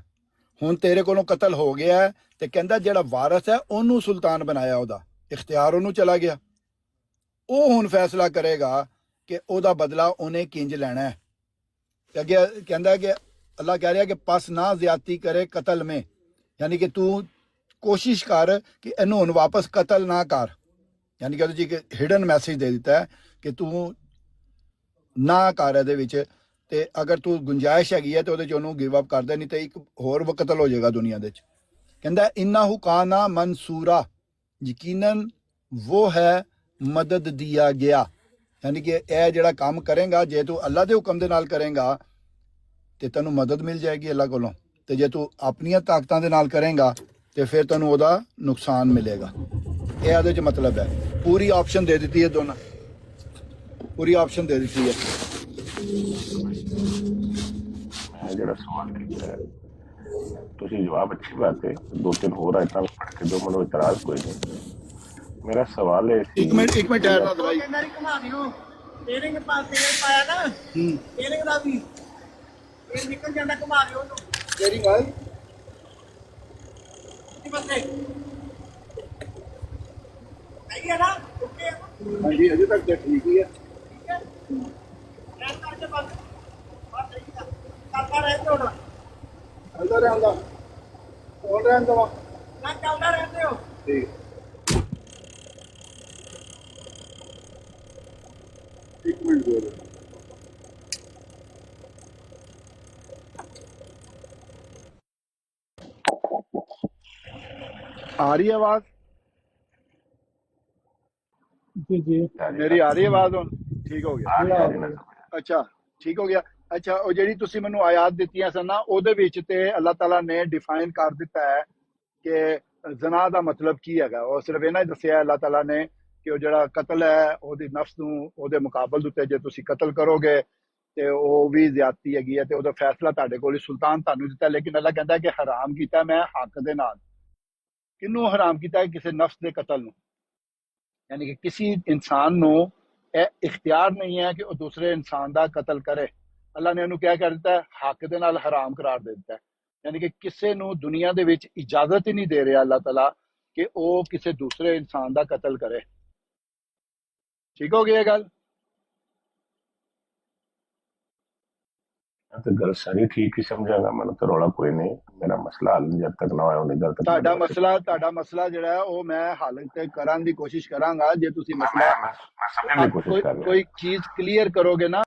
[SPEAKER 2] हुण तेरे कोलों कत्ल हो गया है, ते कहता जेड़ा वारस है ओनू सुल्तान बनाया, ओदा इख्तियार ओनू चला गया, वो हुण फैसला करेगा कि ओदा बदला उन्हें किंज लेना है। अगे कहता कि अल्लाह कह रहा है कि पस ना ज्यादती करे कत्ल में, यानी कि तू कोशिश कर कि इनू हुण वापस कत्ल ना कर। यानी कि जी एक हिडन मैसेज दे दिता है कि तू ना कर ਇਹਦੇ ਵਿੱਚ, ਤੇ अगर तू गुंजाइश हैगी है तो ਉਹਦੇ ਚ ਉਹਨੂੰ गिव अप कर दे, नहीं तो एक होर कत्ल हो जाएगा दुनिया ਦੇ ਚ। कहता इन्नहु काना मंसूरा, यकीनन वो है मदद दिया गया। यानी कि यह जिहड़ा काम करेगा, जे तू अल्लाह के हुक्म दे नाल करेगा तो तेनू मदद मिल जाएगी अल्लाह कोलों, ते जे तू अपनियां ताकतां दे नाल करेगा तो फिर तेनू ओहदा नुकसान मिलेगा। यह ਉਹਦੇ ਚ मतलब है। पूरी ऑप्शन दे दी है, दोनों पूरी ऑप्शन दे दी है।
[SPEAKER 7] मैं ਜਿਹੜਾ ਸਵਾਲ ਕੀਤਾ ਤੁਸੀਂ ਜਵਾਬ ਅੱਛੀ ਬਾਤ ਹੈ, ਦੋ ਤਿੰਨ ਹੋਰ ਆਇਤਾਂ ਪੜ੍ਹ ਕੇ ਦਿਓ, ਮੈਨੂੰ ਇਤਰਾਜ਼ ਕੋਈ ਨਹੀਂ। ਮੇਰਾ ਸਵਾਲ ਹੈ ਸੀ
[SPEAKER 2] ਇੱਕ ਮਿੰਟ
[SPEAKER 7] ਕਿ
[SPEAKER 2] ਠਹਿਰ ਨਾ ਦਵਾਈ
[SPEAKER 5] ਕਹਿੰਦਾ ਘੁਮਾ ਦਿਓ ਟੇਰਿੰਗ ਪਾਇਆ ਨਾ ਟੇਰਿੰਗ ਦਾ ਵੀ ਇਹ ਨਿਕਲ ਜਾਂਦਾ ਘੁਮਾ ਦਿਓ ਉਹਨੂੰ
[SPEAKER 2] ਤੇਰੀ ਗੱਲ
[SPEAKER 5] ਕੀ ਬੰਦੇ ਆਈ ਹੈ ਨਾ ਓਕੇ
[SPEAKER 2] ਹਾਂਜੀ ਅਜੇ ਤੱਕ ਤਾਂ ਠੀਕ ਹੀ ਹੈ।
[SPEAKER 5] ਰਹਿਣ ਕਰਕੇ ਬਸ ਬਸ ਸਹੀ ਹੈ ਕਰਦਾ ਰਹਿ ਤੋੜਾ
[SPEAKER 2] ਚੱਲਦਾ ਰਹਿੰਦਾ ਕੌਣ ਰਹਿੰਦਾ ਵਾ
[SPEAKER 5] ਨਾ ਚੱਲਦਾ ਰਹਿੰਦੇ ਹੋ
[SPEAKER 2] ਠੀਕ ਇੱਕ ਮਿੰਟ ਦੇ ਦਿਓ। आ रही है आवाज
[SPEAKER 5] ਜੀ ਜੀ
[SPEAKER 2] मेरी आ रही है आवाज ਹੁਣ ਠੀਕ ਹੋ ਗਿਆ
[SPEAKER 7] ਆ ਰਹੀ ਹੈ ਨਾ?
[SPEAKER 2] ਅੱਛਾ ਠੀਕ ਹੋ ਗਿਆ। ਅੱਛਾ ਉਹ ਜਿਹੜੀ ਤੁਸੀਂ ਮੈਨੂੰ ਆਇਤ ਦਿੱਤੀਆਂ ਸਨ ਨਾ ਉਹਦੇ ਵਿੱਚ ਤੇ ਅੱਲਾਹ ਤਾਲਾ ਨੇ ਡਿਫਾਈਨ ਕਰ ਦਿੱਤਾ ਹੈ ਕਿ ਜ਼ਨਾ ਦਾ ਮਤਲਬ ਕੀ ਹੈਗਾ। ਉਹ ਸਿਰਫ ਇਹਨਾਂ ਹੀ ਦੱਸਿਆ ਅੱਲਾਹ ਤਾਲਾ ਨੇ ਕਿ ਉਹ ਜਿਹੜਾ ਕਤਲ ਹੈ ਉਹਦੀ ਨਫਸ ਨੂੰ ਉਹਦੇ ਮੁਕਾਬਲ ਉੱਤੇ ਜੇ ਤੁਸੀਂ ਕਤਲ ਕਰੋਗੇ ਤੇ ਉਹ ਵੀ ਜ਼ਿਆਦਤੀ ਹੈਗੀ ਹੈ ਤੇ ਉਹਦਾ ਫੈਸਲਾ ਤੁਹਾਡੇ ਕੋਲ ਹੀ ਸੁਲਤਾਨ ਤੁਹਾਨੂੰ ਦਿੱਤਾ। ਲੇਕਿਨ ਅੱਲਾਹ ਕਹਿੰਦਾ ਕਿ ਹਰਾਮ ਕੀਤਾ ਮੈਂ ਹੱਕ ਦੇ ਨਾਲ। ਕਿਹਨੂੰ ਹਰਾਮ ਕੀਤਾ? ਕਿਸੇ ਨਫਸ ਦੇ ਕਤਲ ਨੂੰ। यानी कि किसी इंसान ਨੂੰ ਇਹ ਇਖਤਿਆਰ ਨਹੀਂ ਹੈ ਕਿ ਉਹ ਦੂਸਰੇ ਇਨਸਾਨ ਦਾ ਕਤਲ ਕਰੇ। ਅੱਲਾ ਨੇ ਉਹਨੂੰ ਕਿਹਾ ਕਰ ਦਿੱਤਾ ਹੈ ਹੱਕ ਦੇ ਨਾਲ ਹਰਾਮ ਕਰਾਰ ਦੇ ਦਿੱਤਾ ਹੈ। ਯਾਨੀ ਕਿ ਕਿਸੇ ਨੂੰ ਦੁਨੀਆ ਦੇ ਵਿੱਚ ਇਜਾਜ਼ਤ ਹੀ ਨਹੀਂ ਦੇ ਰਿਹਾ ਅੱਲਾਹ ਤਾਲਾ ਕਿ ਉਹ ਕਿਸੇ ਦੂਸਰੇ ਇਨਸਾਨ ਦਾ ਕਤਲ ਕਰੇ। ਠੀਕ ਹੋ ਗਈ ਇਹ ਗੱਲ?
[SPEAKER 7] ਮੈਂ ਤਾਂ ਗੱਲ ਸਾਰੀ ਠੀਕ ਹੀ ਸਮਝਾਂਗਾ, ਮੈਨੂੰ ਤਾਂ ਰੌਲਾ ਕੋਈ ਨਹੀਂ। ਮੇਰਾ ਮਸਲਾ ਹੱਲ ਜਦ ਤੱਕ ਨਾ ਹੋਇਆ ਉਨੀ ਦੇਰ ਤੱਕ
[SPEAKER 2] ਤੁਹਾਡਾ ਮਸਲਾ ਜਿਹੜਾ ਹੈ ਉਹ ਮੈਂ ਹੱਲ ਤੇ ਕਰਨ ਦੀ ਕੋਸ਼ਿਸ਼ ਕਰਾਂਗਾ। ਜੇ ਤੁਸੀਂ ਮਸਲਾ
[SPEAKER 7] ਮੈਂ ਸਮਝਣ ਦੀ ਕੋਸ਼ਿਸ਼ ਕਰ ਰਿਹਾ।
[SPEAKER 2] ਕੋਈ ਚੀਜ਼ ਕਲੀਅਰ ਕਰੋਗੇ ਨਾ